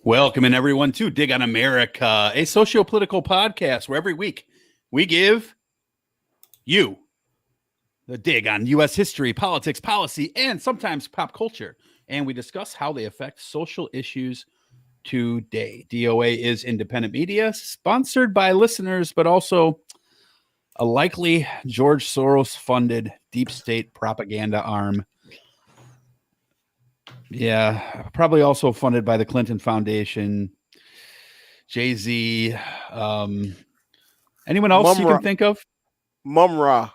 Welcome in everyone to Dig on America, a socio-political podcast where every week we give you the dig on U.S. history, politics, policy, and sometimes pop culture. And we discuss how they affect social issues today. DOA is independent media, sponsored by listeners, but also a likely George Soros-funded deep state propaganda arm. Yeah, probably also funded by the Clinton Foundation, Jay-Z. Anyone else you can think of? Mumra.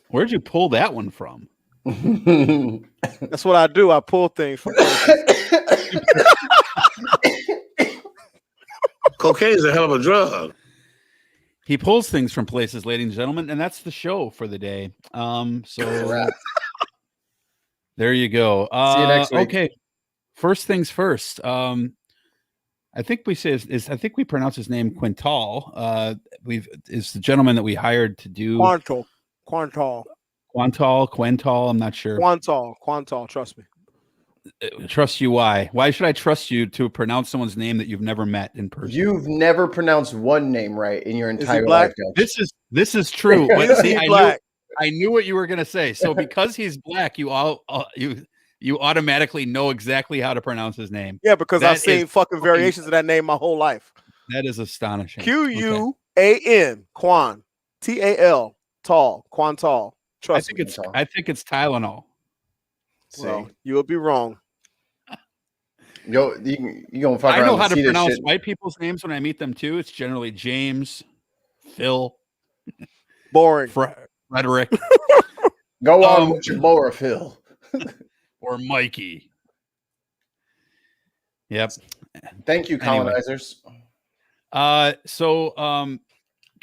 Where'd you pull that one from? That's what I do. I pull things from Cocaine is a hell of a drug. He pulls things from places, ladies and gentlemen, and that's the show for the day. So there you go. See you next week. Okay. First things first. I think we say I think we pronounce his name Quintal. Is the gentleman that we hired to do Quantal. I'm not sure. Quantal. Trust me. Trust you? Why? Why should I trust you to pronounce someone's name that you've never met in person? You've never pronounced one name right in your entire life. This is true. But see, I knew what you were going to say. So because he's black, you automatically know exactly how to pronounce his name. Yeah, because I've seen fucking variations of that name my whole life. That is astonishing. Quan. Quan. Tal. Tall. Quantal. Trust me. I think it's Tylenol. Well, you will be wrong. You gonna fuck I around know how and to see pronounce this shit. white people's names when I meet them too. It's generally James, Phil, Boring. Frederick. Go on with your Laura, Phil. Or Mikey. Yep. Thank you, colonizers. Can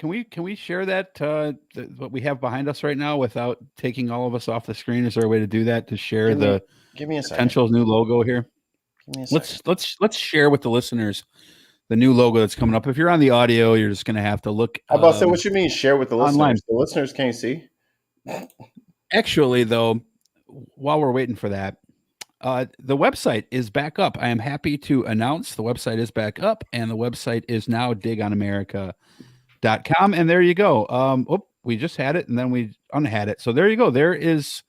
we share that what we have behind us right now without taking all of us off the screen? Is there a way to do that to share give me a potential new logo here? Give me a second. Let's share with the listeners the new logo that's coming up. If you're on the audio, you're just gonna have to look. How about say what you mean share with the listeners? Online. The listeners can't see. Actually, though, while we're waiting for that, the website is back up. I am happy to announce the website is back up, and the website is now digonamerica.com. And there you go. We just had it and then we unhad it. So there you go. There is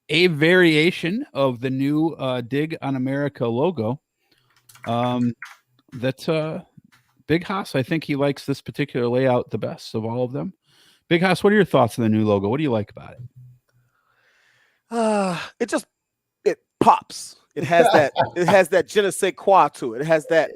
a variation of the new Dig on America logo. That's Big Haas. I think he likes this particular layout the best of all of them. Big Haas, what are your thoughts on the new logo? What do you like about it? It pops. It has that je ne sais quoi to it. It has that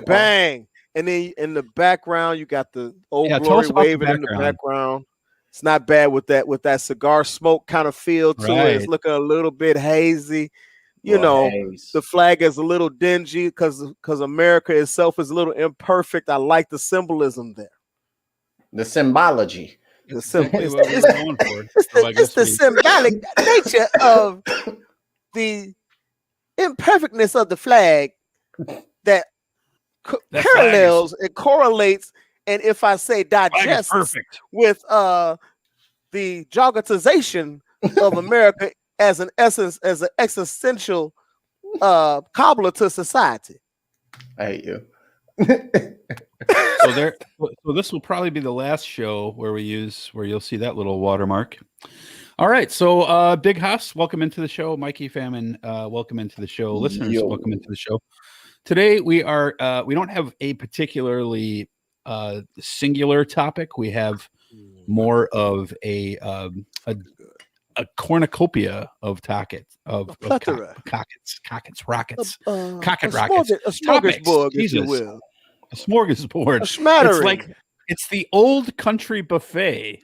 bang. And then in the background, you got the old glory waving in the background. It's not bad with that cigar smoke kind of feel to it. It's looking a little bit hazy. The flag is a little dingy because America itself is a little imperfect. I like the symbolism there. The symbology. It's the symbolic nature of the imperfectness of the flag that parallels, it correlates, and if I say digest with the jogotization of America as an essence, as an existential cobbler to society. I hate you. So this will probably be the last show where you'll see that little watermark. All right, so Big Haas, welcome into the show. Mikey Famine, welcome into the show. Listeners, welcome into the show. Today we don't have a particularly singular topic. We have more of a cornucopia of rockets. A smorgasbord, if you will. A smorgasbord. A smattering. It's the old country buffet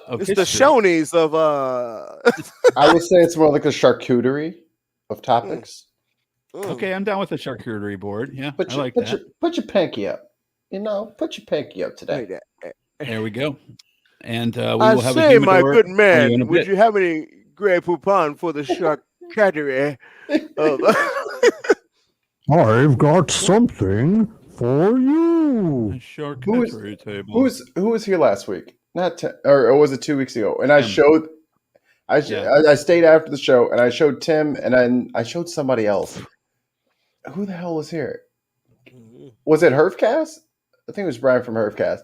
of history. The Shoney's of I would say it's more like a charcuterie of topics. Okay, I'm down with the charcuterie board. Yeah, put your pinky up. Put your pinky up today. There we go. And we will have say, my good man, would you have any Grey Poupon for the charcuterie? I've got something for you. A charcuterie table. Who was here last week? Or was it 2 weeks ago? And I showed. I stayed after the show, and I showed Tim, and I showed somebody else. who the hell was here? Was it Herfcast? I think it was Brian from Herfcast.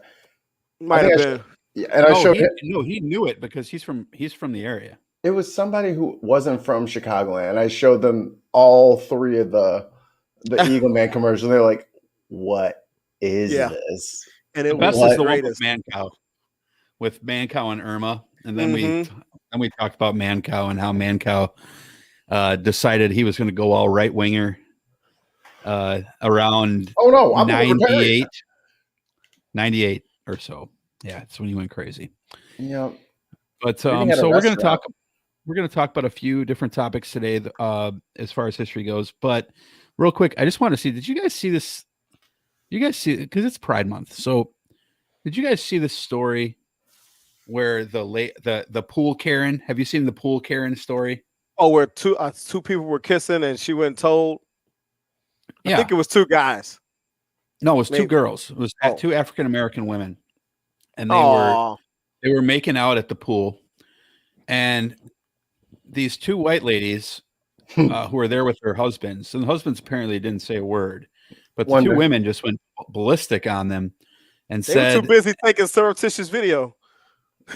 Might have been. Yeah, and I showed him. No, he knew it because he's from the area. It was somebody who wasn't from Chicagoland. And I showed them all three of the Eagle Man commercials. They're like, "What is this?" And the best is the one with Mancow and Irma, and then we talked about Mancow and how Mancow decided he was going to go all right winger around 98 or so. Yeah, it's when he went crazy. Yeah, but so we're going to talk about a few different topics today as far as history goes. But real quick, I just want to see, did you guys see this? You guys see, because it's Pride Month. So did you guys see this story where the pool Karen? Have you seen the pool Karen story? Oh, where two people were kissing and she went and told. I think it was two guys. No, it was two girls. It was two African American women, and they were making out at the pool, and these two white ladies who were there with their husbands, and the husbands apparently didn't say a word, but the two women just went ballistic on them and said they were too busy taking surreptitious video.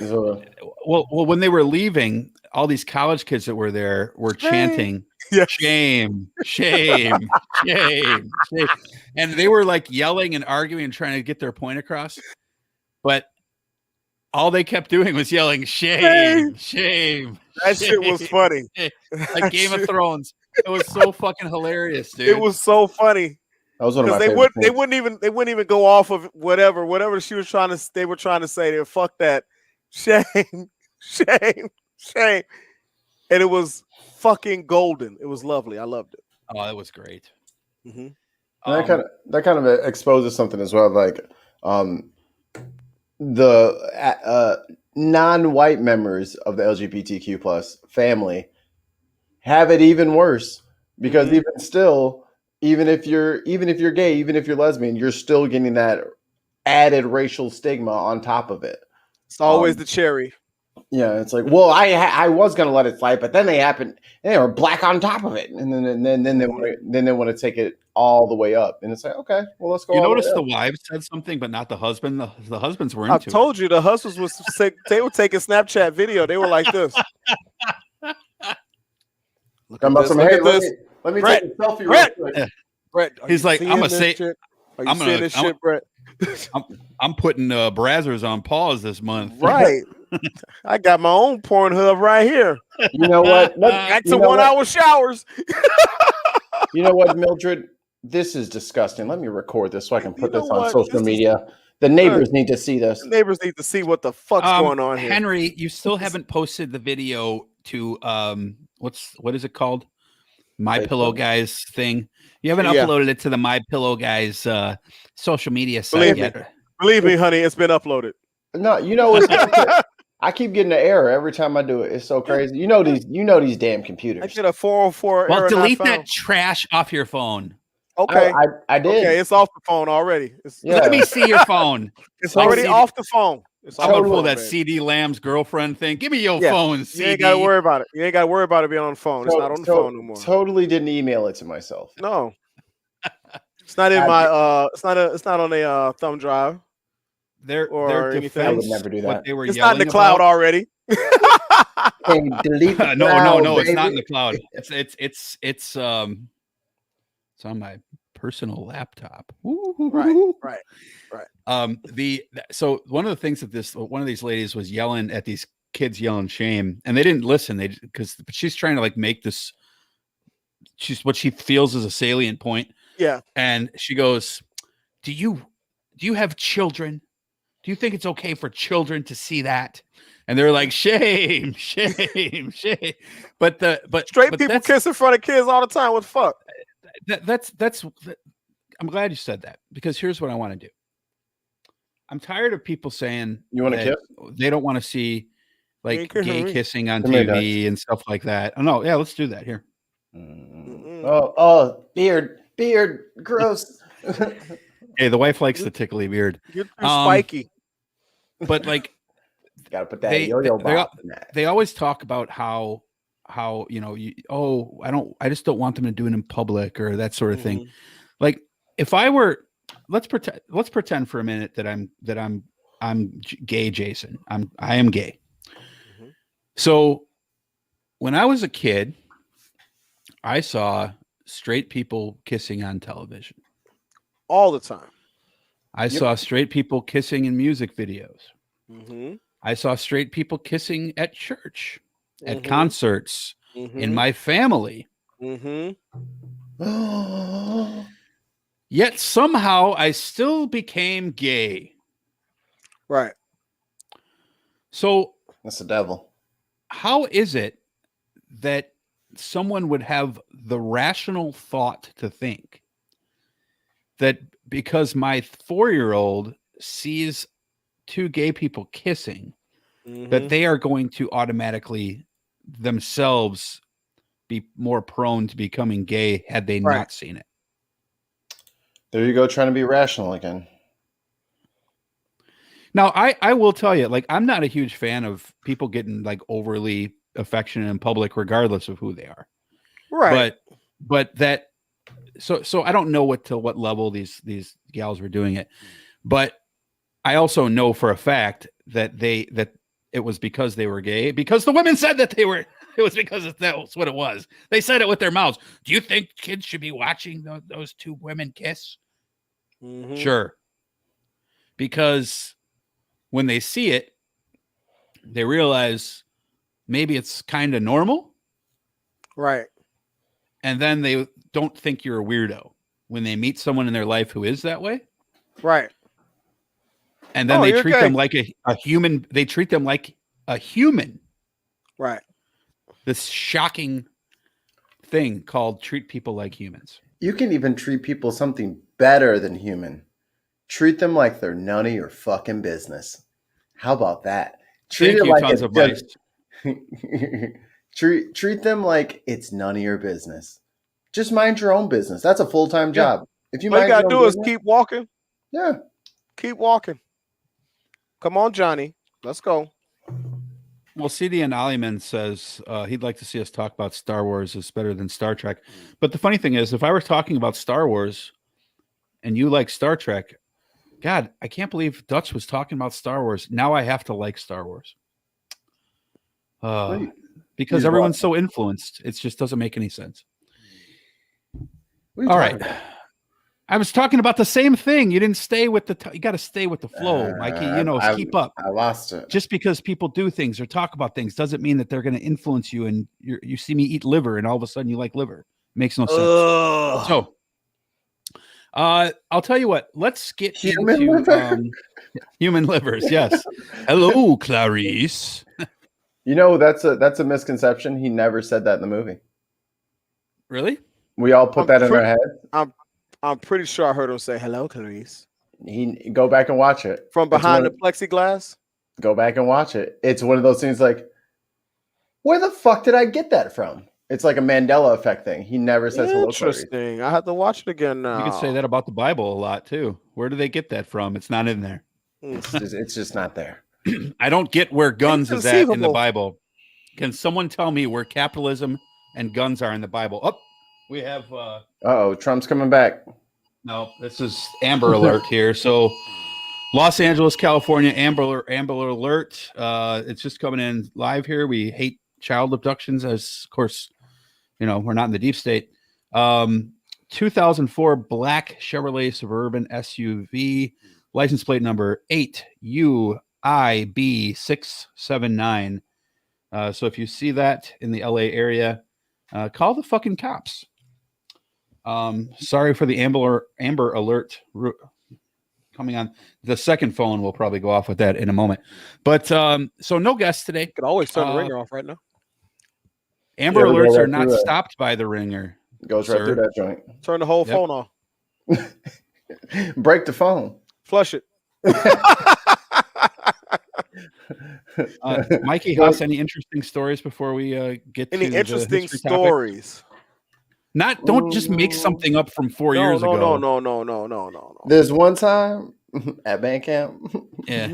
Well, when they were leaving, all these college kids that were there were chanting, shame, shame, shame, shame. And they were like yelling and arguing and trying to get their point across. But all they kept doing was yelling, shame, shame. That shit was funny. Like Game of Thrones. It was so fucking hilarious, dude. It was so funny. That was one of my favorite things. They wouldn't even go off of whatever they were trying to say. Fuck that. Shame, shame, shame. And it was fucking golden. It was lovely. I loved it. Oh, it was great. Mm-hmm. That kind of exposes something as well. Like the non-white members of the LGBTQ plus family have it even worse because even still, even if you're gay, even if you're lesbian, you're still getting that added racial stigma on top of it. It's always the cherry. Yeah, it's like, well, I was gonna let it slide, but then they were black on top of it, and then they want to take it all the way up, and it's like, okay, well, let's go. You notice the wives said something, but not the husband. The husbands were into it. I told you the husbands was sick. They were taking Snapchat video. They were like this. Look at this. Hey, let me take a selfie real quick. Brett, he's like, I'm gonna say, I'm gonna this shit, Brett. I'm putting Brazzers on pause this month. Right. I got my own Pornhub right here. You know what? Got to 1 hour showers. You know what, Mildred? This is disgusting. Let me record this so I can put this on social media. The neighbors need to see this. The neighbors need to see what the fuck's going on here. Henry, you still haven't posted the video to what is it called? My Pillow Guys thing. You haven't uploaded it to the My Pillow Guys social media site yet. Believe me, honey, it's been uploaded. No, you know what's I keep getting an error every time I do it. It's so crazy. You know these damn computers. I get a 404 error. Well, delete that trash off your phone. Okay. I did. Okay, it's off the phone already. Let me see your phone. It's already off the phone. I'm gonna pull that CD Lamb's girlfend thing. Give me your phone, CD. You ain't gotta worry about it. You ain't gotta worry about it being on the phone. It's not on the phone no more. Totally didn't email it to myself. No. It's not in my it's not on a thumb drive. Their defense, I would never do that. It's not in the cloud already. Delete the no, it's not in the cloud. It's on my personal laptop. Right. So one of the things that one of these ladies was yelling at these kids, yelling shame, and they didn't listen. Because she's trying to like make this. She's what she feels is a salient point. Yeah, and she goes, "Do you have children? Do you think it's okay for children to see that?" And they're like, shame, shame, shame. But straight people kiss in front of kids all the time. What the fuck? That's. I'm glad you said that because here's what I want to do. I'm tired of people saying you want to kiss. They don't want to see like gay kissing on TV and stuff like that. Oh no, yeah, let's do that here. Oh, beard, gross. Hey, the wife likes the tickly beard. You're too spiky. But like, gotta put that yo-yo they always talk about how I just don't want them to do it in public or that sort of thing. Like if I were, let's pretend for a minute that I'm gay, Jason. I am gay. So when I was a kid, I saw straight people kissing on television all the time. I saw straight people kissing in music videos. I saw straight people kissing at church, at concerts, in my family. Yet somehow I still became gay. Right. So that's the devil. How is it that someone would have the rational thought to think that because my 4-year-old sees two gay people kissing, that they are going to automatically themselves be more prone to becoming gay had they not seen it? There you go, trying to be rational again. Now, I will tell you, like, I'm not a huge fan of people getting like overly affectionate in public, regardless of who they are. Right. But that, so I don't know what level these gals were doing it, but I also know for a fact that it was because they were gay, because the women said that they were. It was because that was what it was. They said it with their mouths. Do you think kids should be watching those two women kiss? Sure. Because when they see it, they realize maybe it's kind of normal. Right. And then they don't think you're a weirdo when they meet someone in their life who is that way. Right. And then they treat them like a human. They treat them like a human. Right. This shocking thing called treat people like humans. You can even treat people something better than human. Treat them like they're none of your fucking business. How about that? Treat them like tons of mice. treat them like it's none of your business. Just mind your own business. That's a full-time job. If you all you gotta do is keep walking. Yeah. Keep walking. Come on, Johnny. Let's go. Well, CD and Aliman says he'd like to see us talk about Star Wars is better than Star Trek. But the funny thing is, if I were talking about Star Wars and you like Star Trek, God, I can't believe Dutch was talking about Star Wars. Now I have to like Star Wars. Because everyone's so influenced. It just doesn't make any sense. All right. I was talking about the same thing. You didn't stay with you got to stay with the flow, Mikey. Keep up. I lost it. Just because people do things or talk about things doesn't mean that they're going to influence you. And you see me eat liver, and all of a sudden you like liver. Makes no sense. So, I'll tell you what. Let's get into human livers. Yes. Hello, Clarice. That's a misconception. He never said that in the movie. Really? We all put that in our head. I'm pretty sure I heard him say, "Hello, Clarice." Go back and watch it from behind the plexiglass. Go back and watch it. It's one of those things like, where the fuck did I get that from? It's like a Mandela effect thing. He never says hello, Clarice. Interesting. I have to watch it again now. You could say that about the Bible a lot too. Where do they get that from? It's not in there. It's just not there. I don't get where guns is at in the Bible. Can someone tell me where capitalism and guns are in the Bible? Oh, we have. Trump's coming back. No, this is Amber Alert here. So, Los Angeles, California, Amber Alert. It's just coming in live here. We hate child abductions, as of course, we're not in the deep state. 2004 black Chevrolet Suburban SUV, license plate number 8UIB679. So if you see that in the LA area, call the fucking cops. Sorry for the Amber Alert coming on. The second phone will probably go off with that in a moment. But so no guests today. You can always turn the ringer off right now. Amber Alerts are not stopped by the ringer. Goes right through that joint. Turn the whole phone off. Break the phone. Flush it. Mikey Haas, any interesting stories before we get any to interesting stories? Don't just make something up from 4 years ago. No. There's one time at band camp. Yeah.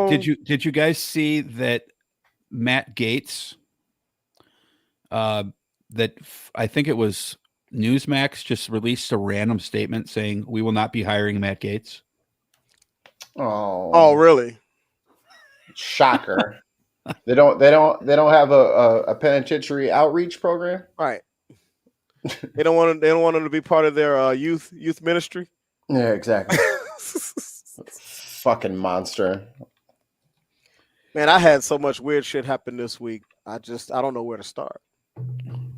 Did you guys see that Matt Gaetz. I think it was Newsmax just released a random statement saying we will not be hiring Matt Gaetz. Oh, really? Shocker. They don't have a penitentiary outreach program. Right. They don't want them to be part of their youth ministry. Yeah, exactly. Fucking monster. Man, I had so much weird shit happen this week. I don't know where to start.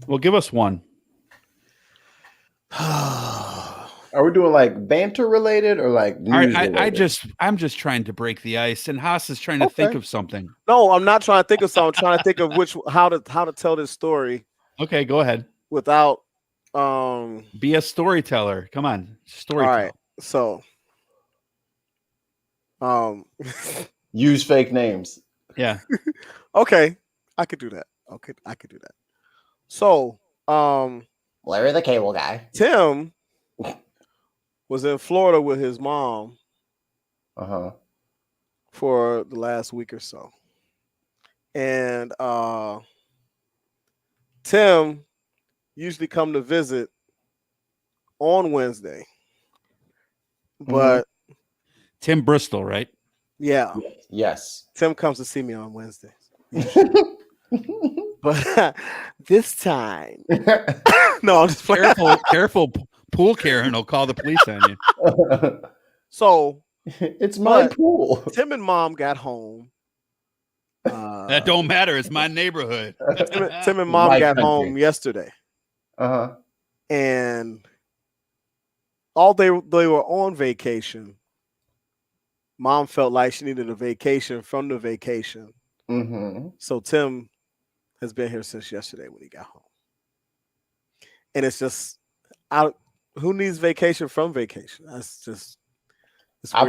Well, give us one. Are we doing like banter related or like news related? I'm just trying to break the ice, and Haas is trying to think of something. No, I'm not trying to think of something. I'm trying to think of how to tell this story. Okay, go ahead. Without be a storyteller. Come on, storytell. All right, so use fake names. Yeah. Okay, I could do that. Okay, I could do that. So, Larry the Cable Guy. Tim was in Florida with his mom for the last week or so. And Tim usually come to visit on Wednesday. But Tim Bristol, right? Yeah. Yes. Tim comes to see me on Wednesdays. But this time, no, I'm just playing. Careful, pool Karen will call the police on you. So it's my pool. Tim and mom got home. That don't matter. It's my neighborhood. Tim and mom got home yesterday. And all they were on vacation. Mom felt like she needed a vacation from the vacation. So Tim has been here since yesterday when he got home. And it's just, who needs vacation from vacation? That's just, I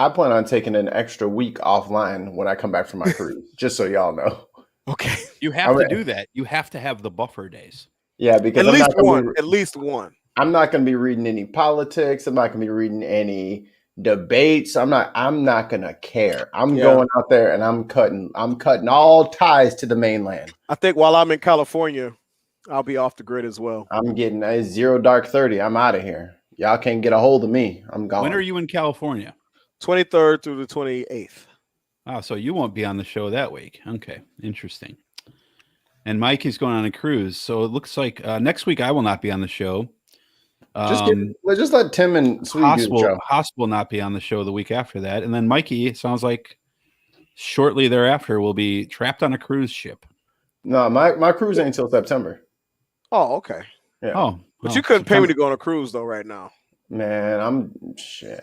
plan on taking an extra week offline when I come back from my cruise, just so y'all know. Okay. You have to do that. You have to have the buffer days. Yeah, because at least one. I'm not going to be reading any politics. I'm not going to be reading any debates. I'm not gonna care. I'm going out there and I'm cutting all ties to the mainland. I think while I'm in California, I'll be off the grid as well. I'm getting a 0 dark 30. I'm out of here. Y'all can't get a hold of me. I'm gone. When are you in California? 23rd through the 28th. Oh, so you won't be on the show that week. Okay, interesting. And Mike is going on a cruise, so it looks like next week I will not be on the show. Just let Tim and Sweet do the show. Haas will not be on the show the week after that, and then Mikey, it sounds like shortly thereafter will be trapped on a cruise ship. No, my cruise ain't until September. Oh, okay. Yeah. But you couldn't pay me to go on a cruise though right now. Man,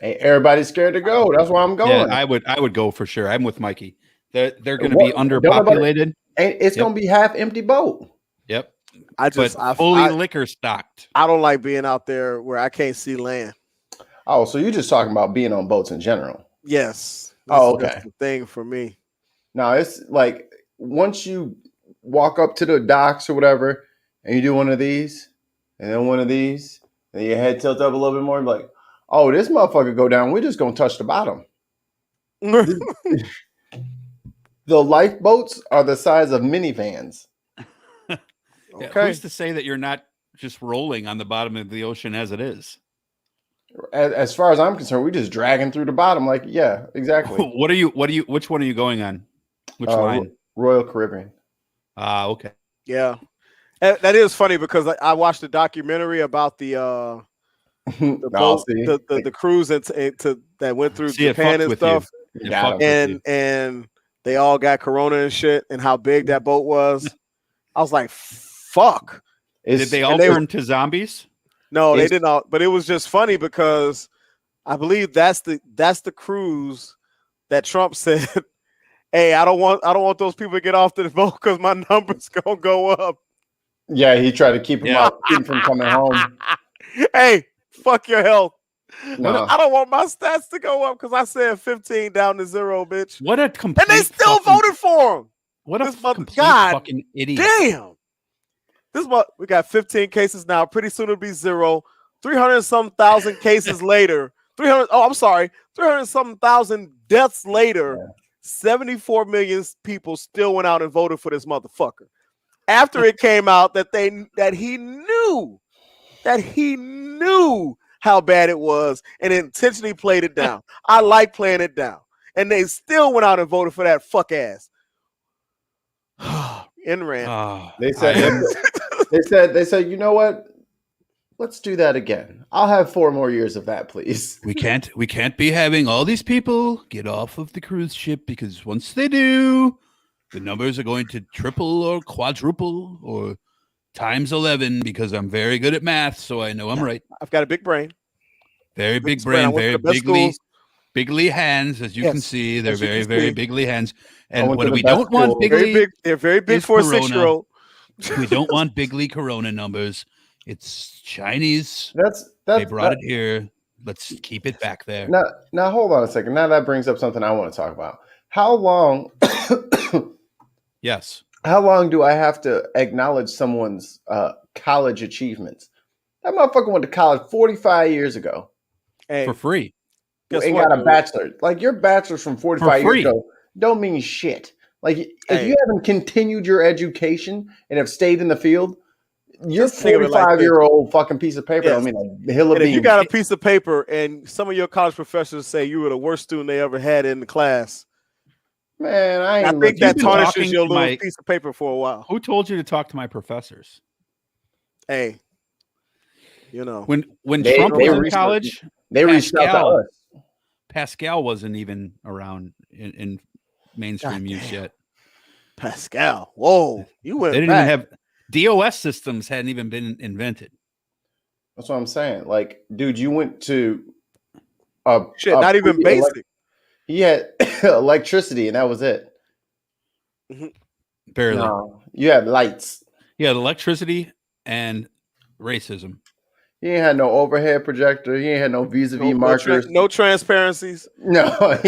everybody's scared to go. That's why I'm going. Yeah, I would go for sure. I'm with Mikey. They're going to be underpopulated. It's going to be half empty boat. Yep. I fully liquor stocked. I don't like being out there where I can't see land. Oh, so you're just talking about being on boats in general? Yes. That's the thing for me. No, it's like once you walk up to the docks or whatever, and you do one of these, and then one of these, and your head tilts up a little bit more, like, oh, this motherfucker go down. We're just gonna touch the bottom. The lifeboats are the size of minivans. Okay. Who's to say that you're not just rolling on the bottom of the ocean as it is? As far as I'm concerned, we're just dragging through the bottom. Like, yeah, exactly. Which one are you going on? Which line? Royal Caribbean. Okay. Yeah. That is funny because I watched a documentary about the boat, the cruise that went through Japan and stuff. And they all got corona and shit and how big that boat was. I was like, fuck. Did they all turn to zombies? No, they did not. But it was just funny because I believe that's the cruise that Trump said, hey, I don't want those people to get off the boat because my numbers gonna go up. Yeah, he tried to keep them out, keep them from coming home. Hey, fuck your health. No. I don't want my stats to go up because I said 15 down to 0, bitch. What a complete and they still voted for him. What a complete fucking idiot. Damn. We got 15 cases now. Pretty soon it'll be 0. 300-some thousand cases later. 300 something thousand deaths later. 74 million people still went out and voted for this motherfucker. After it came out that he knew how bad it was and intentionally played it down. I like playing it down. And they still went out and voted for that fuck ass. In rant. They said, you know what? Let's do that again. I'll have 4 more years of that, please. We can't be having all these people get off of the cruise ship, because once they do, the numbers are going to triple or quadruple or times 11, because I'm very good at math, so I know I'm right. I've got a big brain. Very big brain, very bigly hands, as you can see. They're very, very bigly hands. And when we don't want bigly, they're very big for a 6-year-old. We don't want bigly Corona numbers. It's Chinese. They brought it here. Let's keep it back there. Now, hold on a second. Now that brings up something I want to talk about. How long? Yes. How long do I have to acknowledge someone's college achievements? That motherfucker went to college 45 years ago. Hey, for free. And got a bachelor. Like, your bachelor's from 45 years ago don't mean shit. Like, if you haven't continued your education and have stayed in the field, your 45-year-old fucking piece of paper. Yes. I mean, a hill of beans. If you got a piece of paper and some of your college professors say you were the worst student they ever had in the class, man, I think that tarnishes your little piece of paper for a while. Who told you to talk to my professors? Hey, you know, when Trump was in college, they reached out to us. Pascal wasn't even around in mainstream use yet. Pascal, whoa, you went. They didn't even have DOS systems, hadn't even been invented. That's what I'm saying. Like, dude, you went to not even basic. He had electricity, and that was it. Barely. No, you had lights. He had electricity and racism. He ain't had no overhead projector. He ain't had no vis-a-vis markers. No transparencies. No,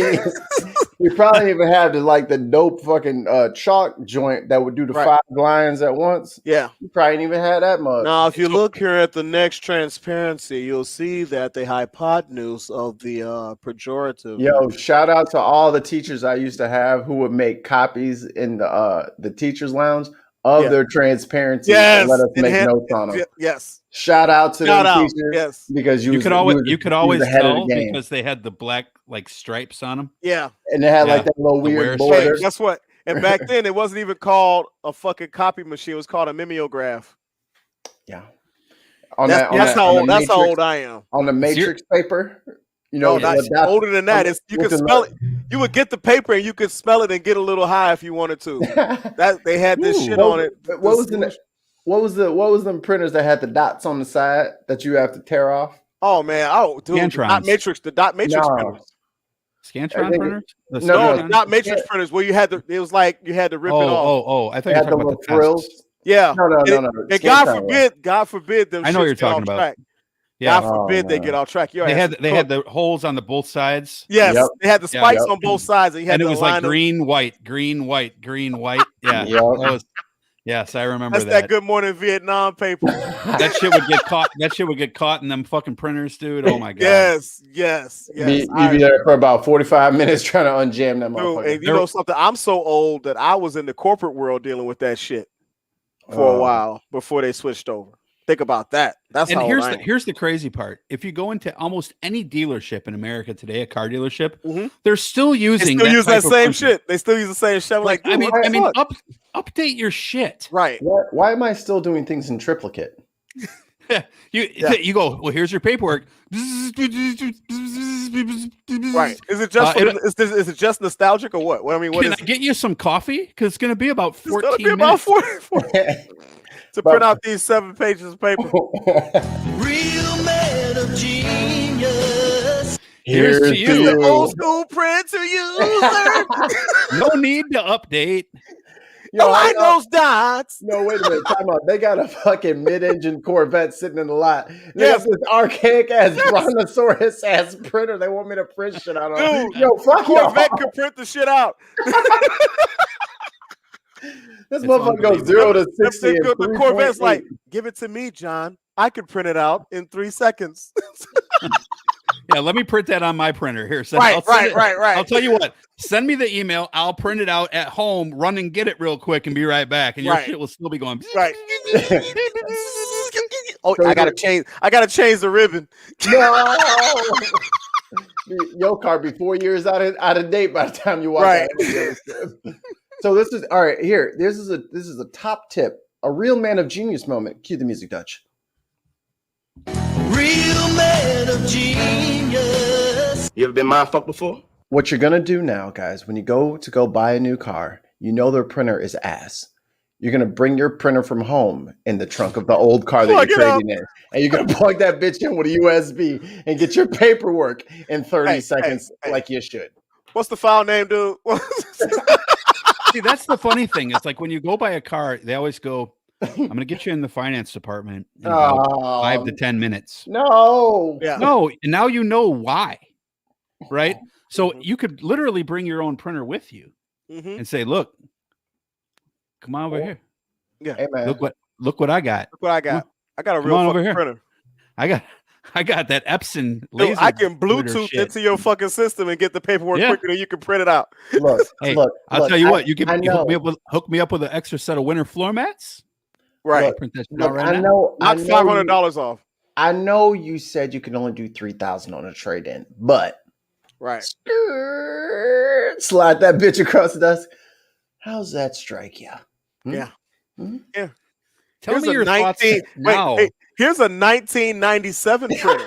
he probably even had the dope fucking chalk joint that would do the 5 lines at once. Yeah, he probably didn't even had that much. Now, if you look here at the next transparency, you'll see that the hypotenuse of the pejorative. Yo, shout out to all the teachers I used to have who would make copies in the teachers' lounge of their transparency and let us make notes on them. Yes. Shout out to the teachers. Yes. Because you could always tell because they had the black stripes on them. Yeah. And they had that little weird border. Guess what? And back then it wasn't even called a fucking copy machine. It was called a mimeograph. Yeah. That's how old I am. On the matrix paper. You know, that's older than that. You can spell it. You would get the paper and you could spell it and get a little high if you wanted to. That they had this shit on it. What was them printers that had the dots on the side that you have to tear off? Oh man, dude, the dot matrix printers. Scantron printers? Not matrix printers where you had to rip it off. I thought you were talking about the frills. Yeah. No. And God forbid them. I know what you're talking about. Track. Yeah. God forbid they get off track. They had the holes on the both sides. Yes, they had the spikes on both sides, and it was like green, white. Yeah, yes, I remember that. That's that Good Morning Vietnam paper. That shit would get caught. That shit would get caught in them fucking printers, dude. Oh my god. Yes. You'd be there for about 45 minutes trying to unjam that motherfucker. And you know something? I'm so old that I was in the corporate world dealing with that shit for a while before they switched over. Think about that. Here's the crazy part. If you go into almost any dealership in America today, a car dealership, they're still using that same shit. They still use the same shit. Like, I mean, update your shit. Right. Why am I still doing things in triplicate? You go, well, here's your paperwork. Right. Is it just nostalgic or what? Well, I mean, can I get you some coffee? Because it's going to be about 14 minutes. About 40 to print out these 7 pages of paper. Real man of genius. Here's to you. The old school printer user. No need to update. I like those dots. No, wait a minute. Time out. They got a fucking mid-engine Corvette sitting in the lot. They got this archaic ass brontosaurus ass printer. They want me to print shit out on. Dude, fuck Corvette can print the shit out. This motherfucker goes 0 to 60. The Corvette's like, give it to me, John. I could print it out in 3 seconds. Yeah, let me print that on my printer. Here, Right. I'll tell you what. Send me the email. I'll print it out at home, run and get it real quick, and be right back. And your shit will still be going. Right. Oh, I gotta change the ribbon. No. Your car be 4 years out of date by the time you walk out. So this is all right. Here, this is a top tip. A real man of genius moment. Cue the music, Dutch. Real man of genius. You ever been mindfucked before? What you're gonna do now, guys, when you go buy a new car, you know their printer is ass. You're gonna bring your printer from home in the trunk of the old car that you're trading in, and you're gonna plug that bitch in with a USB and get your paperwork in 30 seconds, like you should. What's the file name, dude? See, that's the funny thing. It's like when you go buy a car, they always go, I'm going to get you in the finance department in about 5 to 10 minutes. No. Yeah. No. And now you know why, right? So you could literally bring your own printer with you and say, look, come on over here. Yeah. Hey, man. Look what I got. Look what I got. I got a real fucking printer. I got that Epson laser. Dude, I can Bluetooth into your fucking system and get the paperwork quicker than you can print it out. Look, I'll tell you what. You can hook me up with an extra set of winter floor mats. Right. Print that I know. Knock $500 off. I know you said you can only do 3,000 on a trade-in, but slide that bitch across the desk. How's that strike you? Yeah. Yeah. Tell me your thoughts now. Here's a 1997 printer.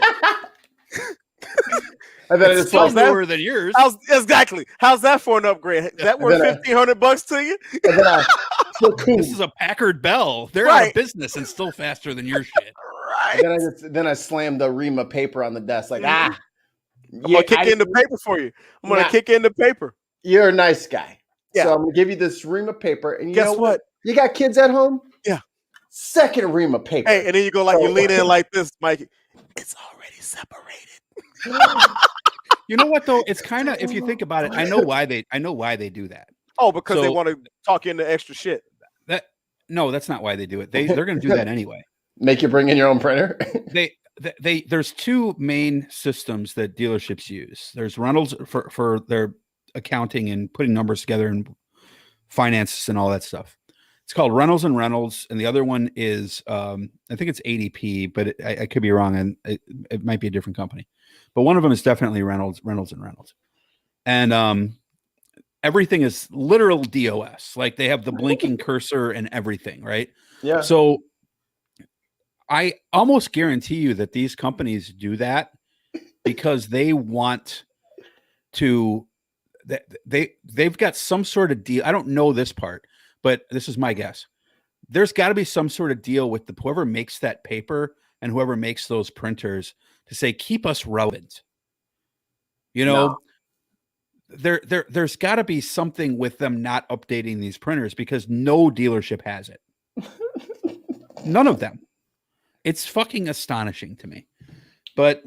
And then it's still newer than yours. Exactly. How's that for an upgrade? Is that worth $1,500 to you? This is a Packard Bell. They're out of business and still faster than your shit. Right. Then I slammed the ream of paper on the desk, like I'm gonna kick in the paper for you. I'm gonna kick in the paper. You're a nice guy. Yeah. So I'm gonna give you this ream of paper, and guess what? You got kids at home? Yeah. Second ream of paper. Hey, and then you go you lean in like this, Mike. It's already separated. You know what though? It's kind of, if you think about it, I know why they do that. Oh, because they want to talk you into extra shit. No, that's not why they do it. They're going to do that anyway. Make you bring in your own printer. There's two main systems that dealerships use. There's Reynolds for their accounting and putting numbers together and finances and all that stuff. It's called Reynolds and Reynolds, and the other one is I think it's ADP, but I could be wrong, and it might be a different company. But one of them is definitely Reynolds and Reynolds, and everything is literal DOS. Like they have the blinking cursor and everything, right? Yeah. So I almost guarantee you that these companies do that because they want to. They've got some sort of deal. I don't know this part, but this is my guess. There's got to be some sort of deal with whoever makes that paper and whoever makes those printers to say, keep us relevant. You know, there's got to be something with them not updating these printers because no dealership has it. None of them. It's fucking astonishing to me. But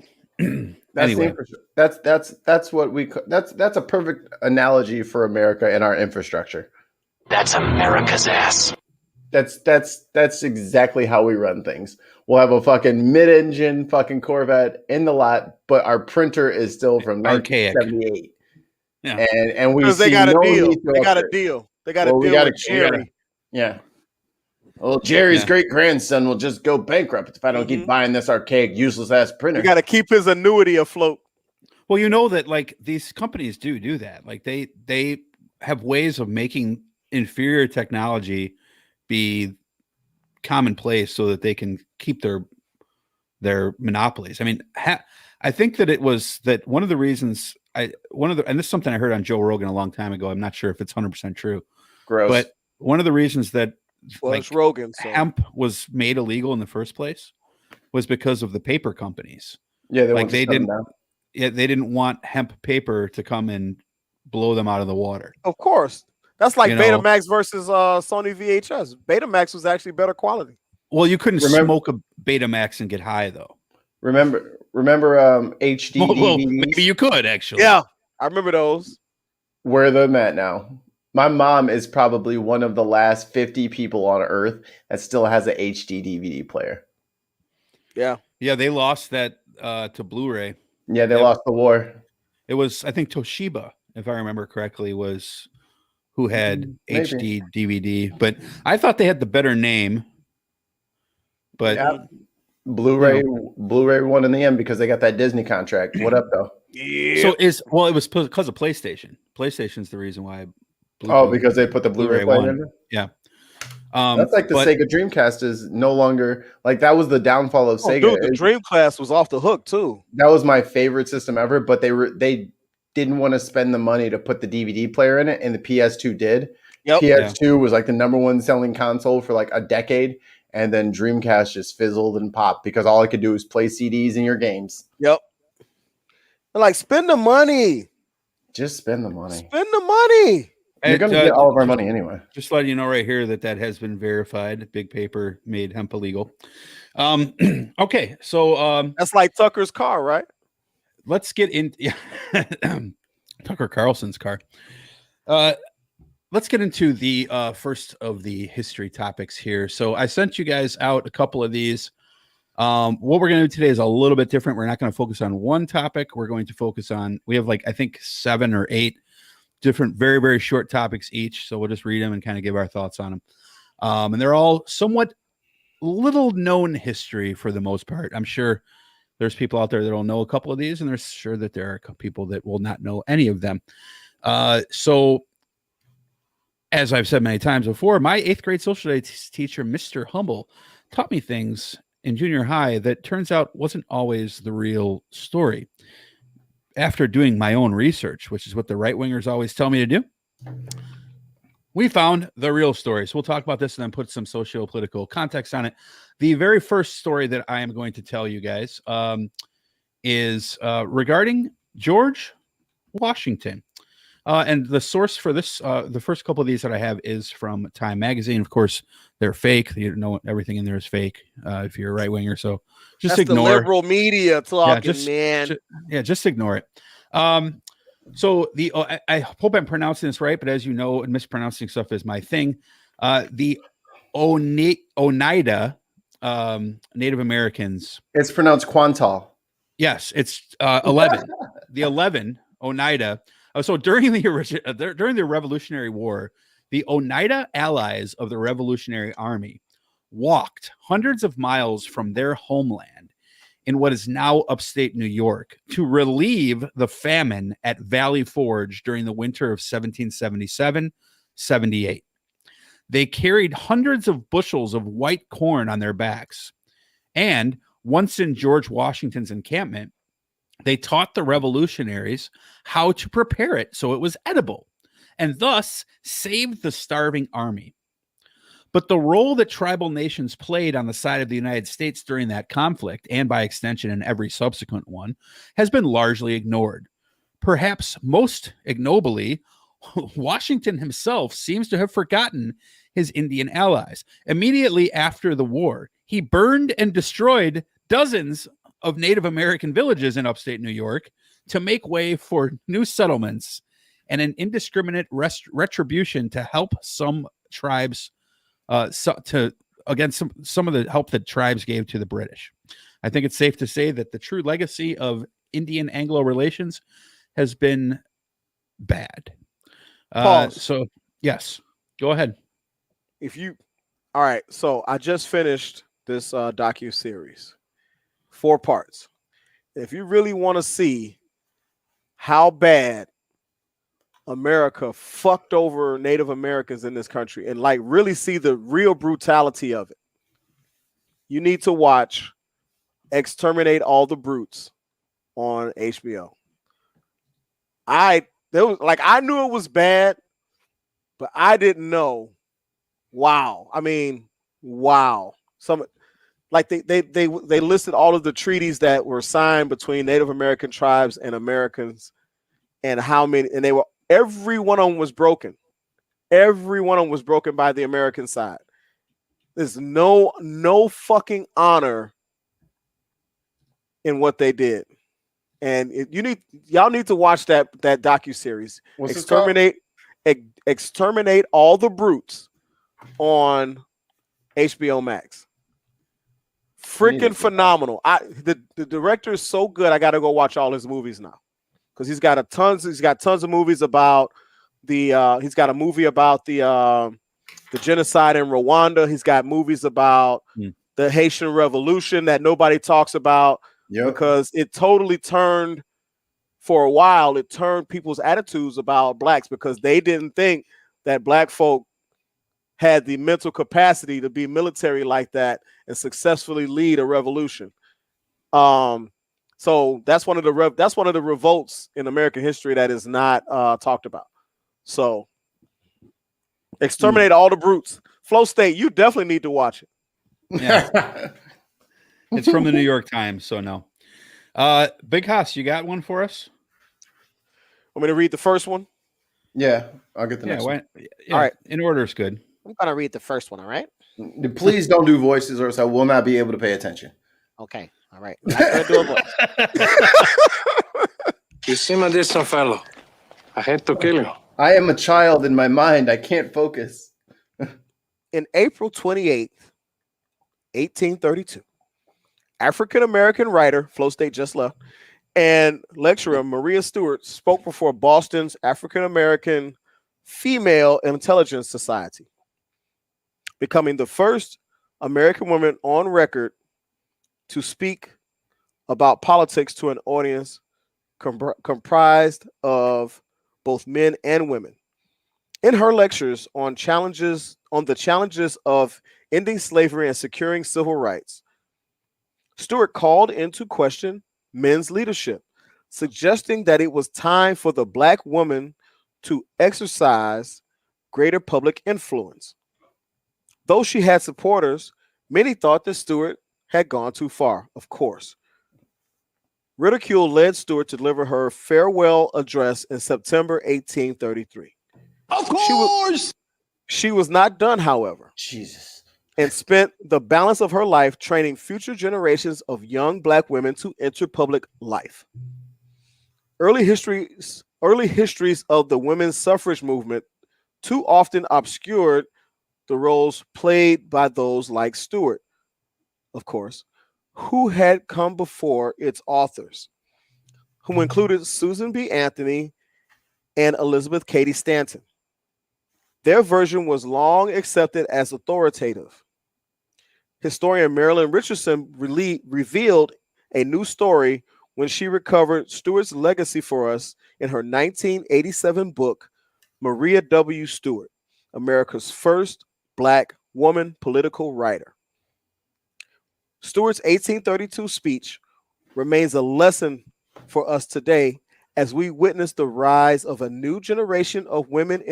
anyway, that's a perfect analogy for America and our infrastructure. That's America's ass. That's exactly how we run things. We'll have a fucking mid-engine fucking Corvette in the lot, but our printer is still from 1978. Yeah, and we they got a deal. They got a deal. They got a deal with Jerry. Yeah. Well, Jerry's great grandson will just go bankrupt if I don't keep buying this archaic, useless ass printer. You got to keep his annuity afloat. Well, you know that like these companies do that. Like they have ways of making inferior technology be commonplace so that they can keep their monopolies. I mean, I think that it was that one of the reasons and this is something I heard on Joe Rogan a long time ago. I'm not sure if it's 100% true. Gross. But one of the reasons that it's Rogan, so hemp was made illegal in the first place was because of the paper companies. Yeah, they didn't want hemp paper to come and blow them out of the water. Of course. That's like Betamax versus Sony VHS. Betamax was actually better quality. Well, you couldn't smoke a Betamax and get high though. Remember HD well, DVDs? Maybe you could actually. Yeah, I remember those. Where are them at now? My mom is probably one of the last 50 people on earth that still has an HD DVD player. Yeah. Yeah, they lost that to Blu-ray. Yeah, they lost the war. It was, I think, Toshiba, if I remember correctly, was who had Maybe. HD DVD. But I thought they had the better name. But Blu-ray won in the end because they got that Disney contract. What up, though? So it was because of PlayStation. PlayStation's the reason why. Because they put the Blu-ray player in there? Yeah. That's like the Sega Dreamcast is no longer like that was the downfall of Sega. Dude, the Dreamcast was off the hook too. That was my favorite system ever, but they didn't want to spend the money to put the DVD player in it, and the PS2 did. Yep. PS2 was like the #1 selling console for like a decade, and then Dreamcast just fizzled and popped because all I could do was play CDs in your games. Yep. Like, spend the money. Just spend the money. Spend the money. You're going to get all of our money anyway. Just letting you know right here that has been verified. Big Paper made hemp illegal. Okay, so that's like Tucker's car, right? Let's get in. Tucker Carlson's car. Let's get into the first of the history topics here. So I sent you guys out a couple of these. What we're going to do today is a little bit different. We're not going to focus on one topic. We're going to focus on, we have like, I think 7 or 8 different, very, very short topics each. So we'll just read them and kind of give our thoughts on them. And they're all somewhat little known history for the most part. I'm sure there's people out there that will know a couple of these, and there's sure that there are people that will not know any of them. So as I've said many times before, my 8th grade social studies teacher, Mr. Humble, taught me things in junior high that turns out wasn't always the real story. After doing my own research, which is what the right-wingers always tell me to do, we found the real story. So we'll talk about this and then put some socio-political context on it. The very first story that I am going to tell you guys is regarding George Washington. And the source for this, the first couple of these that I have is from Time Magazine. Of course, they're fake. You know, everything in there is fake if you're a right-winger. So just ignore the liberal media talking, man. Just ignore it. So the I hope I'm pronouncing this right, but as you know, mispronouncing stuff is my thing. The Oneida Native Americans. It's pronounced Quantal. Yes, it's 11. The 11 Oneida. So during the Revolutionary War, the Oneida allies of the Revolutionary Army walked hundreds of miles from their homeland in what is now upstate New York to relieve the famine at Valley Forge during the winter of 1777-78. They carried hundreds of bushels of white corn on their backs. And once in George Washington's encampment, they taught the revolutionaries how to prepare it so it was edible, and thus saved the starving army. But the role that tribal nations played on the side of the United States during that conflict, and by extension in every subsequent one, has been largely ignored. Perhaps most ignobly, Washington himself seems to have forgotten his Indian allies. Immediately after the war, he burned and destroyed dozens of Native American villages in upstate New York to make way for new settlements and an indiscriminate retribution to help some tribes against some of the help that tribes gave to the British. I think it's safe to say that the true legacy of Indian-Anglo relations has been bad. So yes, go ahead. All right. So I just finished this docu-series, 4 parts. If you really want to see how bad America fucked over Native Americans in this country and like really see the real brutality of it, you need to watch Exterminate All the Brutes on HBO. I knew it was bad, but I didn't know. Wow. I mean, wow. They listed all of the treaties that were signed between Native American tribes and Americans, and how many, and every one of them was broken. Every one of them was broken by the American side. There's no fucking honor in what they did. And y'all need to watch that docu-series. Exterminate All the Brutes on HBO Max. Freaking phenomenal. The director is so good. I got to go watch all his movies now because he's got tons of movies about he's got a movie about the genocide in Rwanda. He's got movies about the Haitian Revolution that nobody talks about because it totally turned for a while. It turned people's attitudes about blacks because they didn't think that black folk had the mental capacity to be military like that and successfully lead a revolution. So that's one of the revolts in American history that is not talked about. So exterminate all the brutes. Flow State, you definitely need to watch it. Yeah. It's from the New York Times, so no. Big Hoss, you got one for us? Want me to read the first one? Yeah, I'll get the next one. All right. In order is good. I'm going to read the first one, all right? Please don't do voices or else I will not be able to pay attention. Okay, all right. I'm not going to do a voice. You see my distant fellow. I had to kill him. I am a child in my mind. I can't focus. In April 28th, 1832, African-American writer, Flow State just left, and lecturer Maria Stewart spoke before Boston's African-American Female Intelligence Society, becoming the first American woman on record to speak about politics to an audience comprised of both men and women. In her lectures on the challenges of ending slavery and securing civil rights, Stewart called into question men's leadership, suggesting that it was time for the black woman to exercise greater public influence. Though she had supporters, many thought that Stewart had gone too far, of course. Ridicule led Stewart to deliver her farewell address in September 1833. Of course! She was not done, however. Jesus. And spent the balance of her life training future generations of young black women to enter public life. Early histories of the women's suffrage movement too often obscured the roles played by those like Stewart, of course, who had come before its authors, who included Susan B. Anthony and Elizabeth Cady Stanton. Their version was long accepted as authoritative. Historian Marilyn Richardson revealed a new story when she recovered Stewart's legacy for us in her 1987 book, Maria W. Stewart, America's first Black woman political writer. Stewart's 1832 speech remains a lesson for us today as we witness the rise of a new generation of women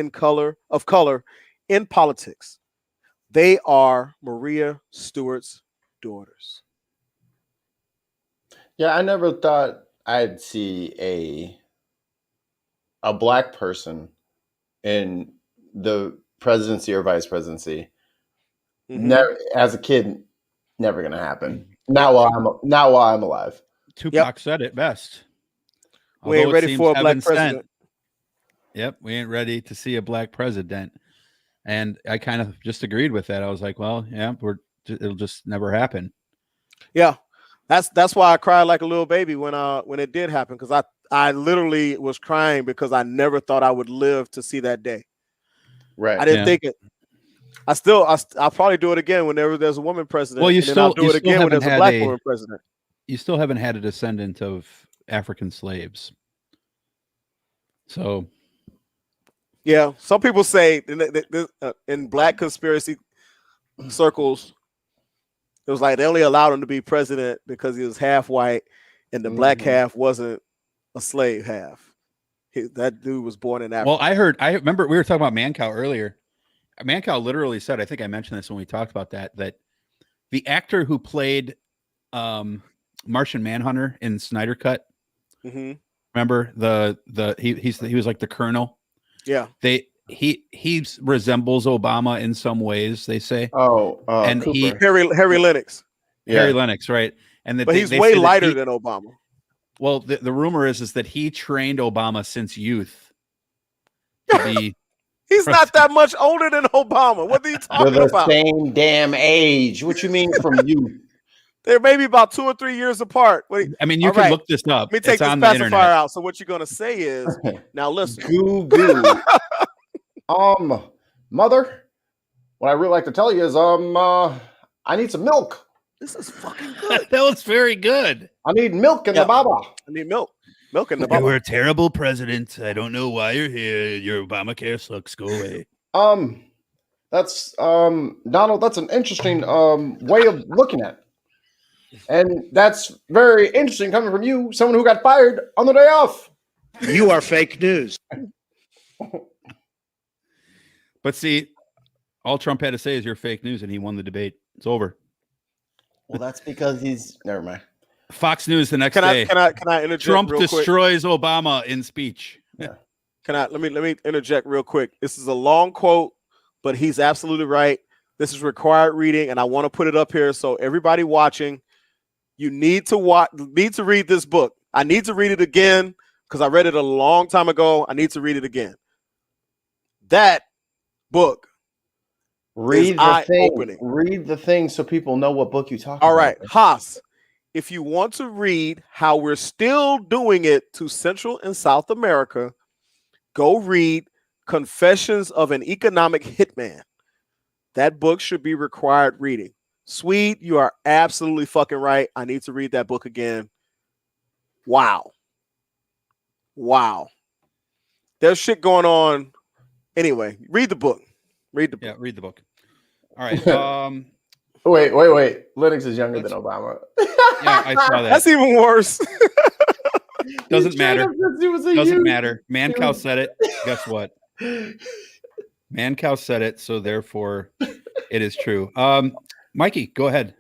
of color in politics. They are Maria Stewart's daughters. Yeah, I never thought I'd see a black person in the presidency or vice presidency. Never, as a kid, never gonna happen. Not while I'm alive. Tupac said it best. We ain't ready for a black president. Yep, we ain't ready to see a black president. And I kind of just agreed with that. I was like, well, yeah, it'll just never happen. Yeah. That's why I cried like a little baby when it did happen, because I literally was crying because I never thought I would live to see that day. Right. I didn't think it. I'll probably do it again whenever there's a woman president. Well, I'll do it again when there's a black woman president. You still haven't had a descendant of African slaves. So, yeah, some people say in black conspiracy circles, it was like they only allowed him to be president because he was half white, and the black half wasn't a slave half. That dude was born in Africa. Well, I remember we were talking about Mancow earlier. Mancow literally said, I think I mentioned this when we talked about that the actor who played Martian Manhunter in Snyder Cut, remember he was like the colonel. Yeah, he resembles Obama in some ways, they say. And Harry Lennox. Harry Lennox, right? And but he's way lighter than Obama. Well, the rumor is that he trained Obama since youth to be. He's not that much older than Obama. What are you talking about? They're the same damn age. What you mean from youth? They're maybe about 2 or 3 years apart. Wait, I mean, you can look this up. Let me take it's this on the pacifier internet. out. So what you're gonna say is, now listen. Goo. Mother, what I really like to tell you is, I need some milk. This is fucking good. That was very good. I need milk in the baba. I need milk. Milk in the You baba. were a terrible president. I don't know why you're here. Your Obamacare sucks. Go away. That's Donald, that's an interesting way of looking at it. And that's very interesting coming from you, someone who got fired on the day off. You are fake news. But see, all Trump had to say is you're fake news, and he won the debate. It's over. Well, that's because he's never mind. Fox News the next day. Can I interject? Trump real destroys Obama in speech. Yeah. Let me interject real quick. This is a long quote, but he's absolutely right. This is required reading, and I want to put it up here so everybody watching, you need to read this book. I need to read it again because I read it a long time ago. I need to read it again. That book. Read the thing. Read the thing so people know what book you talk about. All right, Haas. If you want to read how we're still doing it to Central and South America, go read Confessions of an Economic Hitman. That book should be required reading. Swede, you are absolutely fucking right. I need to read that book again. Wow. There's shit going on. Anyway, read the book. Yeah, read the book. All right. Wait. Linux is younger than Obama. Yeah, I saw that. That's even worse. Doesn't matter. Doesn't matter. Mancow said it. Guess what? Mancow said it, so therefore it is true. Mikey, go ahead.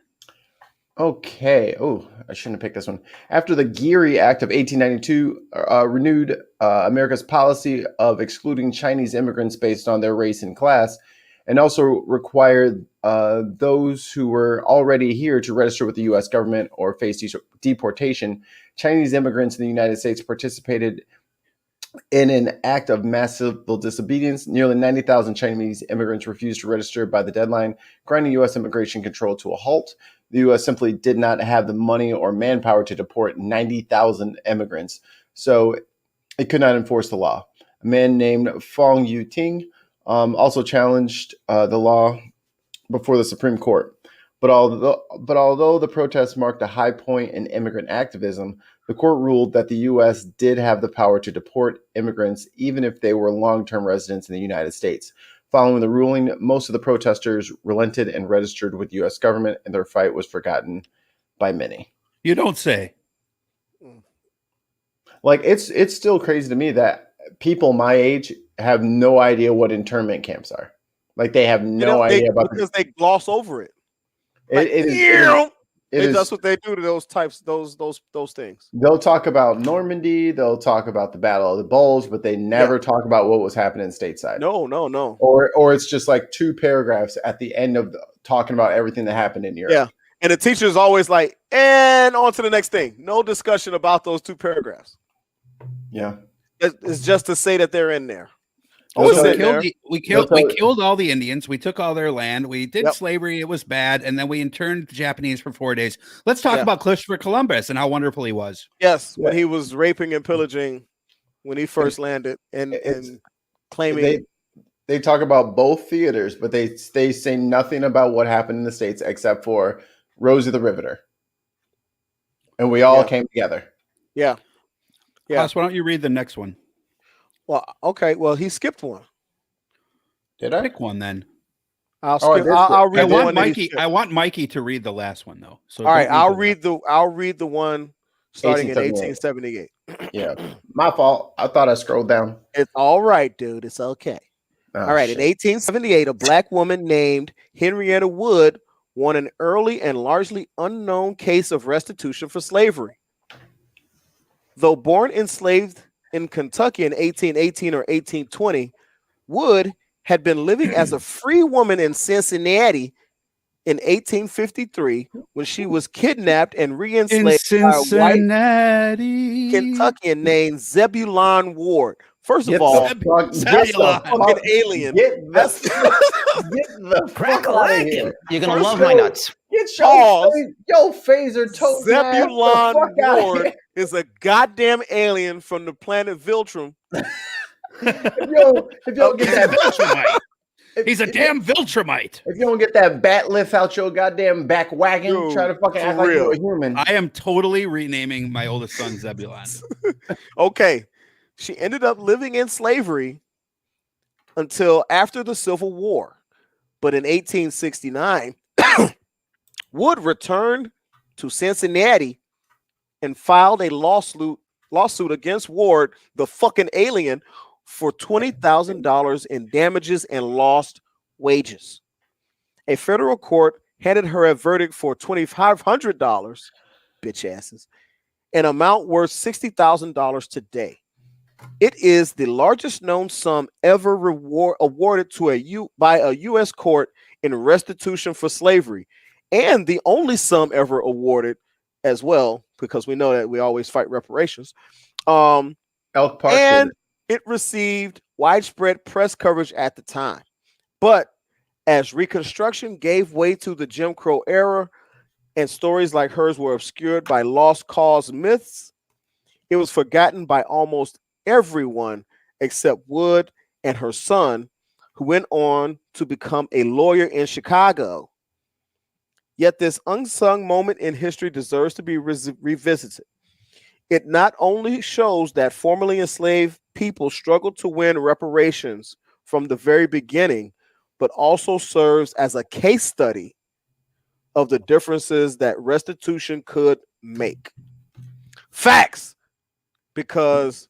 Okay. Oh, I shouldn't have picked this one. After the Geary Act of 1892 renewed America's policy of excluding Chinese immigrants based on their race and class, and also required those who were already here to register with the U.S. government or face deportation, Chinese immigrants in the United States participated in an act of mass civil disobedience. Nearly 90,000 Chinese immigrants refused to register by the deadline, grinding U.S. immigration control to a halt. The U.S. simply did not have the money or manpower to deport 90,000 immigrants, so it could not enforce the law. A man named Fong Yu-ting also challenged the law before the Supreme Court. But although the protests marked a high point in immigrant activism, the court ruled that the U.S. did have the power to deport immigrants even if they were long-term residents in the United States. Following the ruling, most of the protesters relented and registered with the U.S. government, and their fight was forgotten by many. You don't say. Like, it's still crazy to me that people my age have no idea what internment camps are. Like, they have no idea about because they gloss over it. That's what they do to those things. They'll talk about Normandy, they'll talk about the Battle of the Bulge, but they never talk about what was happening stateside. No. Or it's just like 2 paragraphs at the end of talking about everything that happened in Europe. Yeah. And the teacher's always like, and on to the next thing. No discussion about those 2 paragraphs. Yeah. It's just to say that they're in there. We killed all the Indians. We took all their land. We did slavery. It was bad. And then we interned the Japanese for 4 days. Let's talk about Christopher Columbus and how wonderful he was. Yes, when he was raping and pillaging when he first landed and claiming. They talk about both theaters, but they say nothing about what happened in the States except for Rosie the Riveter. And we all came together. Yeah. Klaus, why don't you read the next one? Well, okay. Well, he skipped one. Did I pick one then? I'll skip. I'll read one. I want Mikey to read the last one though. So all right, I'll read the one starting in 1878. Yeah, my fault. I thought I scrolled down. It's all right, dude. It's okay. Oh, all right. shit. In 1878, a black woman named Henrietta Wood won an early and largely unknown case of restitution for slavery. Though born enslaved in Kentucky in 1818 or 1820, Wood had been living as a free woman in Cincinnati in 1853 when she was kidnapped and In re-enslaved by a white Cincinnati, Kentuckian named Zebulon Ward. First of Get all, the fuck, that's a fucking alien. Get That's the fuck out of here. You're gonna First love of my all, nuts. Get Pause. your phaser tote Zebulon Ward Ward. is a goddamn alien from the planet Viltrum. If you don't get that Viltrumite. He's a if- damn Viltrumite. If you don't get that bat lift out your goddamn back wagon, Dude, try to fucking for act like you're a real. human. I am totally renaming my oldest son Zebulon. Okay. She ended up living in slavery until after the Civil War. But in 1869, Wood returned to Cincinnati and filed a lawsuit against Ward, the fucking alien, for $20,000 in damages and lost wages. A federal court handed her a verdict for $2,500, bitch asses, an amount worth $60,000 today. It is the largest known sum ever awarded to by a U.S. court in restitution for slavery, and the only sum ever awarded as well, because we know that we always fight reparations. Elk Park. And it received widespread press coverage at the time. But as Reconstruction gave way to the Jim Crow era and stories like hers were obscured by lost cause myths, it was forgotten by almost everyone except Wood and her son, who went on to become a lawyer in Chicago. Yet this unsung moment in history deserves to be revisited. It not only shows that formerly enslaved people struggled to win reparations from the very beginning, but also serves as a case study of the differences that restitution could make. Facts, because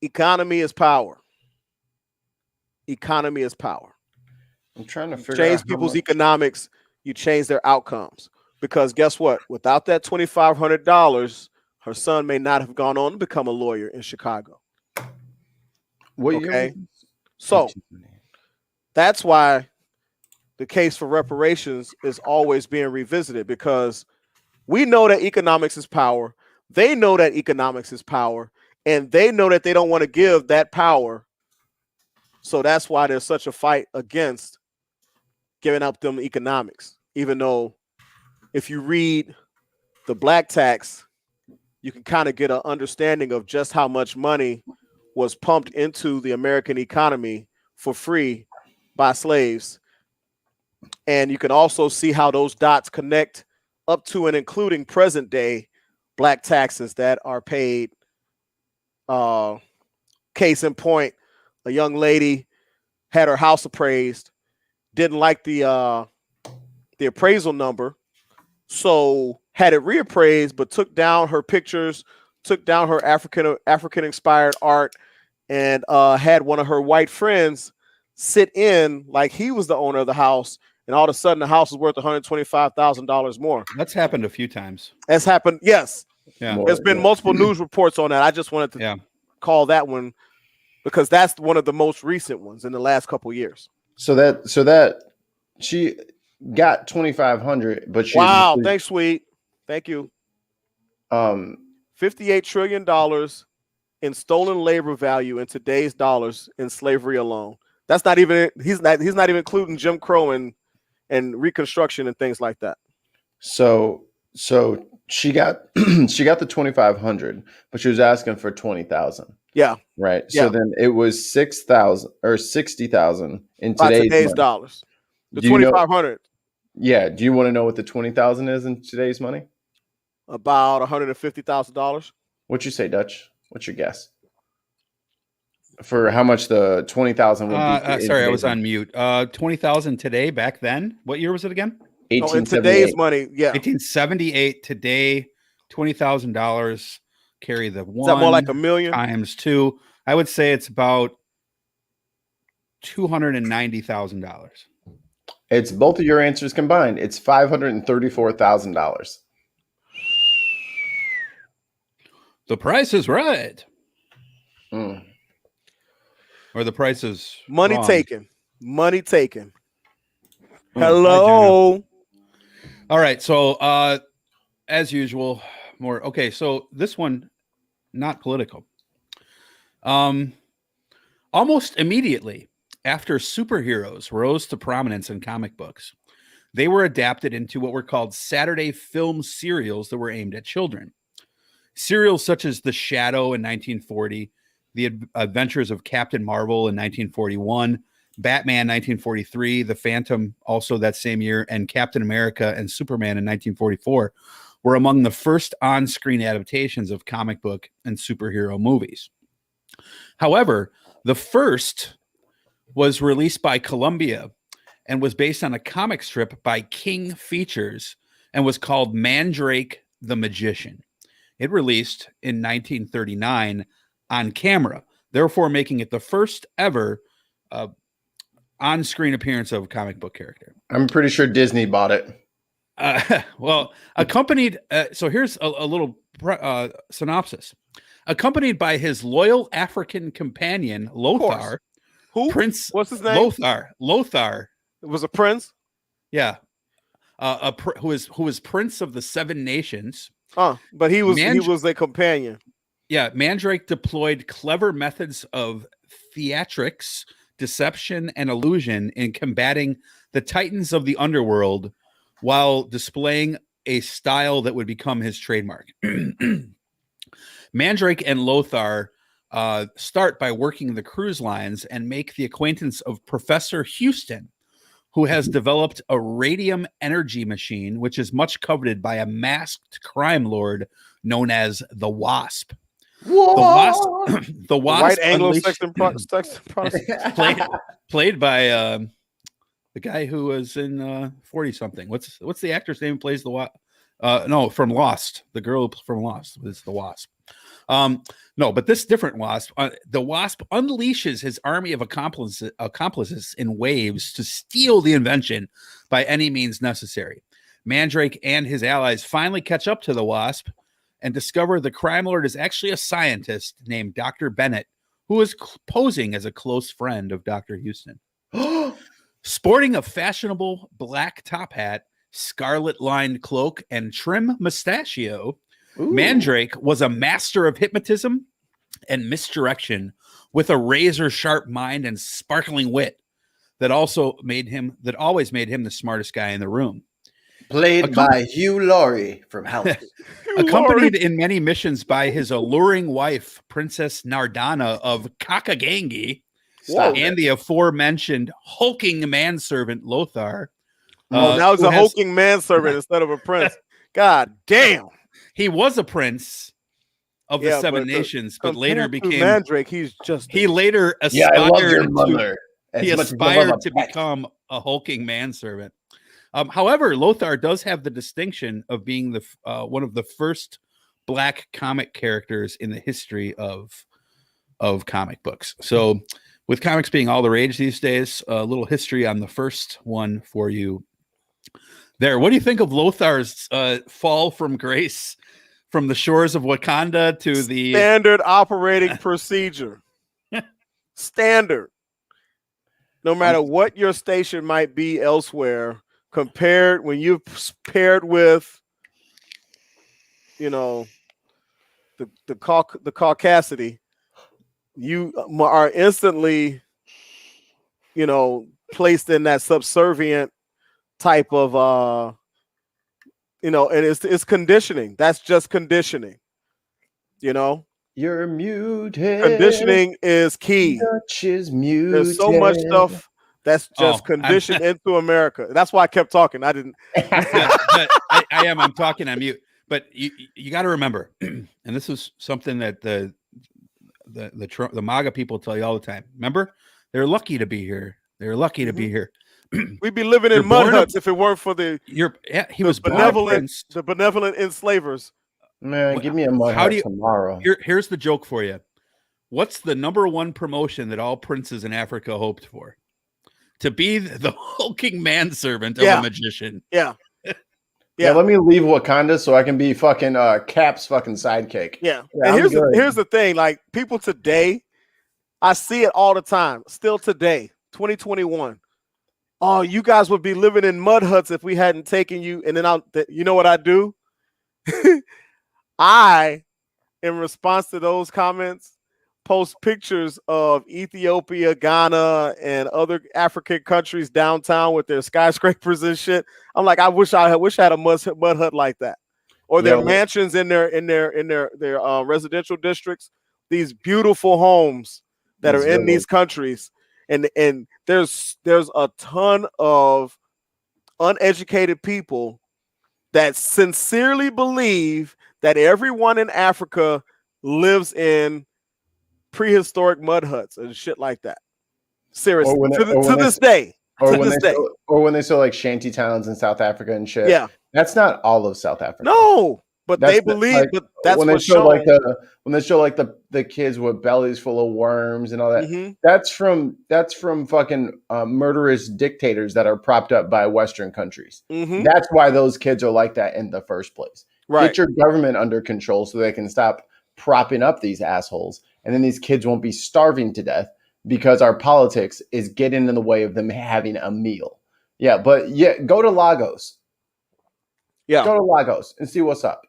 economy is power. Economy is power. I'm trying to figure out Change people's economics, you change their outcomes. Because guess what? Without that $2,500, her son may not have gone on to become a lawyer in Chicago. What okay, so that's why the case for reparations is always being revisited, because we know that economics is power. They know that economics is power, and they know that they don't want to give that power. So that's why there's such a fight against giving up them economics. Even though if you read the black tax, you can kind of get an understanding of just how much money was pumped into the American economy for free by slaves. And you can also see how those dots connect up to and including present day black taxes that are paid. Case in point, a young lady had her house appraised, didn't like the appraisal number, so had it reappraised, but took down her pictures, took down her African inspired art, and had one of her white friends sit in like he was the owner of the house, and all of a sudden the house is worth $125,000 more. That's happened a few times. That's happened, yes. Yeah, there's been multiple news reports on that. I just wanted to call that one because that's one of the most recent ones in the last couple of years. So that she got $2,500, but she thanks, sweet. Thank you. $58 trillion in stolen labor value in today's dollars in slavery alone. That's not even he's not even including Jim Crow and Reconstruction and things like that. So she got the $2,500, but she was asking for $20,000. Yeah. Right. Yeah. So then it was $6,000 or $60,000 in today's dollars. The $2,500. Yeah. Do you want to know what the $20,000 is in today's money? About $150,000. What'd you say, Dutch? What's your guess for how much the $20,000 would be? Sorry, I was on mute. 20,000 today. Back then, what year was it again? In today's money, yeah, 1878. Today, $20,000. Carry the one. Is that more like $1 million times 2? I would say it's about $290,000. It's both of your answers combined. It's $534,000. The price is right. Or the price is money wrong. taken. Money taken. Hello. All right. So, as usual, more. Okay. So this one, not political. Almost immediately after superheroes rose to prominence in comic books, they were adapted into what were called Saturday film serials that were aimed at children. Serials such as The Shadow in 1940, The Adventures of Captain Marvel in 1941, Batman 1943, The Phantom also that same year, and Captain America and Superman in 1944 were among the first on-screen adaptations of comic book and superhero movies. However, the first was released by Columbia and was based on a comic strip by King Features and was called Mandrake the Magician. It released in 1939 on camera, therefore making it the first ever on-screen appearance of a comic book character. I'm pretty sure Disney bought it. Well, accompanied. So here's a little synopsis. Accompanied by his loyal African companion, Lothar. Who? Prince. What's his name? Lothar. It was a prince? Yeah. Who is Prince of the Seven Nations. But he was a companion. Yeah. Mandrake deployed clever methods of theatrics, deception, and illusion in combating the titans of the underworld while displaying a style that would become his trademark. Mandrake and Lothar start by working the cruise lines and make the acquaintance of Professor Houston, who has developed a radium energy machine, which is much coveted by a masked crime lord known as the Wasp. The Wasp, White Anglo-Saxon played by the guy who was in 40 something. What's the actor's name who plays the Wasp? No, from Lost. The girl from Lost is the Wasp. No, but this different Wasp. The Wasp unleashes his army of accomplices in waves to steal the invention by any means necessary. Mandrake and his allies finally catch up to the Wasp and discover the crime lord is actually a scientist named Dr. Bennett, who is posing as a close friend of Dr. Houston. Sporting a fashionable black top hat, scarlet-lined cloak, and trim mustachio, Mandrake was a master of hypnotism and misdirection with a razor-sharp mind and sparkling wit that always made him the smartest guy in the room. Played by Hugh Laurie from House. Accompanied in many missions by his alluring wife, Princess Nardana of Kakagangi, and the aforementioned hulking manservant Lothar. Now it's a hulking manservant instead of a prince. God damn. He was a prince of the Seven Nations, but later became Mandrake. He later aspired to become a hulking manservant. However, Lothar does have the distinction of being the one of the first black comic characters in the history of comic books. So, with comics being all the rage these days, a little history on the first one for you. There, what do you think of Lothar's fall from grace from the shores of Wakanda to the standard operating procedure? Standard. No matter what your station might be elsewhere, when you're paired with, the caucasity, you are instantly, placed in that subservient type of and it's conditioning. That's just conditioning. You're muted. Conditioning is key. Dutch is muted. There's so much stuff that's just conditioned into America. That's why I kept talking. I didn't. I'm talking on mute. But you got to remember, and this is something that the MAGA people tell you all the time. Remember, they're lucky to be here. They're lucky to be here. We'd be living in mud huts if it weren't for the benevolent enslavers. Man, give me a mud hut tomorrow. Here's the joke for you. What's the number one promotion that all princes in Africa hoped for? To be the hulking manservant of a magician. Yeah. Yeah, let me leave Wakanda so I can be fucking Cap's fucking sidekick. Yeah. And here's the thing, like people today, I see it all the time, still today, 2021. oh, you guys would be living in mud huts if we hadn't taken you. And then you know what I do? I, in response to those comments, post pictures of Ethiopia, Ghana, and other African countries downtown with their skyscrapers and shit. I'm like, I wish I had a mud hut like that, or their mansions in their residential districts. These beautiful homes that are in these countries, and there's a ton of uneducated people that sincerely believe that everyone in Africa lives in prehistoric mud huts and shit like that. Seriously, to this day. Or when they show like shanty towns in South Africa and shit. Yeah, that's not all of South Africa. No, but they believe. Like, but that's when they show when they show like the kids with bellies full of worms and all that. Mm-hmm. That's from fucking murderous dictators that are propped up by Western countries. Mm-hmm. That's why those kids are like that in the first place. Right. Get your government under control so they can stop propping up these assholes, and then these kids won't be starving to death because our politics is getting in the way of them having a meal. Yeah, but go to Lagos. Yeah, go to Lagos and see what's up.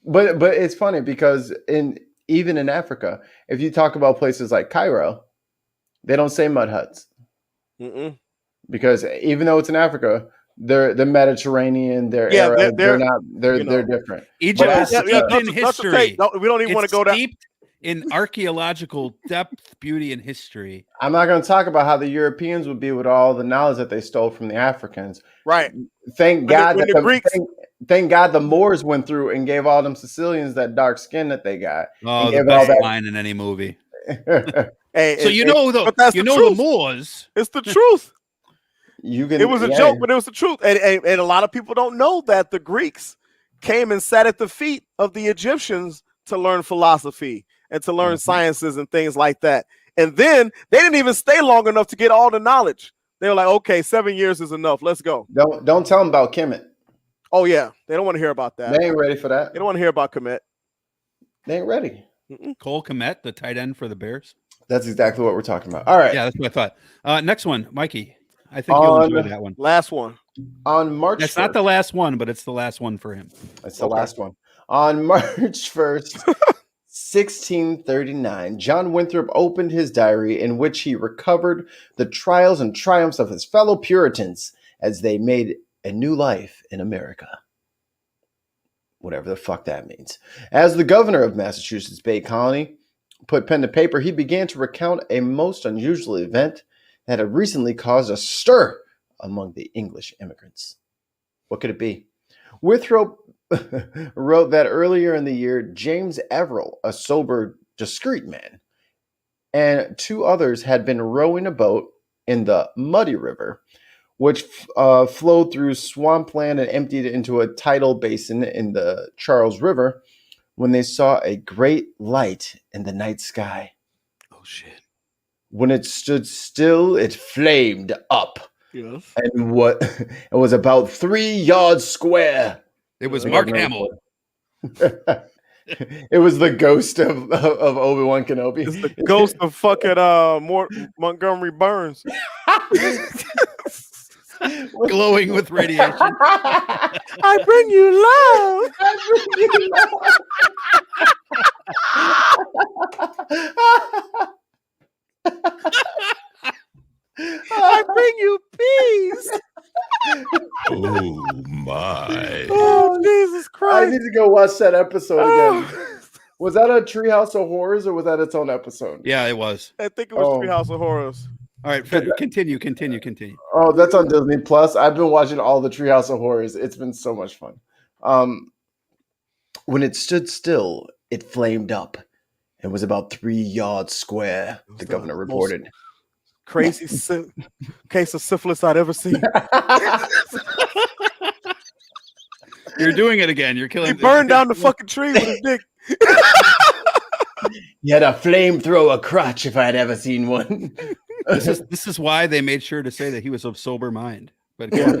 But it's funny because even in Africa, if you talk about places like Cairo, they don't say mud huts. Mm-mm. Because even though it's in Africa, they're Mediterranean, they're Arab, they're different. Egypt is steeped in history. No, we don't even want to go down in archaeological depth, beauty, and history. I'm not going to talk about how the Europeans would be with all the knowledge that they stole from the Africans. Right. Thank God the Moors went through and gave all them Sicilians that dark skin that they got. Oh, the best line in any movie. The Moors. It's the truth. It was a joke, but it was the truth. And a lot of people don't know that the Greeks came and sat at the feet of the Egyptians to learn philosophy and to learn sciences and things like that. And then they didn't even stay long enough to get all the knowledge. They were like, okay, 7 years is enough. Let's go. Don't tell them about Kemet. Oh, yeah. They don't want to hear about that. They ain't ready for that. They don't want to hear about Kemet. They ain't ready. Cole Kmet, the tight end for the Bears. That's exactly what we're talking about. All right. Yeah, that's what I thought. Next one, Mikey. I think you'll enjoy that one. Last one. On March 1st. It's not the last one, but it's the last one for him. It's the last one. On March 1st, 1639, John Winthrop opened his diary in which he recovered the trials and triumphs of his fellow Puritans as they made a new life in America. Whatever the fuck that means. As the governor of Massachusetts Bay Colony put pen to paper, he began to recount a most unusual event that had recently caused a stir among the English immigrants. What could it be? Winthrop wrote that earlier in the year, James Everell, a sober, discreet man, and two others had been rowing a boat in the Muddy River, which flowed through swampland and emptied into a tidal basin in the Charles River, when they saw a great light in the night sky. Oh, shit. When it stood still, it flamed up. Yes. And it was about 3 yards square. It was Mark Hamill. It was the ghost of Obi-Wan Kenobi. It's the ghost of fucking Montgomery Burns. Glowing with radiation. I bring you love. I bring you peace. Oh my! Oh Jesus Christ! I need to go watch that episode again. Was that a Treehouse of Horrors or was that its own episode? Yeah, it was. I think it was Treehouse of Horrors. All right, continue. Oh, that's on Disney Plus. I've been watching all the Treehouse of Horrors. It's been so much fun. When it stood still, it flamed up and was about 3 yards square. The governor reported. Crazy case of syphilis I'd ever seen. You're doing it again. You're killing. He burned down the fucking tree with his dick. He had a flamethrower crotch if I had ever seen one. This is why they made sure to say that he was of sober mind. But yeah.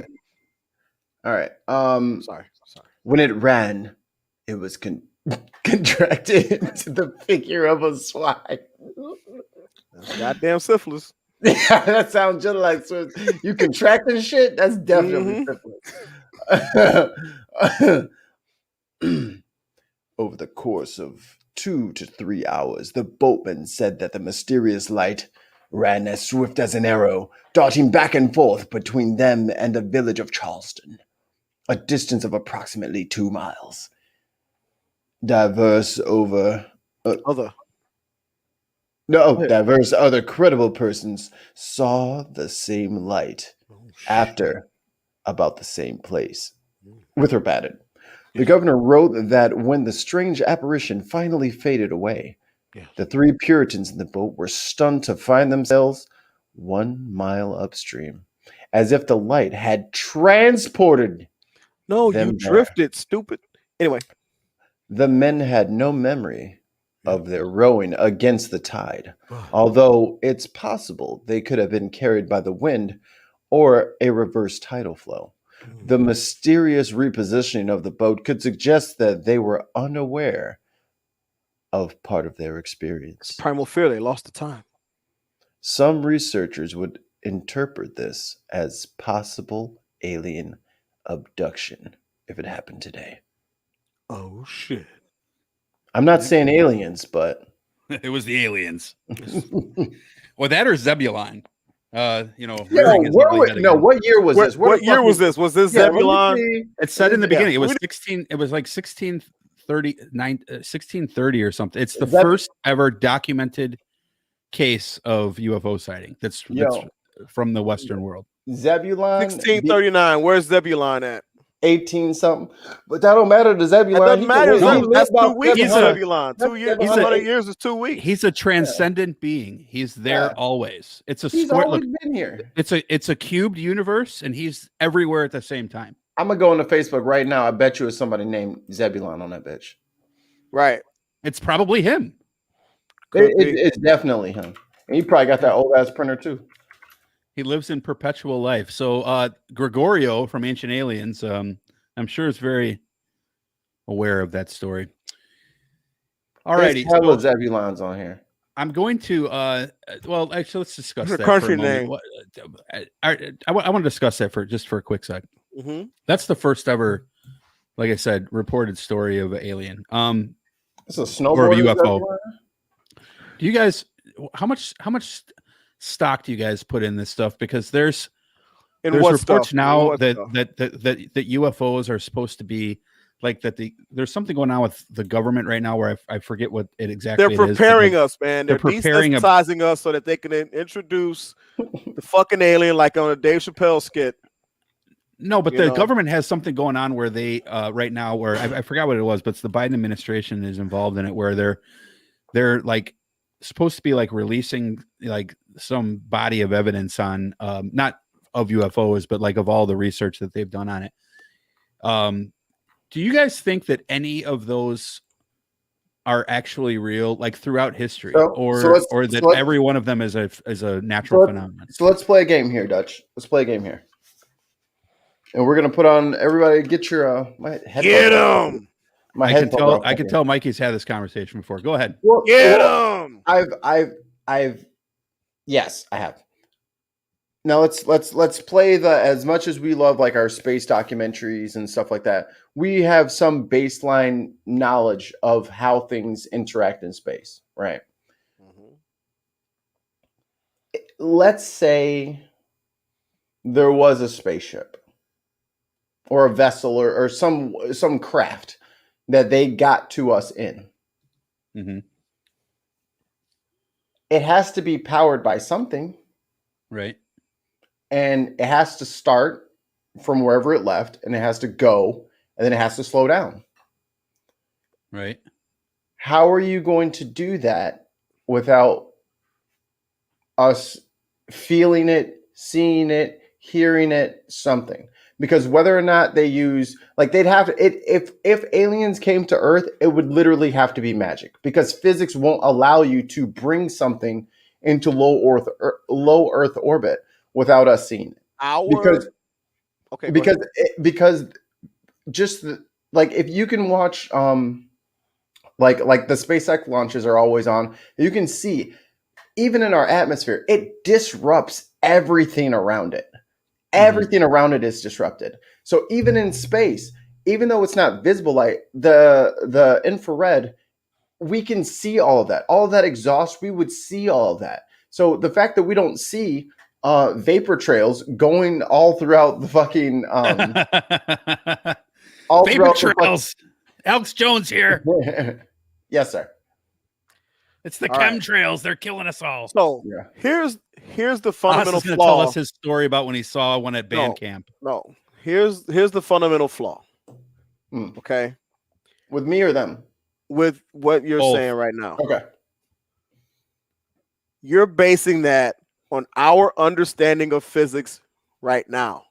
All right. Sorry. When it ran, it was contracted into the figure of a swine. Goddamn syphilis. Yeah, that sounds just like you contracting shit. That's definitely syphilis. Over the course of 2 to 3 hours, the boatman said that the mysterious light ran as swift as an arrow, darting back and forth between them and the village of Charleston, a distance of approximately 2 miles. Diverse other credible persons saw the same light after about the same place. Winthrop added. The governor wrote that when the strange apparition finally faded away, the 3 Puritans in the boat were stunned to find themselves 1 mile upstream, as if the light had transported them. You drifted, stupid. Anyway. The men had no memory of their rowing against the tide, although it's possible they could have been carried by the wind or a reverse tidal flow. The mysterious repositioning of the boat could suggest that they were unaware of part of their experience. Primal fear, they lost the time. Some researchers would interpret this as possible alien abduction if it happened today. Oh, shit. I'm not saying aliens, but... It was the aliens. Or that or Zebulon. What year was this? What year was this? Was this Zebulon? It said in the beginning. It was 16. It was like 1630 or something. It's the first ever documented case of UFO sighting. That's from the Western world. Zebulon. 1639. Where's Zebulon at? 18 something. But that don't matter to Zebulon. That doesn't matter. That's 2 weeks. He's Zebulon. 2 years. 100 years is 2 weeks. He's a transcendent being. He's there always. It's a he's square. always Look, been here. It's a cubed universe, and he's everywhere at the same time. I'm gonna go into Facebook right now. I bet you it's somebody named Zebulon on that bitch. Right. It's probably him. It's definitely him. And he probably got that old ass printer too. He lives in perpetual life. So Gregorio from Ancient Aliens, I'm sure is very aware of that story. All righty. So Zebulon's on here. I'm going to well, actually, let's discuss that. Country name. I want to discuss that for a quick sec. Mm-hmm. That's the first ever, like I said, reported story of an alien. It's a snowboard UFO. Do you guys how much stock do you guys put in this stuff? Because there's reports now that UFOs are supposed to be like that. There's something going on with the government right now where I forget what it exactly they're preparing us, man. They're preparing desensitizing us so that they can introduce the fucking alien like on a Dave Chappelle skit. No, but the government has something going on where they right now where I forgot what it was, but it's the Biden administration is involved in it where they're like supposed to be like releasing like some body of evidence on not of UFOs, but like of all the research that they've done on it. Do you guys think that any of those are actually real, like throughout history, or that every one of them is a natural phenomenon? So let's play a game here, Dutch. Let's play a game here, and we're gonna put on everybody. Get your get him. I can tell Mikey's had this conversation before. Go ahead. Get him. Yes, I have. Now let's play as much as we love like our space documentaries and stuff like that. We have some baseline knowledge of how things interact in space, right? Mm-hmm. Let's say there was a spaceship or a vessel or some craft that they got to us in. Mm-hmm. It has to be powered by something. Right. And it has to start from wherever it left, and it has to go, and then it has to slow down. Right. How are you going to do that without us feeling it, seeing it, hearing it, something? Because whether or not they use, like they'd have to, if aliens came to Earth, it would literally have to be magic because physics won't allow you to bring something into low Earth orbit without us seeing it. Because just like if you can watch like the SpaceX launches are always on, you can see even in our atmosphere, it disrupts everything around it. Everything around it is disrupted. So even in space, even though it's not visible light, the infrared, we can see all of that. All of that exhaust, we would see all of that. So the fact that we don't see vapor trails going all throughout the fucking all vapor trails. Alex Jones here. Yes, sir. It's the chemtrails. They're killing us all. So here's the fundamental flaw. Tell us his story about when he saw one at band camp. No, here's the fundamental flaw. Okay, with me or them? With what you're saying right now. Okay, you're basing that on our understanding of physics right now.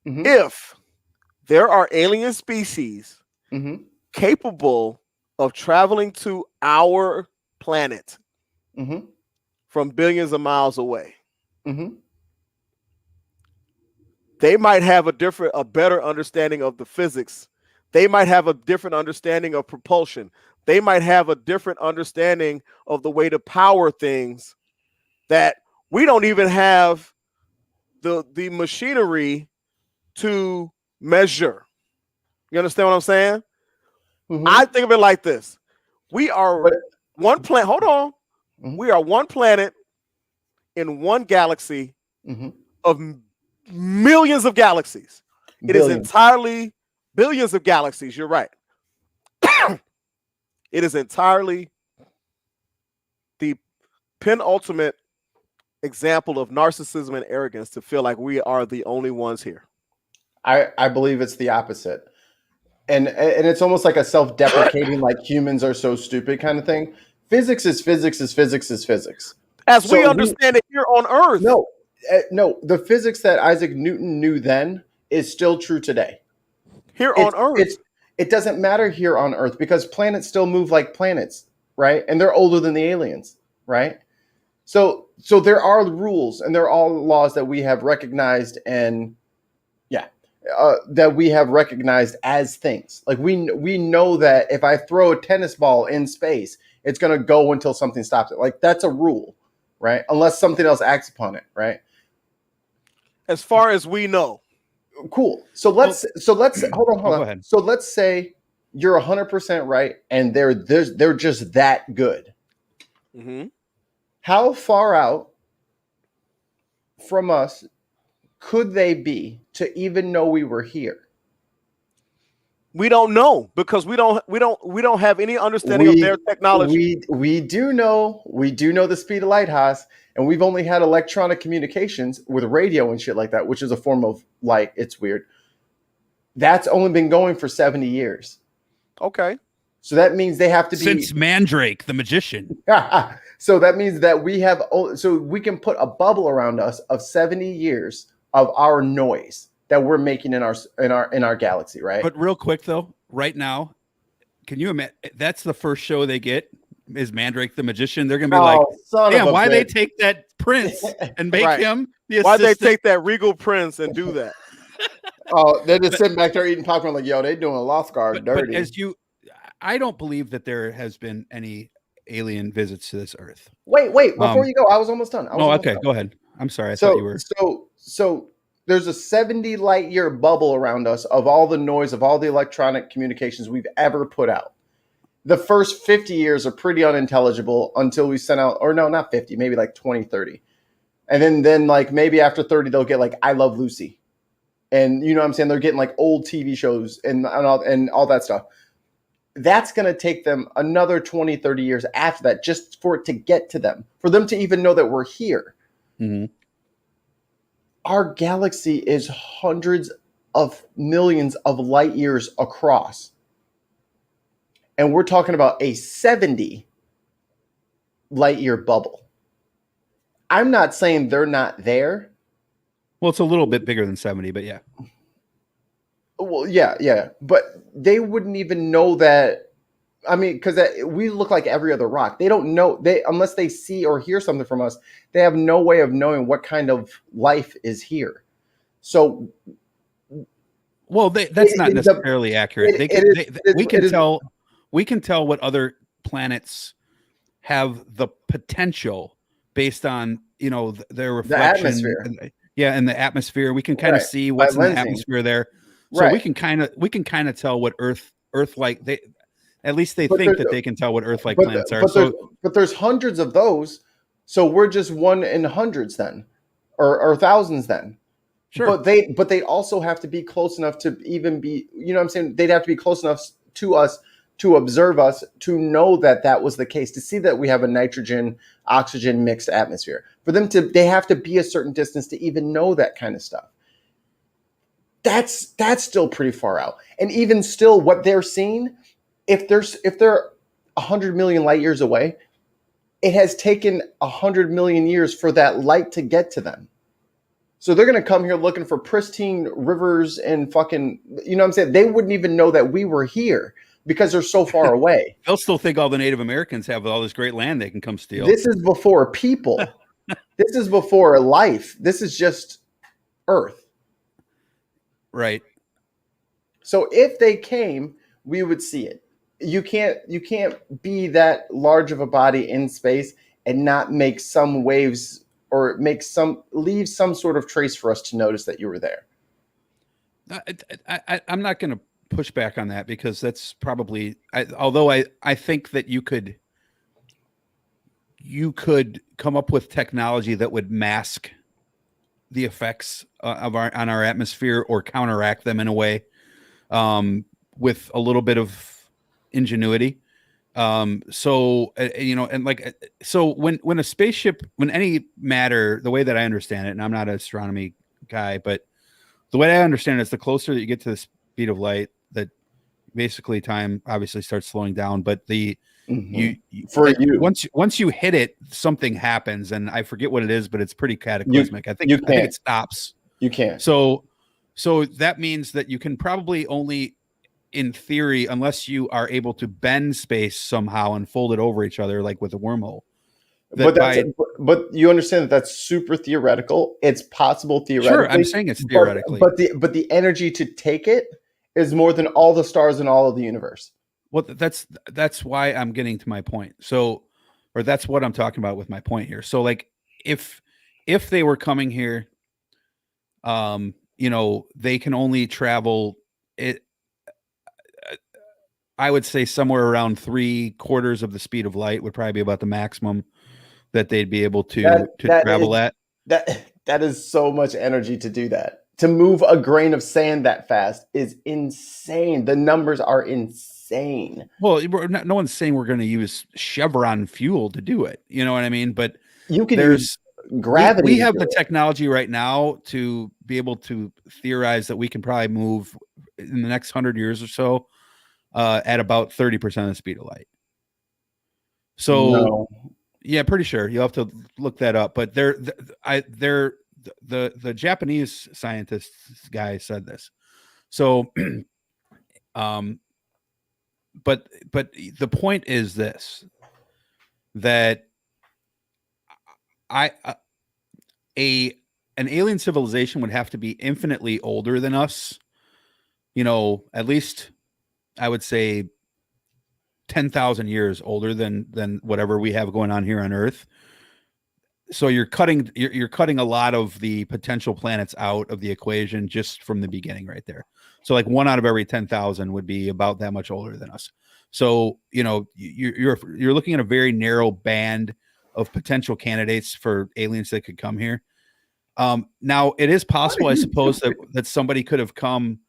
If there are alien species capable of traveling to our planet from billions of miles away, they might have a better understanding of the physics. They might have a different understanding of propulsion. They might have a different understanding of the way to power things that we don't even have the machinery to measure. You understand what I'm saying? I think of it like this. We are one planet. Hold on. We are one planet in one galaxy of millions of galaxies. It is entirely billions of galaxies. You're right. It is entirely the penultimate example of narcissism and arrogance to feel like we are the only ones here. I believe it's the opposite. And it's almost like a self-deprecating, like humans are so stupid kind of thing. Physics is physics is physics is physics. As we understand it here on Earth. No, the physics that Isaac Newton knew then is still true today. Here on Earth. It doesn't matter here on Earth because planets still move like planets, right? And they're older than the aliens, right? So there are rules and there are all laws that we have recognized and that we have recognized as things. Like we know that if I throw a tennis ball in space, it's going to go until something stops it. Like that's a rule, right? Unless something else acts upon it, right? As far as we know. Cool. So let's hold on. Go ahead. So let's say you're 100% right and they're just that good. How far out from us could they be to even know we were here? We don't know because we don't have any understanding of their technology. We do know the speed of light, Haas, and we've only had electronic communications with radio and shit like that, which is a form of light. It's weird. That's only been going for 70 years. Okay. So that means they have to be since Mandrake the Magician. So that means that we can put a bubble around us of 70 years of our noise that we're making in our galaxy, right? But real quick though, right now, can you imagine? That's the first show they get is Mandrake the Magician. They're gonna be like, "Damn, why they take that prince and make him the assistant? Why they take that regal prince and do that?" They're just sitting back there eating popcorn, like, "Yo, they doing a lost guard dirty." But I don't believe that there has been any alien visits to this Earth. Wait, before you go, I was almost done. Okay, go ahead. I'm sorry, I thought you were. So there's a 70 light year bubble around us of all the noise of all the electronic communications we've ever put out. The first 50 years are pretty unintelligible until we sent out, or no, not 50, maybe like 20, 30. And then like maybe after 30, they'll get like I Love Lucy. And you know what I'm saying? They're getting like old TV shows and all that stuff. That's going to take them another 20, 30 years after that just for it to get to them, for them to even know that we're here. Our galaxy is hundreds of millions of light years across. And we're talking about a 70 light year bubble. I'm not saying they're not there. Well, it's a little bit bigger than 70, but yeah. Well, yeah. But they wouldn't even know that. I mean, because we look like every other rock. They don't know. Unless they see or hear something from us, they have no way of knowing what kind of life is here. So, well, that's not necessarily accurate. We can tell what other planets have the potential based on, their reflection. The atmosphere. And the atmosphere. We can kind of see what's in the atmosphere there. So we can kind of tell what Earth like they at least they think that they can tell what Earth like planets are. But there's hundreds of those. So we're just one in hundreds then, or thousands then. Sure. But they also have to be close enough to even be, what I'm saying? They'd have to be close enough to us to observe us, to know that was the case, to see that we have a nitrogen oxygen mixed atmosphere. For them they have to be a certain distance to even know that kind of stuff. That's still pretty far out. And even still, what they're seeing, if they're 100 million light years away, it has taken 100 million years for that light to get to them. So they're going to come here looking for pristine rivers and fucking, what I'm saying? They wouldn't even know that we were here because they're so far away. They'll still think all the Native Americans have all this great land they can come steal. This is before people. This is before life. This is just Earth. Right. So if they came, we would see it. You can't be that large of a body in space and not make some waves or leave some sort of trace for us to notice that you were there. I'm not going to push back on that because that's probably, although I think that you could come up with technology that would mask the effects on our atmosphere or counteract them in a way, with a little bit of ingenuity. So when a spaceship, when any matter, the way that I understand it, and I'm not an astronomy guy, but the way I understand it is the closer that you get to the speed of light, that basically time obviously starts slowing down, but once you hit it, something happens, and I forget what it is, but it's pretty cataclysmic. I think it stops. You can't. So that means that you can probably only, in theory, unless you are able to bend space somehow and fold it over each other, like with a wormhole. But you understand that's super theoretical. It's possible theoretically. Sure, I'm saying it's theoretically. But the energy to take it is more than all the stars in all of the universe. Well, that's why I'm getting to my point. So, or that's what I'm talking about with my point here. So, like, if they were coming here, they can only travel it. I would say somewhere around 3/4 of the speed of light would probably be about the maximum that they'd be able to travel at. That is so much energy to do that. To move a grain of sand that fast is insane. The numbers are insane. Well, no one's saying we're going to use Chevron fuel to do it. You know what I mean? But you can use gravity. We have the technology right now to be able to theorize that we can probably move in the next 100 years or so at about 30% of the speed of light. So, yeah, pretty sure. You'll have to look that up. But the Japanese scientists guy said this. So, but the point is this, that an alien civilization would have to be infinitely older than us. At least I would say 10,000 years older than whatever we have going on here on Earth. So you're cutting a lot of the potential planets out of the equation just from the beginning right there. So like 1 out of every 10,000 would be about that much older than us. So, you're looking at a very narrow band of potential candidates for aliens that could come here. Now it is possible, I suppose, that somebody could have come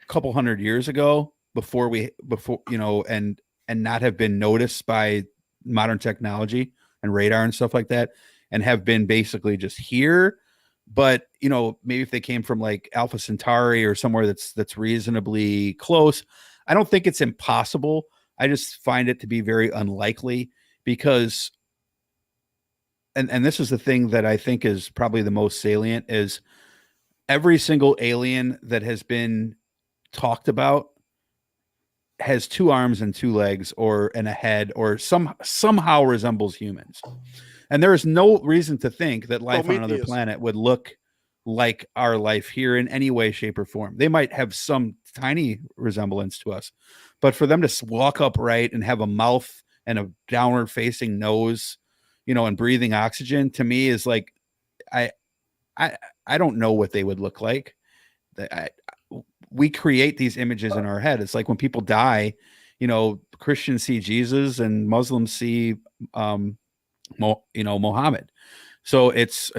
a couple hundred years ago before and not have been noticed by modern technology and radar and stuff like that, and have been basically just here. But maybe if they came from like Alpha Centauri or somewhere that's reasonably close, I don't think it's impossible. I just find it to be very unlikely because, and this is the thing that I think is probably the most salient, is every single alien that has been talked about has 2 arms and 2 legs and a head, or somehow resembles humans. And there is no reason to think that life on another planet would look like our life here in any way, shape, or form. They might have some tiny resemblance to us, but for them to walk upright and have a mouth and a downward facing nose, and breathing oxygen, to me is like, I don't know what they would look like. We create these images in our head. It's like when people die, Christians see Jesus and Muslims see, Muhammad. So it's,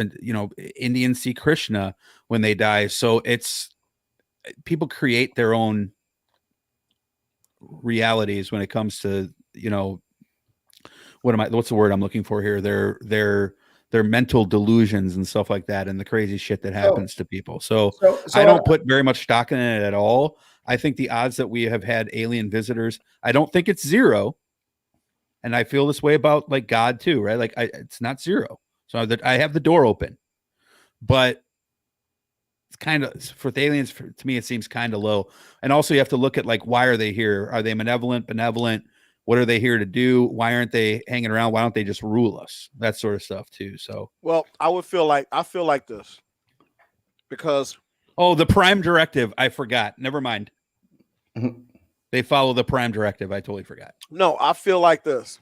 Indians see Krishna when they die. So people create their own realities when it comes to, what's the word I'm looking for here? Their mental delusions and stuff like that, and the crazy shit that happens to people. So I don't put very much stock in it at all. I think the odds that we have had alien visitors, I don't think it's zero. And I feel this way about like God too, right? Like it's not zero. So that I have the door open, but it's kind of, for the aliens, to me, it seems kind of low. And also you have to look at like, why are they here? Are they benevolent? What are they here to do? Why aren't they hanging around? Why don't they just rule us? That sort of stuff too. So, well, I feel like this because. Oh, the Prime Directive. I forgot. Never mind. They follow the Prime Directive. I totally forgot. No, I feel like this.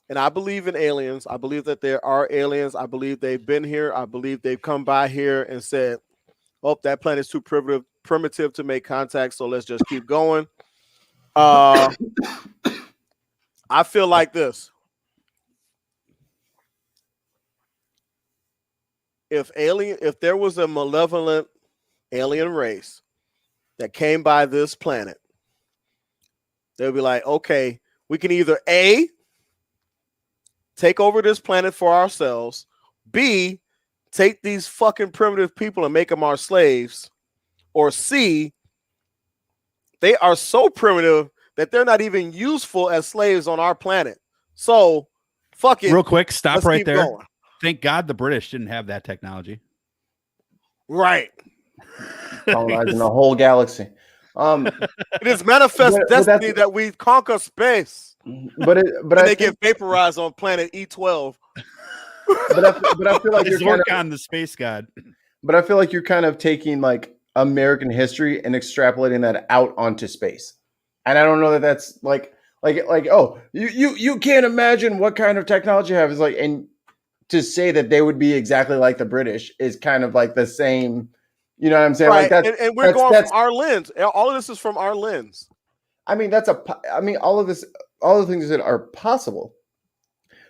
And I believe in aliens. I believe that there are aliens. I believe they've been here. I believe they've come by here and said, oh, that planet's too primitive to make contact, so let's just keep going. I feel like this. If there was a malevolent alien race that came by this planet, they'll be like, okay, we can either A, take over this planet for ourselves, B, take these fucking primitive people and make them our slaves, or C, they are so primitive that they're not even useful as slaves on our planet. So, fuck it. Real quick, stop right there. Going. Thank God the British didn't have that technology. Right. Colonizing the whole galaxy. It is manifest destiny that we conquer space. But they get vaporized on planet E12. But I feel like you're on the space god. But I feel like you're kind of taking like American history and extrapolating that out onto space. And I don't know that that's like oh, you can't imagine what kind of technology you have. Is like, and to say that they would be exactly like the British is kind of like the same. You know what I'm saying? Right. Like and we're going from our lens. All of this is from our lens. I mean, all of the things that are possible.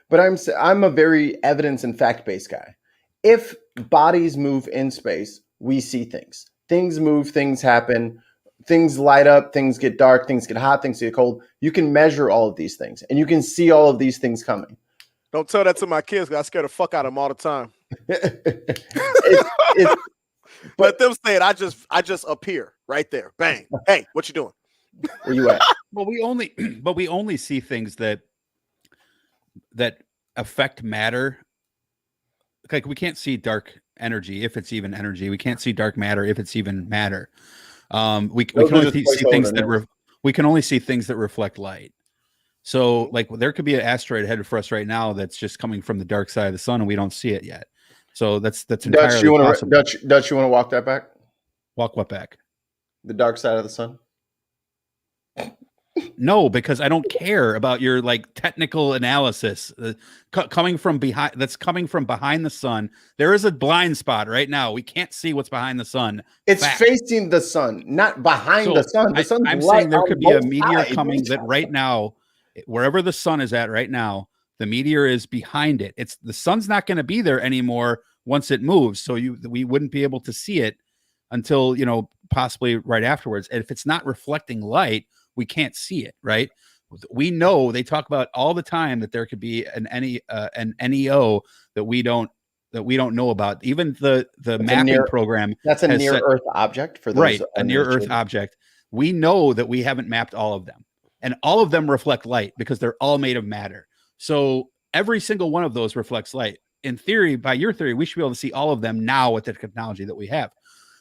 But I'm a very evidence and fact-based guy. If bodies move in space, we see things. Things move, things happen, things light up, things get dark, things get hot, things get cold. You can measure all of these things, and you can see all of these things coming. Don't tell that to my kids, because I scare the fuck out of them all the time. Let them say it. I just appear right there. Bang. Hey, what you doing? Where you at? Well, we only see things that affect matter. Like we can't see dark energy if it's even energy. We can't see dark matter if it's even matter. We can only see things we can only see things that reflect light. So like there could be an asteroid headed for us right now that's just coming from the dark side of the sun and we don't see it yet. So that's entirely possible. Dutch, you want to walk that back? Walk what back? The dark side of the sun? No, because I don't care about your like technical analysis coming from behind. That's coming from behind the sun. There is a blind spot right now. We can't see what's behind the sun. It's facing the sun, not behind the sun. The sun's I'm saying there could be a meteor coming that right now, wherever the sun is at right now, the meteor is behind it. The sun's not going to be there anymore once it moves. So we wouldn't be able to see it until, possibly right afterwards. And if it's not reflecting light, we can't see it, right? We know they talk about all the time that there could be an NEO that we don't know about. Even the mapping program. That's a near Earth object for those. Right, a near Earth object. We know that we haven't mapped all of them. And all of them reflect light because they're all made of matter. So every single one of those reflects light. In theory, by your theory, we should be able to see all of them now with the technology that we have.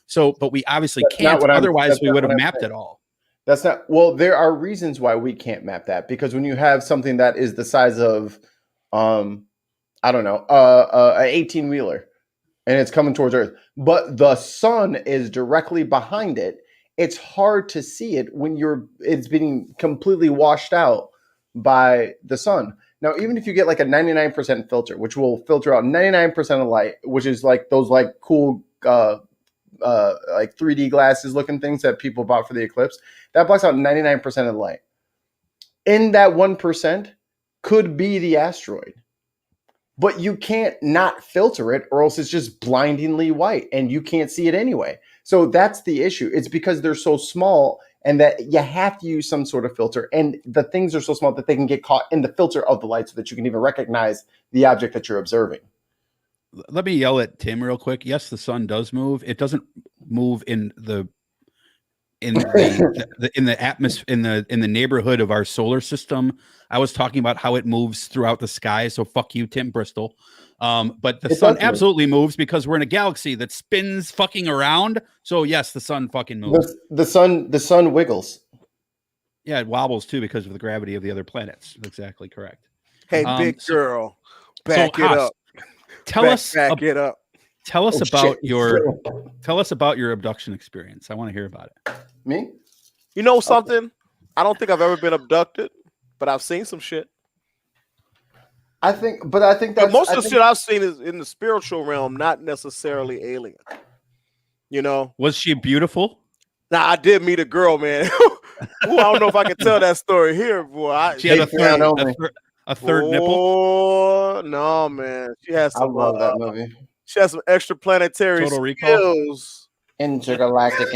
So, but we obviously can't. Otherwise, we would have mapped it all. That's not, well, there are reasons why we can't map that, because when you have something that is the size of, a 18-wheeler and it's coming towards Earth, but the sun is directly behind it, it's hard to see it when it's being completely washed out by the sun. Now, even if you get like a 99% filter, which will filter out 99% of light, which is like those like cool like 3D glasses looking things that people bought for the eclipse, that blocks out 99% of the light. In that 1% could be the asteroid. But you can't not filter it, or else it's just blindingly white and you can't see it anyway. So that's the issue. It's because they're so small and that you have to use some sort of filter. And the things are so small that they can get caught in the filter of the light so that you can even recognize the object that you're observing. Let me yell at Tim real quick. Yes, the sun does move. It doesn't move in the atmosphere, in the neighborhood of our solar system. I was talking about how it moves throughout the sky. So fuck you, Tim Bristol. But the sun absolutely moves because we're in a galaxy that spins fucking around. So yes, the sun fucking moves. The sun wiggles. Yeah, it wobbles too because of the gravity of the other planets. Exactly correct. Hey, big girl, back it up. Tell us about your abduction experience. I want to hear about it. Me? You know something? I don't think I've ever been abducted, but I've seen some shit. I think that most of the shit I've seen is in the spiritual realm, not necessarily alien. You know? Was she beautiful? Nah, I did meet a girl, man. Ooh, I don't know if I can tell that story here, boy. She had a third nipple. Oh no, man! She has some. I love that movie. She has some extraplanetary skills. Intergalactic.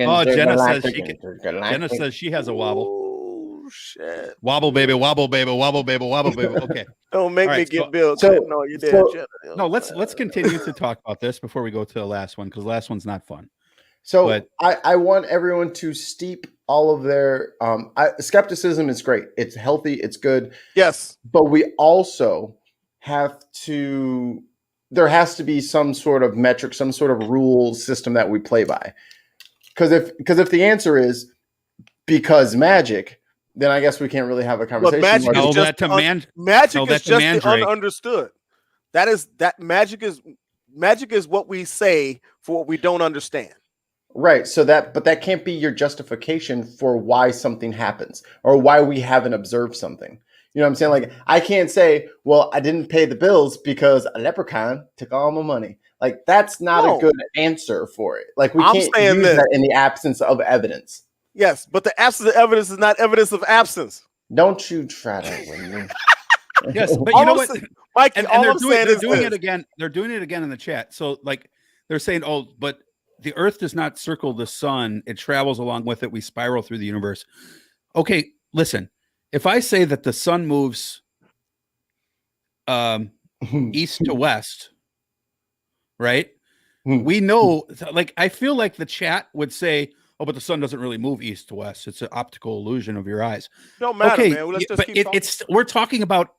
Oh, Jenna says she has a wobble. Oh shit! Wobble baby, wobble baby, wobble baby, wobble baby. Okay. Don't make me get billed. No, you're dead. No, let's continue to talk about this before we go to the last one, because the last one's not fun. So I want everyone to steep all of their skepticism is great. It's healthy. It's good. Yes. But we also have to, there has to be some sort of metric, some sort of rule system that we play by. Because if the answer is because magic, then I guess we can't really have a conversation. But magic is just the ununderstood. Magic is what we say for what we don't understand. Right. But that can't be your justification for why something happens or why we haven't observed something. You know what I'm saying? Like, I can't say, well, I didn't pay the bills because a leprechaun took all my money. Like, that's not a good answer for it. Like, we can't use that in the absence of evidence. Yes, but the absence of evidence is not evidence of absence. Don't you try to win me. Yes, but you know what, Mike? And they're doing it again. They're doing it again in the chat. So, like, they're saying, "Oh, but the Earth does not circle the sun; it travels along with it. We spiral through the universe." Okay, listen. If I say that the sun moves east to west, right? We know, like, I feel like the chat would say, "Oh, but the sun doesn't really move east to west. It's an optical illusion of your eyes." Don't matter, man. Well, let's just keep talking. We're talking about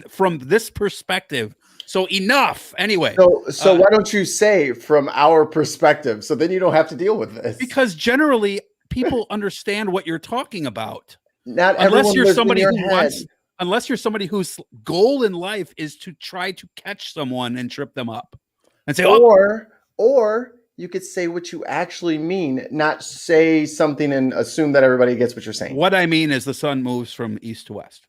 from this perspective. So enough. Anyway. So why don't you say from our perspective? So then you don't have to deal with this. Because generally people understand what you're talking about. Not unless you're somebody whose goal in life is to try to catch someone and trip them up and say, or you could say what you actually mean, not say something and assume that everybody gets what you're saying. What I mean is the sun moves from east to west.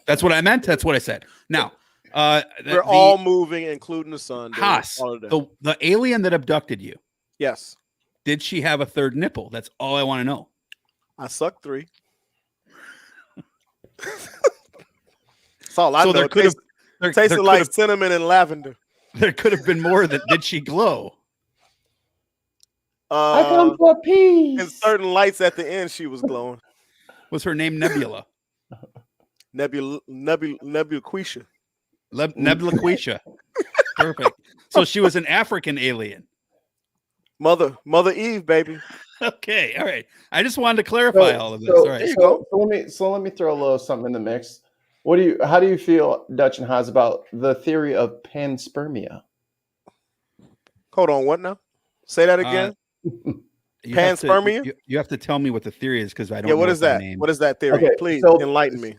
That's what I meant. That's what I said. Now, we're all moving, including the sun. Haas, the alien that abducted you. Yes. Did she have a third nipple? That's all I want to know. I sucked 3. That's all I know. There could have tasted like cinnamon and lavender. There could have been more. Did she glow? I come for peace. And certain lights at the end, she was glowing. Was her name Nebula? Nebula Quisha. Nebula Quisha. Perfect. So she was an African alien. Mother Eve, baby. Okay, all right. I just wanted to clarify all of this. All right. So let me throw a little something in the mix. How do you feel, Dutch and Haas, about the theory of panspermia? Hold on, what now? Say that again. Panspermia? You have to tell me what the theory is because I don't know what is that? name. What is that theory? Okay, please enlighten me.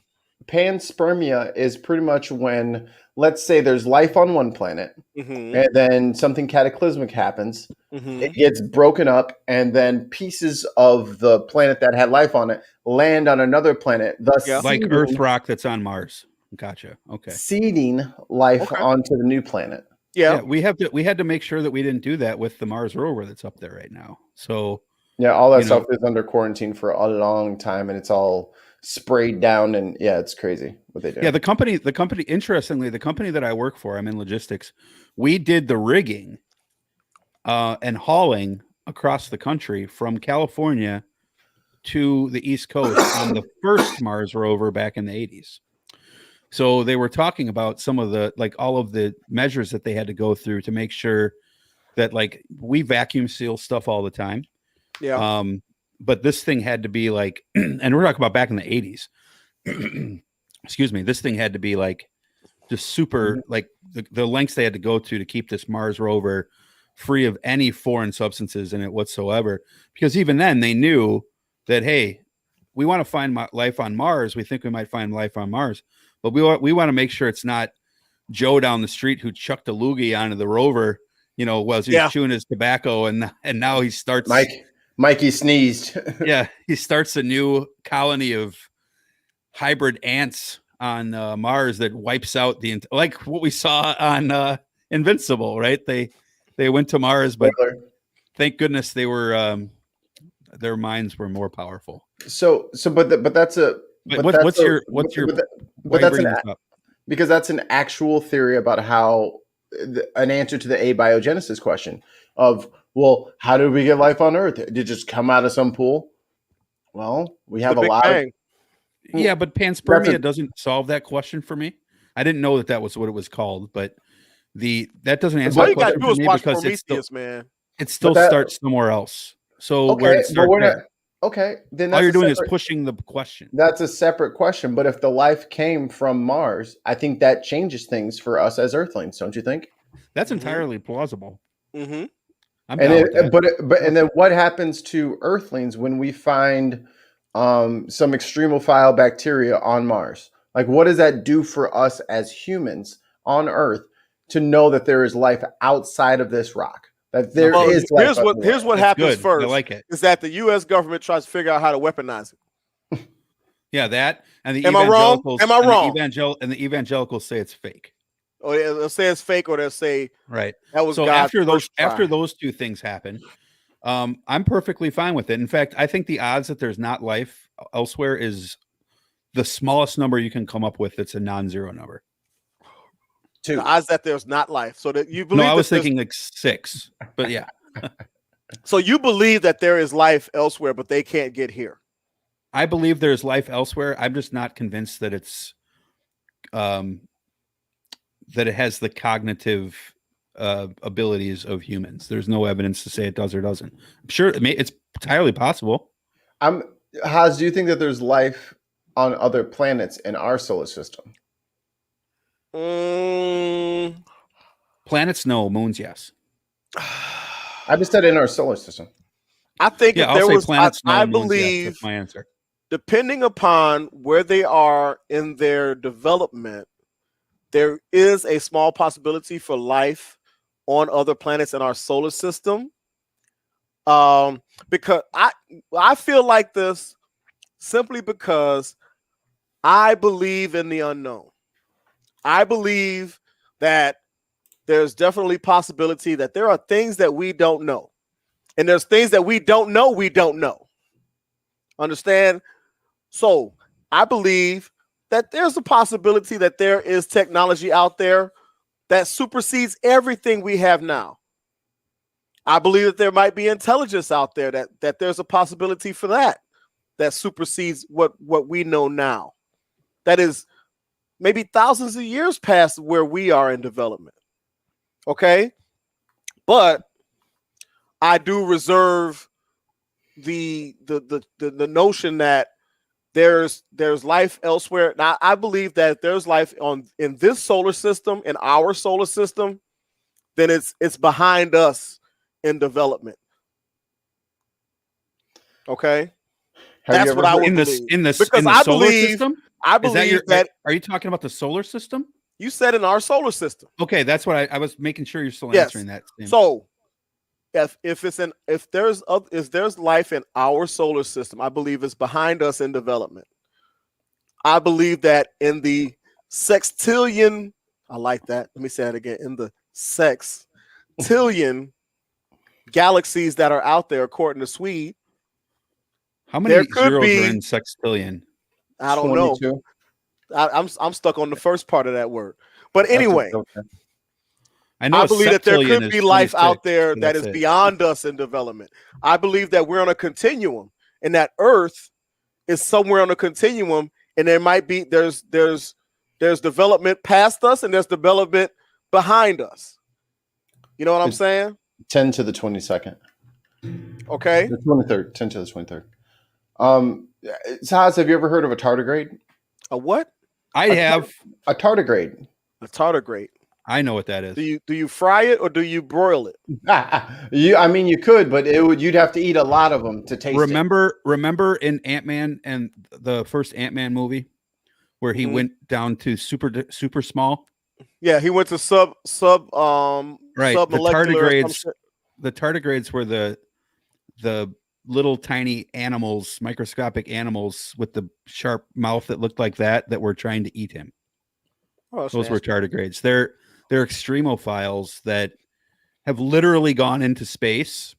panspermia is pretty much when, let's say, there's life on one planet, and then something cataclysmic happens. It gets broken up, and then pieces of the planet that had life on it land on another planet, thus like seeding, Earth rock that's on Mars. Gotcha. Okay. seeding life onto the new planet. Yeah, we had to make sure that we didn't do that with the Mars rover that's up there right now. So yeah, all that stuff is under quarantine for a long time, and it's all sprayed down, and yeah, it's crazy what they do. Yeah, the company, interestingly, the company that I work for, I'm in logistics. We did the rigging and hauling across the country from California to the East Coast on the first Mars rover back in the 80s. So they were talking about some of the, like, all of the measures that they had to go through to make sure that, like, we vacuum seal stuff all the time. Yeah. But this thing had to be like, and we're talking about back in the 80s. Excuse me. This thing had to be like just super, like the lengths they had to go to keep this Mars rover free of any foreign substances in it whatsoever. Because even then they knew that, hey, we want to find life on Mars. We think we might find life on Mars. But we want to make sure it's not Joe down the street who chucked a loogie onto the rover, while he was chewing his tobacco, and now he starts. Mikey sneezed. Yeah, he starts a new colony of hybrid ants on Mars that wipes out like what we saw on Invincible, right? They went to Mars, but thank goodness they were their minds were more powerful. But that's a. What's your because that's an actual theory about how an answer to the abiogenesis question of, well, how did we get life on Earth? Did it just come out of some pool? Well, we have a lot of... Yeah, but panspermia doesn't solve that question for me. I didn't know that was what it was called, but that doesn't answer the question for me because it still starts somewhere else. So where it starts, then all you're doing is pushing the question. That's a separate question. But if the life came from Mars, I think that changes things for us as Earthlings, don't you think? That's entirely plausible. Mm-hmm. And then what happens to Earthlings when we find some extremophile bacteria on Mars? Like, what does that do for us as humans on Earth to know that there is life outside of this rock? That there is life. Here's what happens first. I like it. Is that the U.S. government tries to figure out how to weaponize it? Yeah, that and the Am I wrong? And the evangelicals say it's fake. Or they'll say it's fake, or they'll say right. That was so God's after those two things happen, I'm perfectly fine with it. In fact, I think the odds that there's not life elsewhere is the smallest number you can come up with. That's a non-zero number. The odds that there's not life. So that you believe. No, I was thinking like 6, but yeah. So you believe that there is life elsewhere, but they can't get here. I believe there's life elsewhere. I'm just not convinced that it's that it has the cognitive abilities of humans. There's no evidence to say it does or doesn't. I'm sure it's entirely possible. Haz, do you think that there's life on other planets in our solar system? Planets, no. Moons, yes. I just said in our solar system. I think if there was planets, no. I Moons, believe yes. That's my answer. Depending upon where they are in their development, there is a small possibility for life on other planets in our solar system. Because I feel like this simply because I believe in the unknown. I believe that there's definitely possibility that there are things that we don't know. And there's things that we don't know. Understand? So I believe that there's a possibility that there is technology out there that supersedes everything we have now. I believe that there might be intelligence out there that there's a possibility for that supersedes what we know now. That is maybe thousands of years past where we are in development. Okay? But I do reserve the notion that there's life elsewhere. Now, I believe that if there's life in this solar system, in our solar system, then it's behind us in development. Okay? That's what I would believe. In the solar system? I believe that. Are you talking about the solar system? You said in our solar system. Okay, that's what I was making sure you're still answering that. So, if there's life in our solar system, I believe it's behind us in development. I believe that in the sextillion, I like that. Let me say that again. In the sextillion galaxies that are out there, according to Swede. How many zeros are in sextillion? I don't 22. Know. I'm stuck on the first part of that word. But anyway, I believe that there could be life out there that is beyond us in development. I believe that we're on a continuum, and that Earth is somewhere on a continuum, and there might be there's development past us and there's development behind us. You know what I'm saying? 10 to the 22nd. Okay. The 23rd. 10 to the 23rd. Saz, have you ever heard of a tardigrade? A what? I have. A tardigrade. A tardigrade. I know what that is. Do you fry it or do you broil it? You could, but you'd have to eat a lot of them to taste it. Remember in Ant-Man and the first Ant-Man movie where he went down to super small? Yeah, he went to sub right. submolecular. The tardigrades were the little tiny animals, microscopic animals with the sharp mouth that looked like that were trying to eat him. Oh, those were tardigrades. They're extremophiles that have literally gone into space.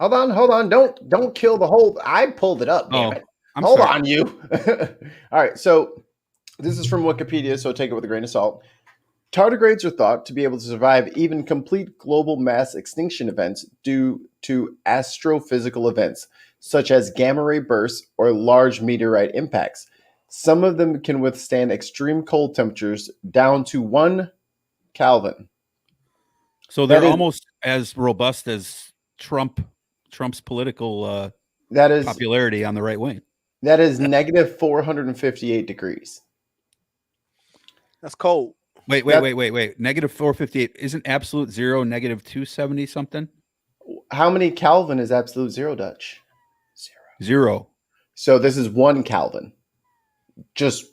Hold on. Don't kill the whole. I pulled it up. Damn it. Hold on, you. All right. So this is from Wikipedia, so take it with a grain of salt. Tardigrades are thought to be able to survive even complete global mass extinction events due to astrophysical events, such as gamma ray bursts or large meteorite impacts. Some of them can withstand extreme cold temperatures down to 1 Kelvin. So they're almost as robust as Trump's political popularity on the right wing. That is negative 458 degrees. That's cold. Wait. Negative 458. Isn't absolute zero negative 270 something? How many Kelvin is absolute zero, Dutch? Zero. So this is 1 Kelvin. Just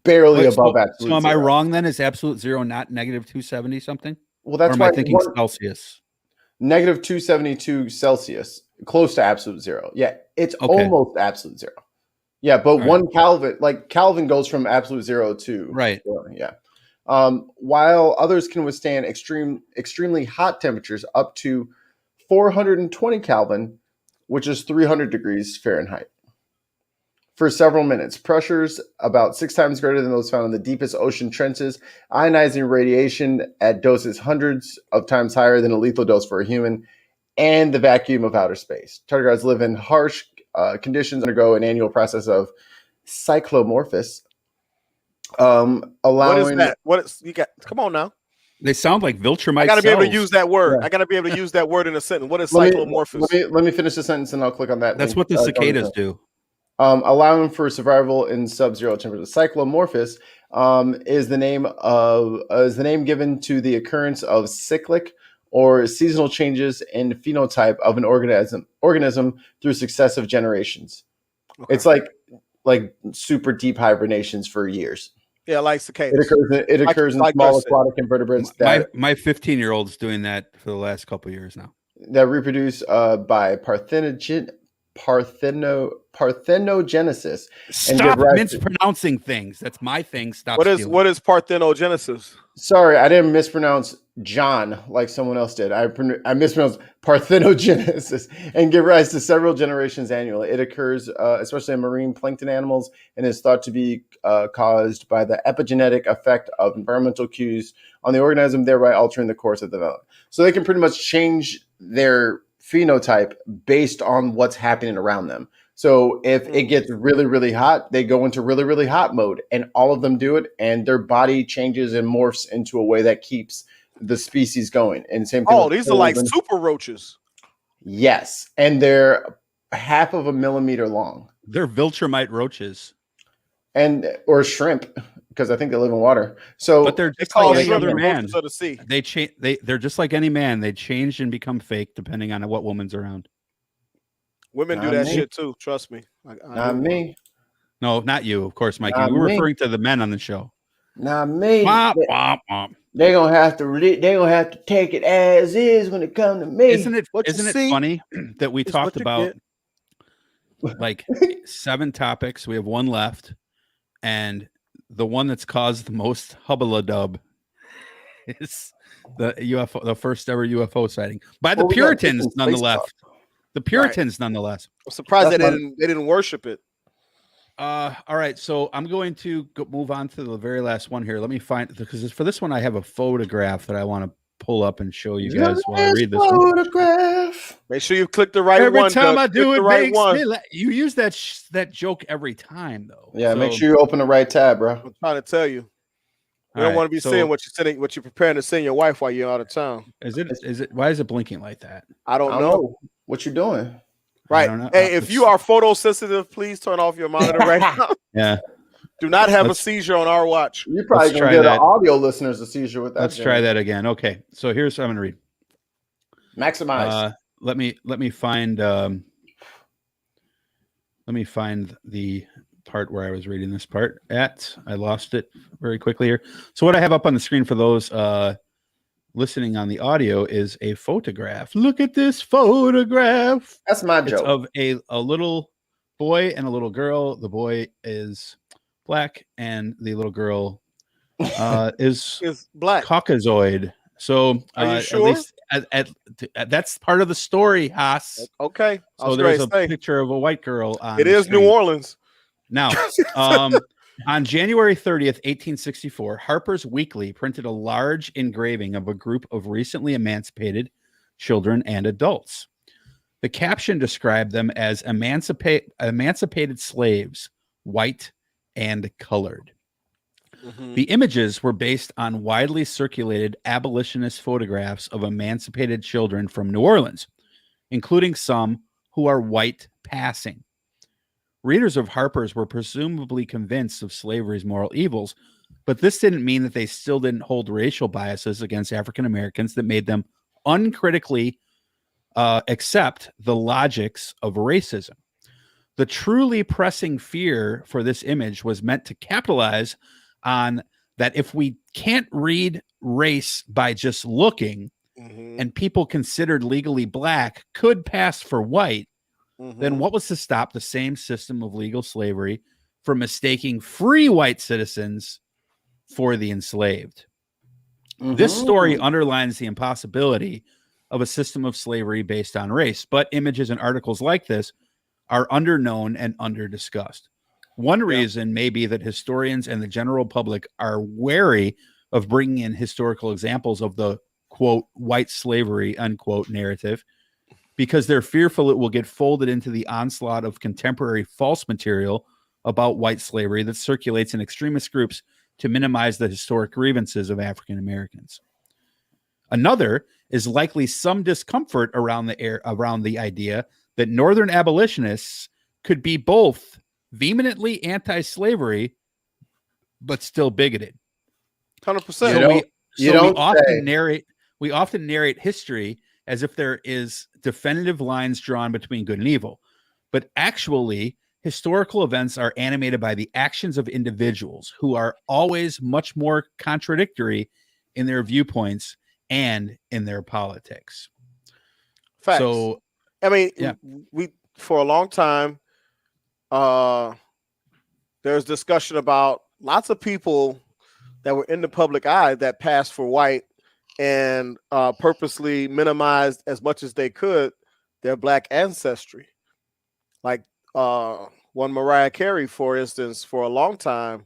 barely above absolute So am zero. I wrong then? Is absolute zero not negative 270 something? Well, that's why I'm thinking Celsius. Negative 272 Celsius, close to absolute zero. Yeah, it's almost absolute zero. Yeah, but 1 Kelvin, like Kelvin goes from absolute zero to zero, yeah. While others can withstand extremely hot temperatures up to 420 Kelvin, which is 300 degrees Fahrenheit, for several minutes. Pressures about 6 times greater than those found in the deepest ocean trenches, ionizing radiation at doses hundreds of times higher than a lethal dose for a human, and the vacuum of outer space. Tardigrades live in harsh conditions, undergo an annual process of Cyclomorphis. Allowing what is that? What is you got? Come on now. They sound like Viltrumite. I got to be able to use that word. Yeah. I got to be able to use that word in a sentence. What is Cyclomorphis? Let me finish the sentence and I'll click on that. That's what the cicadas do. Allowing for survival in sub-zero temperatures. Cyclomorphis is the name given to the occurrence of cyclic or seasonal changes in phenotype of an organism through successive generations. Okay. It's like super deep hibernations for years. Yeah, like cicadas. It occurs in small aquatic invertebrates. My 15-year-old's doing that for the last couple of years now. That reproduce by Parthenogenesis. Stop mispronouncing things. That's my thing. Stop. What is Parthenogenesis? Sorry, I didn't mispronounce John like someone else did. I mispronounced Parthenogenesis and give rise to several generations annually. It occurs especially in marine plankton animals and is thought to be caused by the epigenetic effect of environmental cues on the organism, thereby altering the course of development. So they can pretty much change their phenotype based on what's happening around them. So if it gets really, really hot, they go into really, really hot mode, and all of them do it, and their body changes and morphs into a way that keeps the species going. And same thing. Oh, these are like super roaches. Yes, and they're half of a millimeter long. They're Viltrumite roaches, or shrimp, because I think they live in water. So, but they're just like any other man. Of the sea. They're just like any man. They change and become fake depending on what woman's around. Women do that shit too. Trust me. Not me. No, not you, of course, Mikey. Not We're me. referring to the men on the show. Not me. Womp, womp, womp. They're gonna have to take it as is when it comes to me. Isn't it funny that we talked about like 7 topics? We have 1 left, and the one that's caused the most hubba-la-dub is the UFO, the first ever UFO sighting by the Puritans, nonetheless. The Puritans, nonetheless. I'm surprised they didn't worship it. All right, so I'm going to move on to the very last one here. Let me find, because for this one I have a photograph that I want to pull up and show you guys while I read this photograph. One. Make sure you click the right every one. Every time I do it, right you use that joke every time, though. Yeah, make sure you open the right tab, bro. I'm trying to tell you. You don't want to be seeing what you're preparing to send your wife while you're out of town. Is it? Why is it blinking like that? I don't know. What you doing? Right. Hey, if you are photosensitive, please turn off your monitor right now. Yeah. Do not have a seizure on our watch. You're probably going to give the audio listeners a seizure with that. Let's try that again. Okay. So here's what I'm going to read. Maximize. Let me find the part where I was reading this part at. I lost it very quickly here. So what I have up on the screen for those listening on the audio is a photograph. Look at this photograph. That's my joke. Of a little boy and a little girl. The boy is black and the little girl is black, Caucasoid. So are you sure? At least that's part of the story, Haas. Okay. So there's a picture of a white girl on it is screen. New Orleans. Now, on January 30th, 1864, Harper's Weekly printed a large engraving of a group of recently emancipated children and adults. The caption described them as emancipated slaves, white and colored. Mm-hmm. The images were based on widely circulated abolitionist photographs of emancipated children from New Orleans, including some who are white passing. Readers of Harper's were presumably convinced of slavery's moral evils, but this didn't mean that they still didn't hold racial biases against African Americans that made them uncritically accept the logics of racism. The truly pressing fear for this image was meant to capitalize on that if we can't read race by just looking, and people considered legally black could pass for white, then what was to stop the same system of legal slavery from mistaking free white citizens for the enslaved? This story underlines the impossibility of a system of slavery based on race, but images and articles like this are underknown and underdiscussed. One reason may be that historians and the general public are wary of bringing in historical examples of the, quote, white slavery, unquote, narrative, because they're fearful it will get folded into the onslaught of contemporary false material about white slavery that circulates in extremist groups to minimize the historic grievances of African Americans. Another is likely some discomfort around the idea that Northern abolitionists could be both vehemently anti-slavery but still bigoted. 100%. We often narrate history as if there is definitive lines drawn between good and evil. But actually, historical events are animated by the actions of individuals who are always much more contradictory in their viewpoints and in their politics. Facts. So, I mean, we for a long time, there's discussion about lots of people that were in the public eye that passed for white and purposely minimized as much as they could their black ancestry. Like one Mariah Carey, for instance, for a long time,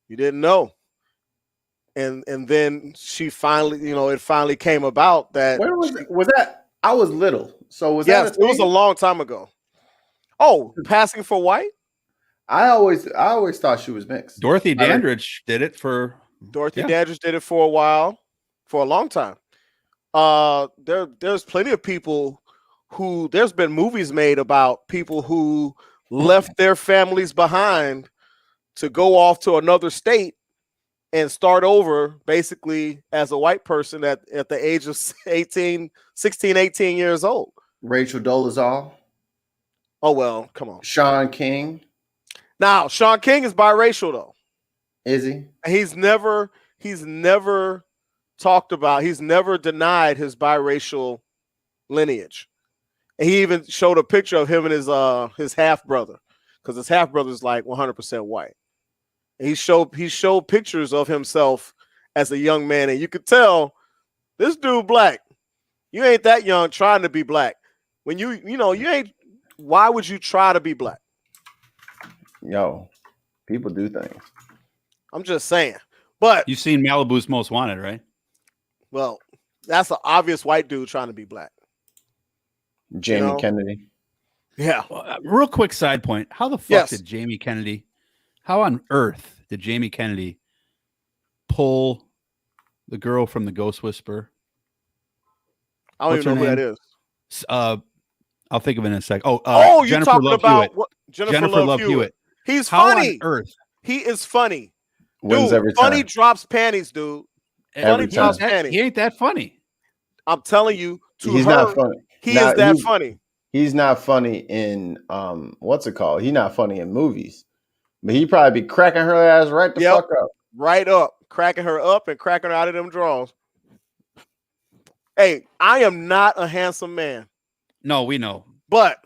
you didn't know. And then she finally, it finally came about that. Where was that? I was little. So was that? Yes, it was a long time ago. Oh, passing for white? I always thought she was mixed. Dorothy Dandridge did it for Dandridge did it for a while, for a long time. There's plenty of people who there's been movies made about people who left their families behind to go off to another state and start over basically as a white person at the age of 16, 18 years old. Rachel Dolezal. Oh, well, come on. Sean King. Now, Sean King is biracial though. Is he? He's never talked about. He's never denied his biracial lineage. And he even showed a picture of him and his half brother, because his half brother is like 100% white. And he showed pictures of himself as a young man, and you could tell this dude black. You ain't that young trying to be black. When you ain't. Why would you try to be black? Yo, people do things. I'm just saying. But you've seen Malibu's Most Wanted, right? Well, that's an obvious white dude trying to be black. Jamie Kennedy. Yeah. Real quick side point. How the fuck did Jamie Kennedy, how on earth did Jamie Kennedy pull the girl from the Ghost Whisperer? I don't even know who that is. I'll think of it in a sec. You're talking about Jennifer Love Hewitt. He's funny. How on earth? He is funny. Wins dude, every funny time. drops panties, dude. Funny drops panties. He ain't that funny. I'm telling you, he's not funny. He is that funny. He's not funny in what's it called? He's not funny in movies. But he probably be cracking her ass right the fuck up. Right up. Cracking her up and cracking her out of them drawers. Hey, I am not a handsome man. No, we know. But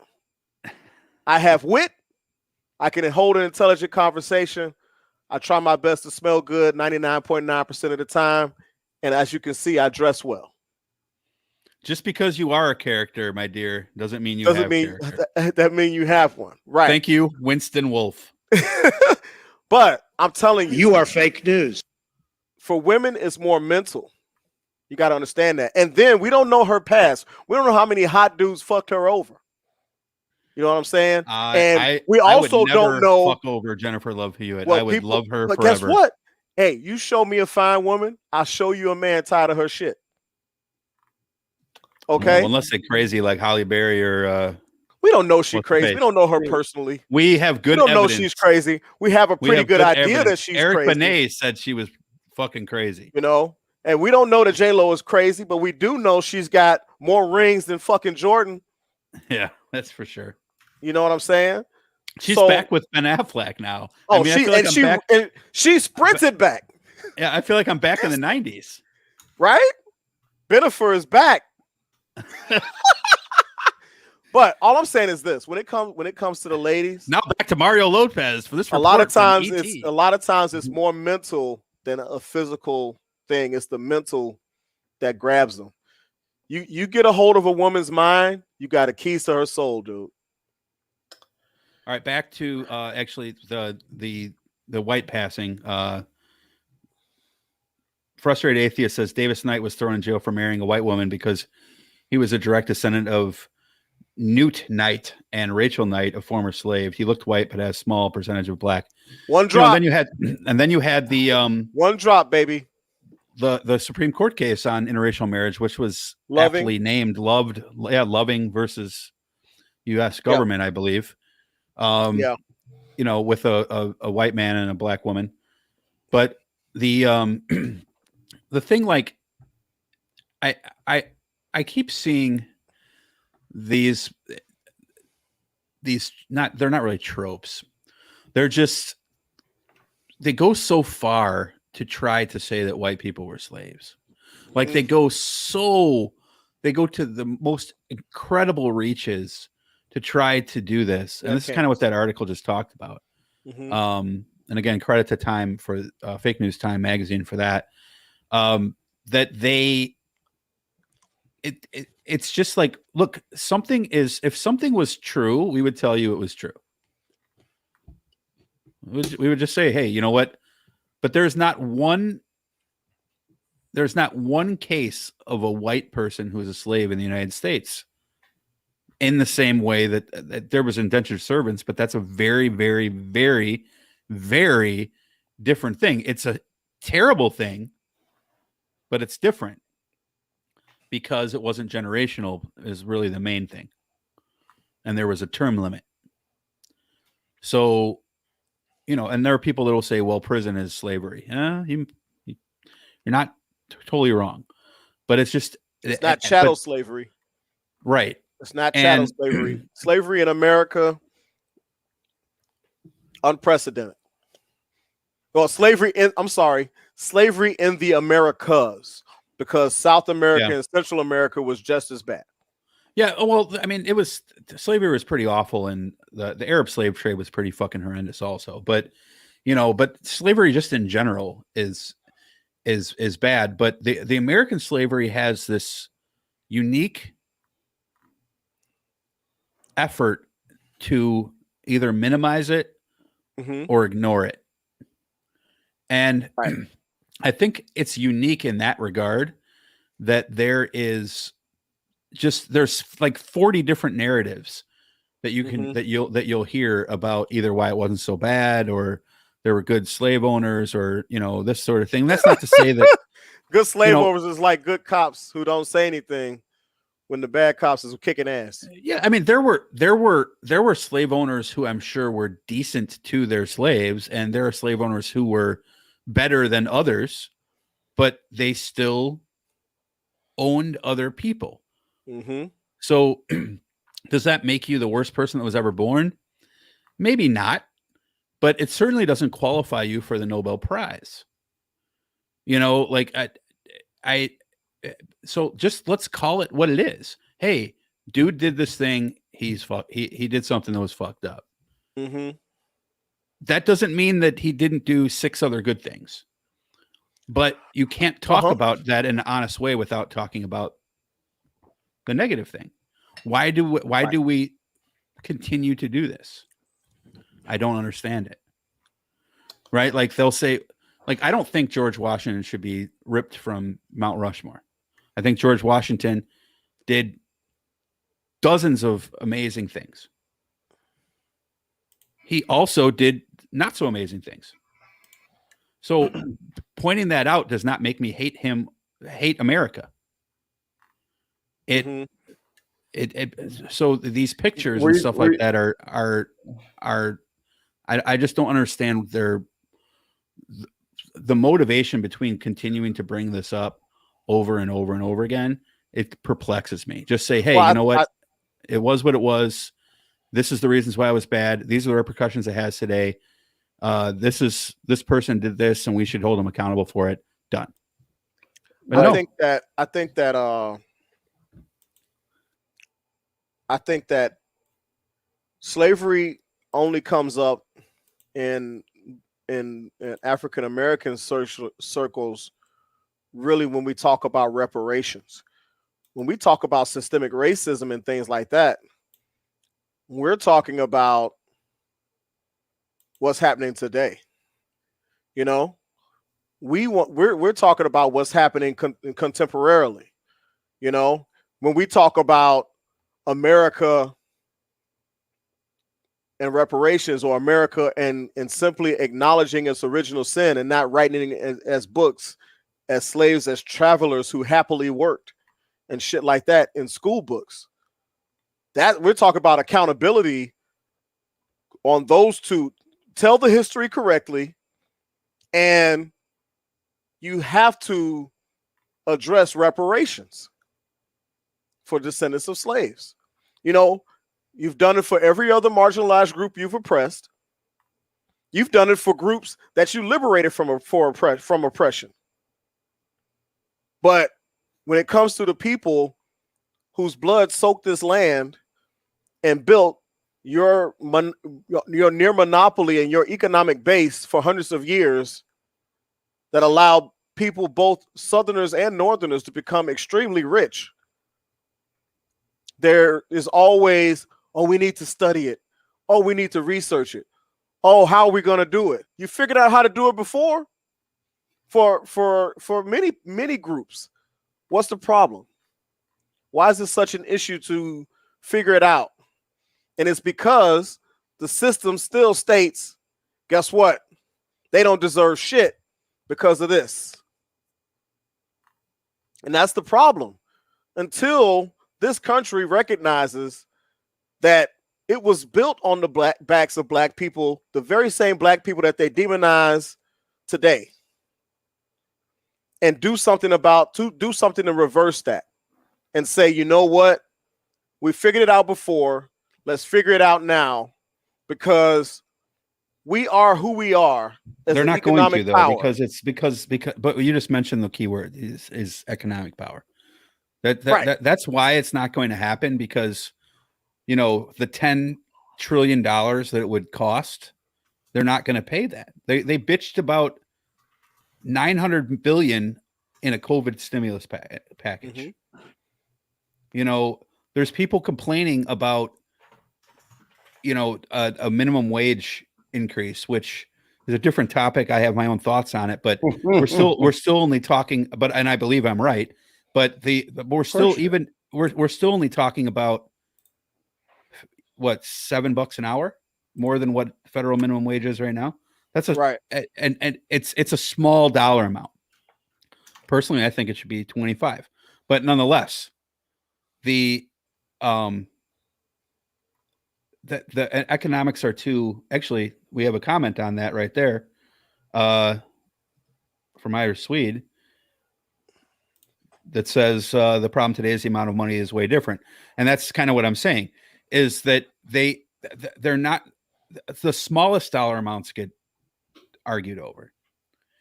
I have wit. I can hold an intelligent conversation. I try my best to smell good 99.9% of the time. And as you can see, I dress well. Just because you are a character, my dear, doesn't mean you have character. That mean you have one. Right. Thank you, Winston Wolfe. But I'm telling you. You are fake news. For women, it's more mental. You got to understand that. And then we don't know her past. We don't know how many hot dudes fucked her over. You know what I'm saying? And we also don't know. Fuck over Jennifer Love Hewitt. I would love her forever. Guess what? Hey, you show me a fine woman, I'll show you a man tired of her shit. Okay. Well, unless they're crazy like Halle Berry or. We don't know she's crazy. We don't know her personally. We have good. We don't evidence. know she's crazy. We have a pretty good idea that she's Eric crazy. Benet said she was fucking crazy. You know, and we don't know that J-Lo is crazy, but we do know she's got more rings than fucking Jordan. Yeah, that's for sure. You know what I'm saying? She's back with Ben Affleck now. Oh, she sprinted back. Yeah, I feel like I'm back in the 90s. Right? Bennifer is back. But all I'm saying is this: when it comes to the ladies, now back to Mario Lopez for this. A lot of times it's more mental than a physical thing. It's the mental that grabs them. You get a hold of a woman's mind, you got a keys to her soul, dude. All right, back to actually the white passing. Frustrated Atheist says Davis Knight was thrown in jail for marrying a white woman because he was a direct descendant of Newt Knight and Rachel Knight, a former slave. He looked white but has a small percentage of black. One drop. Then you had the one drop, baby. The Supreme Court case on interracial marriage, which was aptly named Loving versus U.S. government, I believe. You know, with a white man and a black woman. But the the thing, like, I keep seeing these they're not really tropes. They go so far to try to say that white people were slaves. Like they go to the most incredible reaches to try to do this. And this is kind of what that article just talked about. And again, credit to Time for Fake News Time magazine for that. It's just like, look, if something was true, we would tell you it was true. We would just say, hey, you know what? But there's not one case of a white person who was a slave in the United States in the same way that there was indentured servants, but that's a very, very, very, very different thing. It's a terrible thing, but it's different because it wasn't generational is really the main thing. And there was a term limit. So, you know, and there are people that will say, well, prison is slavery. You're not totally wrong, but it's just, it's not chattel slavery. Right. It's not chattel slavery. Slavery in America Unprecedented. Well, slavery in the Americas, because South America and Central America was just as bad. Yeah, well, I mean, slavery was pretty awful, and the Arab slave trade was pretty fucking horrendous also. But but slavery just in general is bad. But the American slavery has this unique effort to either minimize it or ignore it. And I think it's unique in that regard that there's like 40 different narratives that you can that you'll hear about either why it wasn't so bad, or there were good slave owners, or this sort of thing. That's not to say that good slave owners is like good cops who don't say anything when the bad cops is kicking ass. Yeah, I mean there were slave owners who I'm sure were decent to their slaves, and there are slave owners who were better than others, but they still owned other people. So does that make you the worst person that was ever born? Maybe not, but it certainly doesn't qualify you for the Nobel Prize. Like so just let's call it what it is. Hey, dude did this thing. He did something that was fucked up. That doesn't mean that he didn't do 6 other good things. But you can't talk about that in an honest way without talking about the negative thing. Why do we continue to do this? I don't understand it. Right? Like they'll say, like, I don't think George Washington should be ripped from Mount Rushmore. I think George Washington did dozens of amazing things. He also did not so amazing things. So pointing that out does not make me hate America. So these pictures and stuff like that are I just don't understand the motivation between continuing to bring this up over and over and over again. It perplexes me. Just say, hey, you know what? It was what it was. This is the reasons why it was bad. These are the repercussions it has today. This person did this, and we should hold them accountable for it. Done. But I think that slavery only comes up in African American circles really when we talk about reparations. When we talk about systemic racism and things like that, we're talking about what's happening today. We're talking about what's happening contemporarily. When we talk about America and reparations, or America and simply acknowledging its original sin and not writing it as books, as slaves, as travelers who happily worked and shit like that in school books, that we're talking about accountability on those two. Tell the history correctly, and you have to address reparations for descendants of slaves. You've done it for every other marginalized group you've oppressed. You've done it for groups that you liberated from oppression. But when it comes to the people whose blood soaked this land and built your near monopoly and your economic base for hundreds of years, that allowed people, both Southerners and Northerners, to become extremely rich, there is always, oh, we need to study it. Oh, we need to research it. Oh, how are we going to do it? You figured out how to do it before? For many groups. What's the problem? Why is this such an issue to figure it out? And it's because the system still states, guess what? They don't deserve shit because of this. And that's the problem. Until this country recognizes that it was built on the backs of black people, the very same black people that they demonize today, and do something to reverse that and say, you know what? We figured it out before. Let's figure it out now, because we are who we are. They're not going to though, power. because but you just mentioned the keyword is economic power. Right. That's why it's not going to happen, because the $10 trillion that it would cost, they're not going to pay that. They bitched about $900 billion in a COVID stimulus package. There's people complaining about a minimum wage increase, which is a different topic. I have my own thoughts on it, but we're still only talking. And I believe I'm right. But we're still only talking about what, $7 an hour, more than what federal minimum wage is right now. That's right, and it's a small dollar amount. Personally, I think it should be 25, but nonetheless, the economics are too. Actually, we have a comment on that right there, from Ira Swede, that says the problem today is the amount of money is way different, and that's kind of what I'm saying. Is that they're not, the smallest dollar amounts get argued over,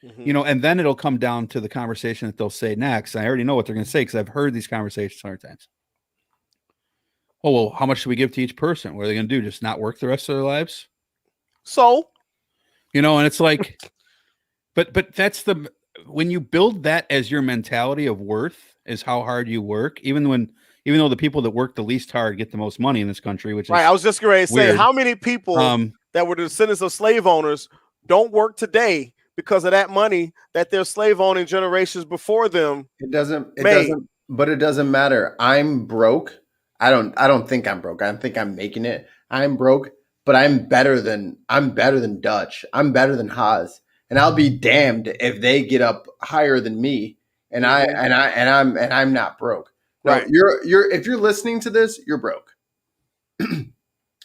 and then it'll come down to the conversation that they'll say next. I already know what they're going to say because I've heard these conversations 100 times. Oh, well, how much should we give to each person? What are they going to do? Just not work the rest of their lives? So, and it's like, but that's when you build that as your mentality of worth is how hard you work, even though the people that work the least hard get the most money in this country, which is right. I was just going to say, weird. How many people that were descendants of slave owners don't work today because of that money that their slave owning generations before them? It doesn't, but it doesn't matter. I'm broke. I don't think I'm broke. I don't think I'm making it. I'm broke, but I'm better than Dutch. I'm better than Haas. And I'll be damned if they get up higher than me. And I'm not broke. No, right. If you're listening to this, you're broke.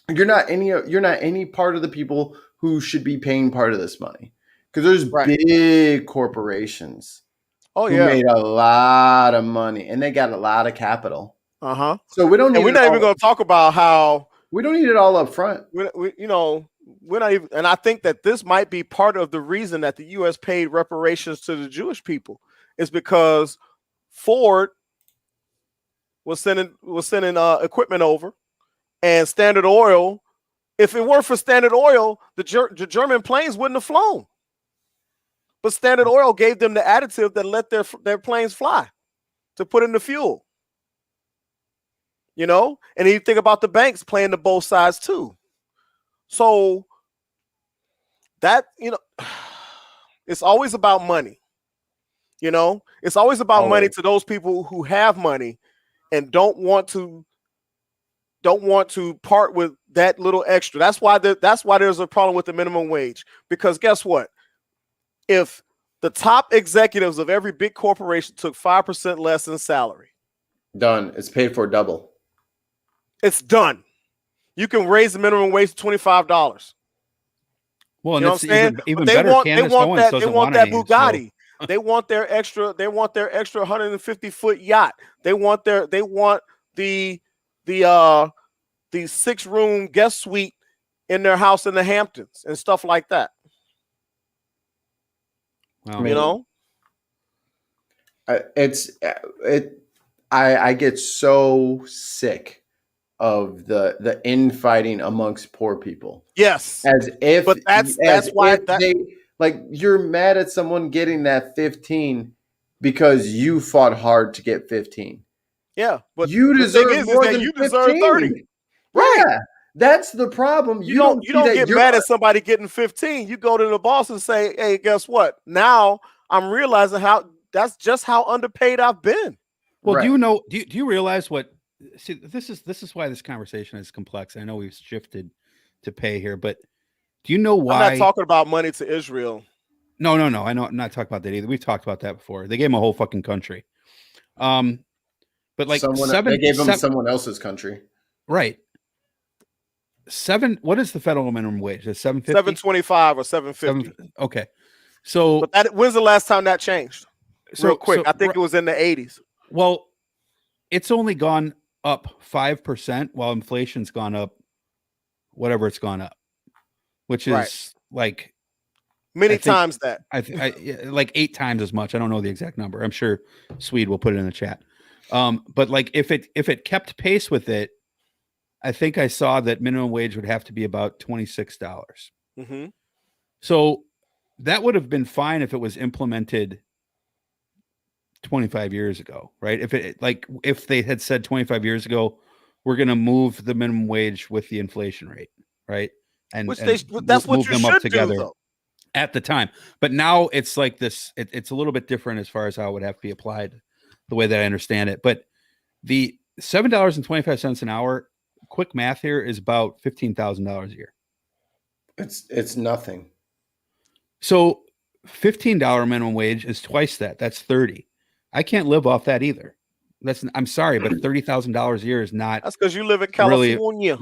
You're not any part of the people who should be paying part of this money. Because there's big corporations who made a lot of money and they got a lot of capital. So we don't need. And we're not even going to talk about how we don't need it all up front. We're not even. And I think that this might be part of the reason that the U.S. paid reparations to the Jewish people is because Ford was sending equipment over, and Standard Oil. If it weren't for Standard Oil, the German planes wouldn't have flown. But Standard Oil gave them the additive that let their planes fly to put in the fuel. And you think about the banks playing to both sides too. So that, it's always about money. It's always about money to those people who have money and don't want to part with that little extra. That's why there's a problem with the minimum wage, because guess what? If the top executives of every big corporation took 5% less in salary, done. It's paid for double. It's done. You can raise the minimum wage to $25. Well, and you know what I'm saying? Even better. They want that Bugatti. So. They want their extra 150-foot yacht. They want the 6-room guest suite in their house in the Hamptons and stuff like that. Wow. I get so sick of the infighting amongst poor people. Yes. But that's why you're mad at someone getting that 15 because you fought hard to get 15. Yeah, but you deserve more than you deserve 30. Right. Yeah, that's the problem. You don't get mad at somebody getting 15. You go to the boss and say, "Hey, guess what? Now I'm realizing that's just how underpaid I've been." Well, right. Do you realize what? See, this is why this conversation is complex. I know we've shifted to pay here, but do you know why? I'm not talking about money to Israel. No. I know I'm not talking about that either. We've talked about that before. They gave him a whole fucking country. But like they gave him someone else's country. Right. What is the federal minimum wage? Is it $7.50? $7.25 or $7.50. Okay. So when's the last time that changed? Real quick. I think it was in the 80s. Well, it's only gone up 5% while inflation's gone up whatever it's gone up, which is like many times that. Like 8 times as much. I don't know the exact number. I'm sure Swede will put it in the chat. But like if it kept pace with it, I think I saw that minimum wage would have to be about $26. Mm-hmm. So that would have been fine if it was implemented 25 years ago, right? If they had said 25 years ago, we're going to move the minimum wage with the inflation rate, right? And that's what you should do, though. At the time. But now it's like this, it's a little bit different as far as how it would have to be applied, the way that I understand it. But the $7.25 an hour, quick math here, is about $15,000 a year. It's nothing. So $15 minimum wage is twice that. That's 30. I can't live off that either. I'm sorry, but $30,000 a year is not. That's because you live in California.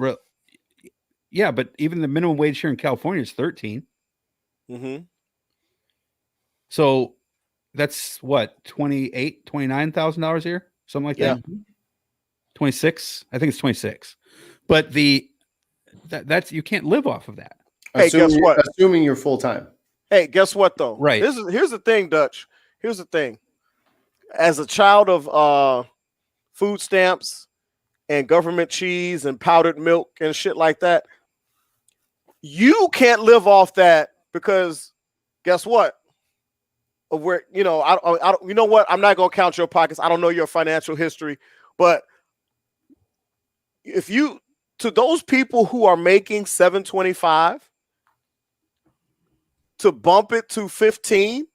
Yeah, but even the minimum wage here in California is 13. Mm-hmm. So that's what, $29,000 a year, something like that. 26. I think it's 26. But that's you can't live off of that. Hey, guess what? Assuming you're full time. Hey, guess what though? Right. Here's the thing, Dutch. Here's the thing. As a child of food stamps and government cheese and powdered milk and shit like that, you can't live off that because guess what? Of where I don't. You know what? I'm not gonna count your pockets. I don't know your financial history, but if you to those people who are making $7.25 to bump it to 15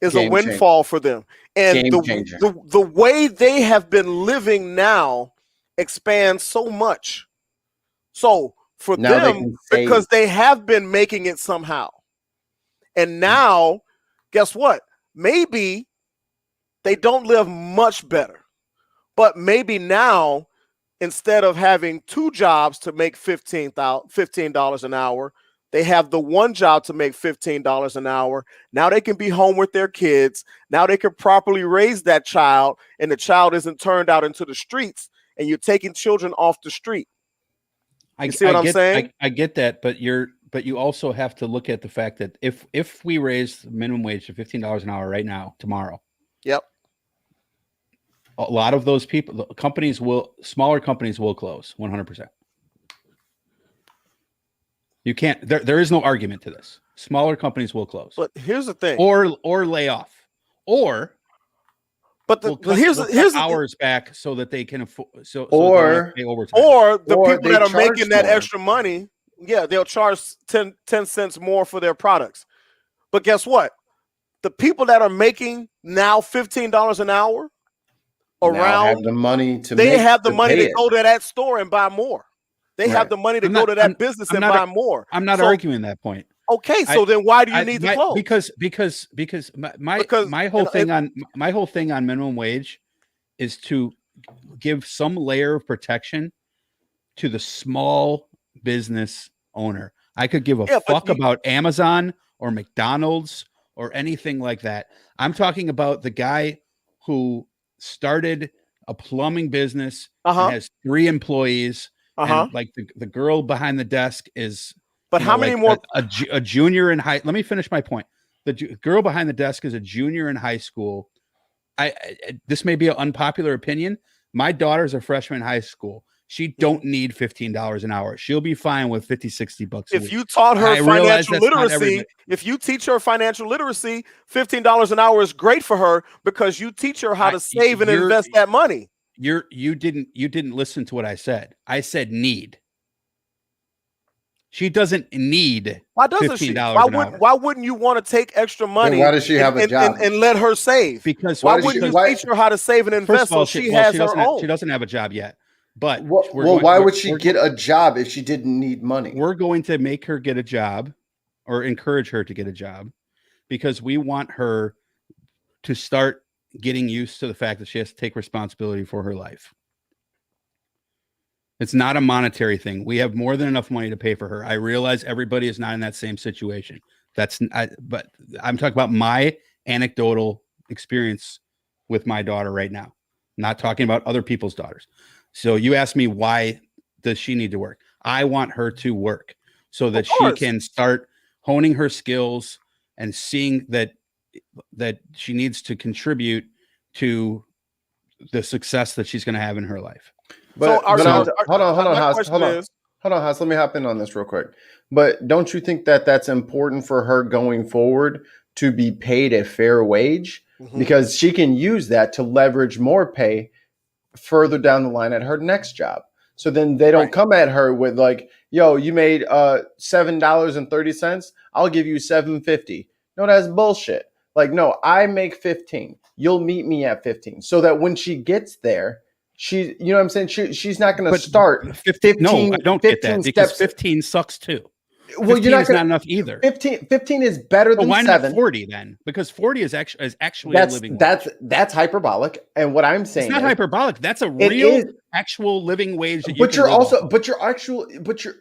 is a windfall for them. And the way they have been living now expands so much. So for them, because they have been making it somehow. And now, guess what? Maybe they don't live much better. But maybe now, instead of having 2 jobs to make $15 an hour, they have the 1 job to make $15 an hour. Now they can be home with their kids. Now they can properly raise that child, and the child isn't turned out into the streets, and you're taking children off the street. You see what I'm saying? I get that, but you also have to look at the fact that if we raise the minimum wage to $15 an hour right now, tomorrow. Yep. A lot of those people, smaller companies will close 100%. You can't. There is no argument to this. Smaller companies will close. But here's the thing. Or lay off. But here's the hours back so that they can afford. Or the people that are making that extra money, they'll charge 10 cents more for their products. But guess what? The people that are making now $15 an hour have the money to go to that store and buy more. They have the money to go to that business and buy more. I'm not arguing that point. Okay, so then why do you need to close? Because my whole thing on minimum wage is to give some layer of protection to the small business owner. I could give a fuck about Amazon or McDonald's or anything like that. I'm talking about the guy who started a plumbing business and has 3 employees. And like the girl behind the desk is, but how many more? A junior in high. Let me finish my point. The girl behind the desk is a junior in high school. This may be an unpopular opinion. My daughter's a freshman in high school. She don't need $15 an hour. She'll be fine with $50-$60 a week. You taught her financial literacy, if you teach her financial literacy, $15 an hour is great for her because you teach her how to save and invest that money. You didn't listen to what I said. I said need. She doesn't need. Why doesn't she? Why wouldn't you want to take extra money? Then why does she have a job and let her save? Because why wouldn't you teach her how to save and invest so she has her own? She doesn't have a job yet. But why would she get a job if she didn't need money? We're going to make her get a job or encourage her to get a job because we want her to start getting used to the fact that she has to take responsibility for her life. It's not a monetary thing. We have more than enough money to pay for her. I realize everybody is not in that same situation. But I'm talking about my anecdotal experience with my daughter right now. Not talking about other people's daughters. So you asked me, why does she need to work? I want her to work so that she can start honing her skills and seeing that she needs to contribute to the success that she's going to have in her life. But, hold on, Haas. Let me hop in on this real quick. But don't you think that that's important for her going forward to be paid a fair wage? Because she can use that to leverage more pay further down the line at her next job. So then they don't come at her with like, yo, you made $7.30. I'll give you $7.50. No, that's bullshit. Like, no, I make 15. You'll meet me at 15. So that when she gets there, you know what I'm saying? She's not going to start 15. No, I don't get that because 15 sucks too. Well, 15 is not enough either. 15 is better than why 7. Not 40 then? Because 40 is actually a living wage. That's hyperbolic. And what I'm saying, it's not hyperbolic. That's a real actual living wage. That but you're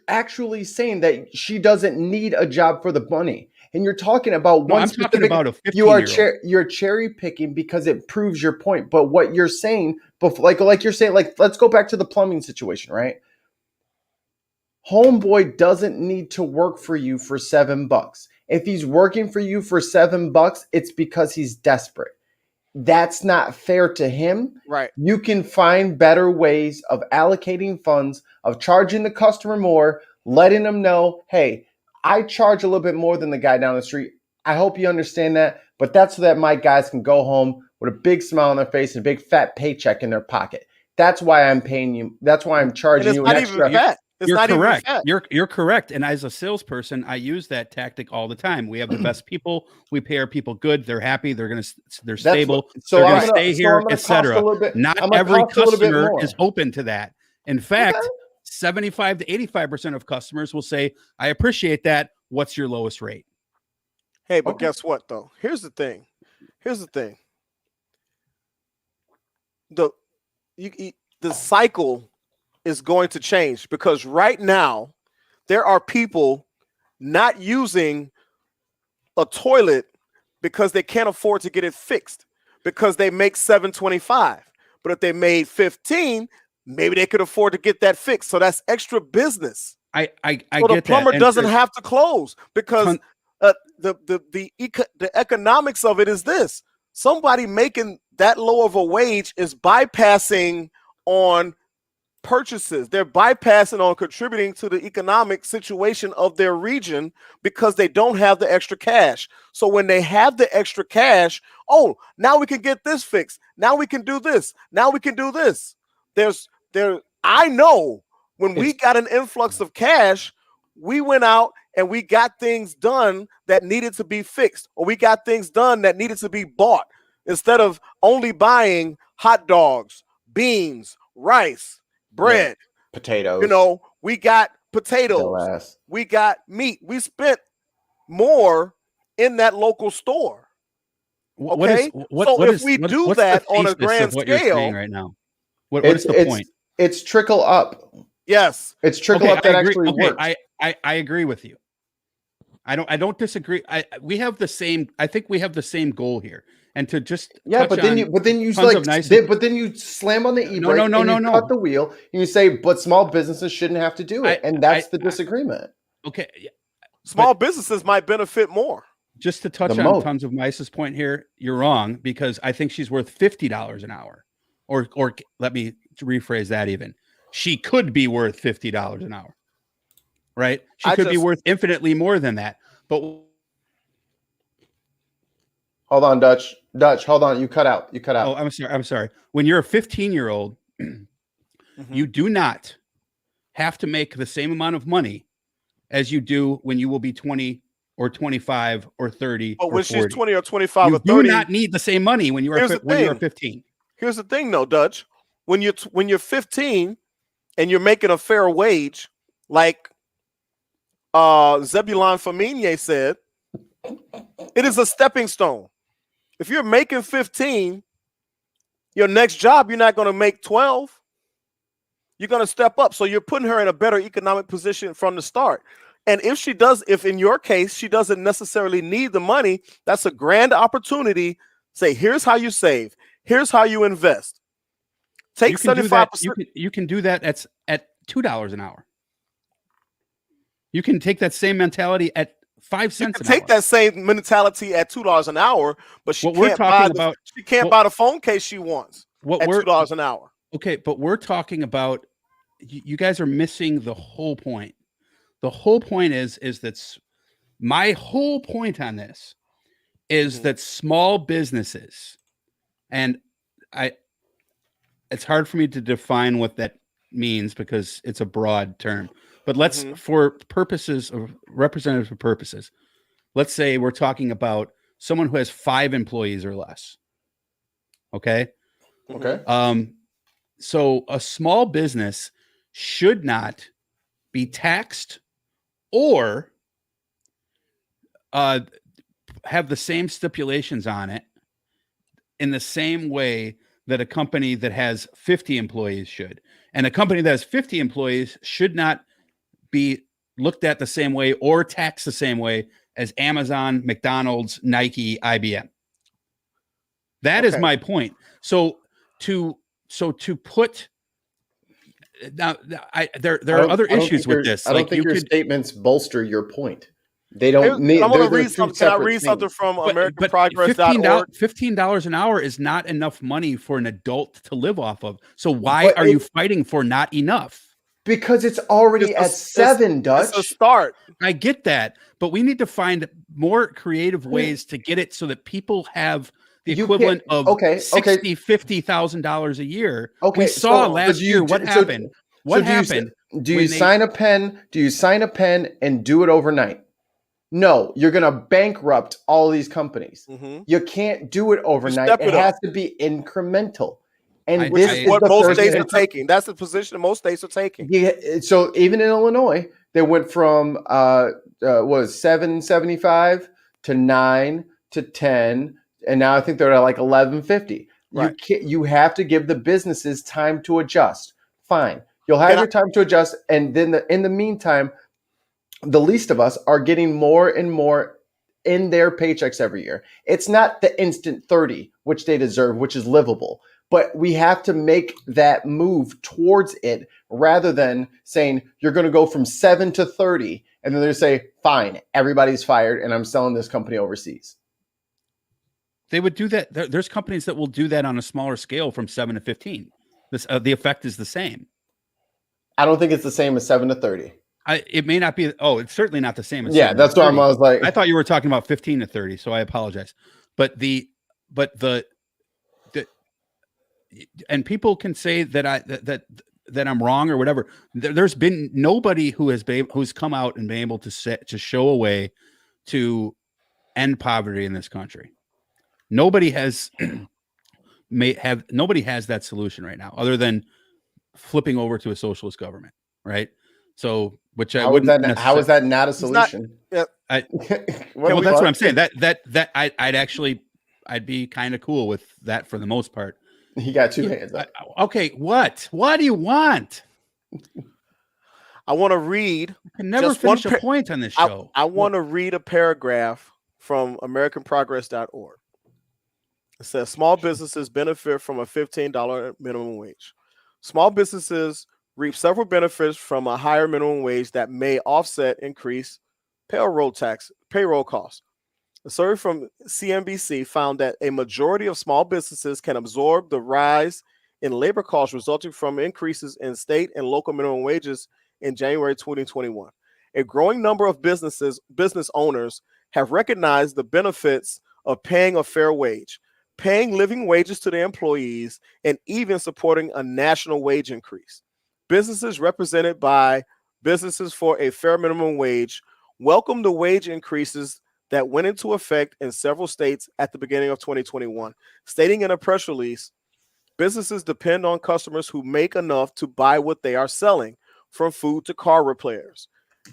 actually saying that she doesn't need a job for the money. And you're talking about one. I'm talking about a 15-year-old. You're cherry picking because it proves your point. But what you're saying, like you're saying, like let's go back to the plumbing situation, right? Homeboy doesn't need to work for you for $7. If he's working for you for $7, it's because he's desperate. That's not fair to him. Right. You can find better ways of allocating funds, of charging the customer more, letting them know, hey, I charge a little bit more than the guy down the street. I hope you understand that. But that's so that my guys can go home with a big smile on their face and a big fat paycheck in their pocket. That's why I'm paying you. That's why I'm charging you an extra. You're correct. You're correct. And as a salesperson, I use that tactic all the time. We have the best people. We pay our people good. They're happy. They're stable. They're going to stay here, etc. Not every customer is open to that. In fact, 75 to 85% of customers will say, "I appreciate that. What's your lowest rate?" Hey, but guess what though? Here's the thing. The cycle is going to change because right now there are people not using a toilet because they can't afford to get it fixed because they make $7.25. But if they made 15, maybe they could afford to get that fixed. So that's extra business. I get the plumber doesn't have to close because the economics of it is this. Somebody making that low of a wage is bypassing on purchases. They're bypassing on contributing to the economic situation of their region because they don't have the extra cash. So when they have the extra cash, oh, now we can get this fixed. Now we can do this. Now we can do this. I know when we got an influx of cash, we went out and we got things done that needed to be fixed, or we got things done that needed to be bought instead of only buying hot dogs, beans, rice, bread, potatoes. You know, we got potatoes, we got meat. We spent more in that local store. Okay, if we do that on a grand scale right now, what is the point? It's trickle up. Yes, it's trickle up that actually works. I agree with you. I don't disagree. We have the same. I think we have the same goal here. And to just but then you slam on the e-brake no. Cut the wheel and you say, but small businesses shouldn't have to do it, and that's the disagreement. Okay, small businesses might benefit more. Just to touch on Tons of Mice's point here, you're wrong because I think she's worth $50 an hour, or let me rephrase that. Even she could be worth $50 an hour, right? She could be worth infinitely more than that, but. Hold on, Dutch, hold on. You cut out. Oh, I'm sorry. When you're a 15-year-old, you do not have to make the same amount of money as you do when you will be 20 or 25 or 30 but or when 40. She's 20 or 25 or 30. You do not need the same money when you are 15. Here's the thing, though, Dutch. When you're 15 and you're making a fair wage, like Zebulon Famigny said, it is a stepping stone. If you're making 15, your next job, you're not going to make 12. You're going to step up. So you're putting her in a better economic position from the start. And if in your case, she doesn't necessarily need the money, that's a grand opportunity. Say, here's how you save. Here's how you invest. Take 75%. You can do that at $2 an hour. You can take that same mentality at 5 cents can an take hour. that same mentality at $2 an hour, but she can't buy the phone case she wants at $2 an hour. Okay, but we're talking about, you guys are missing the whole point. The whole point is that my whole point on this is that small businesses, and it's hard for me to define what that means because it's a broad term, but let's, for purposes of representative purposes, let's say we're talking about someone who has 5 employees or less. Okay. So a small business should not be taxed or have the same stipulations on it in the same way that a company that has 50 employees should. And a company that has 50 employees should not be looked at the same way or taxed the same way as Amazon, McDonald's, Nike, IBM. That is my point. So to put now, there are other issues with this. I don't think your statements bolster your point. They don't need. I'm going to read something. Can I read something from AmericanProgress.org? $15 an hour is not enough money for an adult to live off of. So why are you fighting for not enough? Because it's already at 7, Dutch. It's a start. I get that, but we need to find more creative ways to get it so that people have the equivalent of $50,000 a year. Okay, we saw last year what happened. What happened? Do you sign a pen? Do you sign a pen and do it overnight? No, you're going to bankrupt all these companies. You can't do it overnight. It has to be incremental. And this is what most states are taking. That's the position most states are taking. Yeah, so even in Illinois, they went from 775 to 9 to 10, and now I think they're at like 1150. Right. You have to give the businesses time to adjust. Fine, you'll have your time to adjust, and then in the meantime, the least of us are getting more and more in their paychecks every year. It's not the instant 30, which they deserve, which is livable. But we have to make that move towards it rather than saying you're going to go from 7 to 30 and then they say, fine, everybody's fired and I'm selling this company overseas. They would do that. There's companies that will do that on a smaller scale from 7 to 15. The effect is the same. I don't think it's the same as 7 to 30. It may not be. Oh, it's certainly not the same as 7 that's why I was like. I thought you were talking about 15 to 30, so I apologize. And people can say that I'm wrong or whatever. There's been nobody who's come out and been able to show a way to end poverty in this country. Nobody has nobody has that solution right now, other than flipping over to a socialist government, right? So, which I wouldn't. How is that not a solution? Well, that's what I'm saying. I'd be kind of cool with that for the most part. He got 2 hands up. Okay, what do you want? I want to read. I can never finish a point on this show. I want to read a paragraph from AmericanProgress.org. It says small businesses benefit from a $15 minimum wage. Small businesses reap several benefits from a higher minimum wage that may offset increased payroll costs. A survey from CNBC found that a majority of small businesses can absorb the rise in labor costs resulting from increases in state and local minimum wages in January 2021. A growing number of business owners have recognized the benefits of paying a fair wage, paying living wages to their employees, and even supporting a national wage increase. Businesses represented by Businesses for a Fair Minimum Wage welcome the wage increases that went into effect in several states at the beginning of 2021, stating in a press release, businesses depend on customers who make enough to buy what they are selling, from food to car repairs.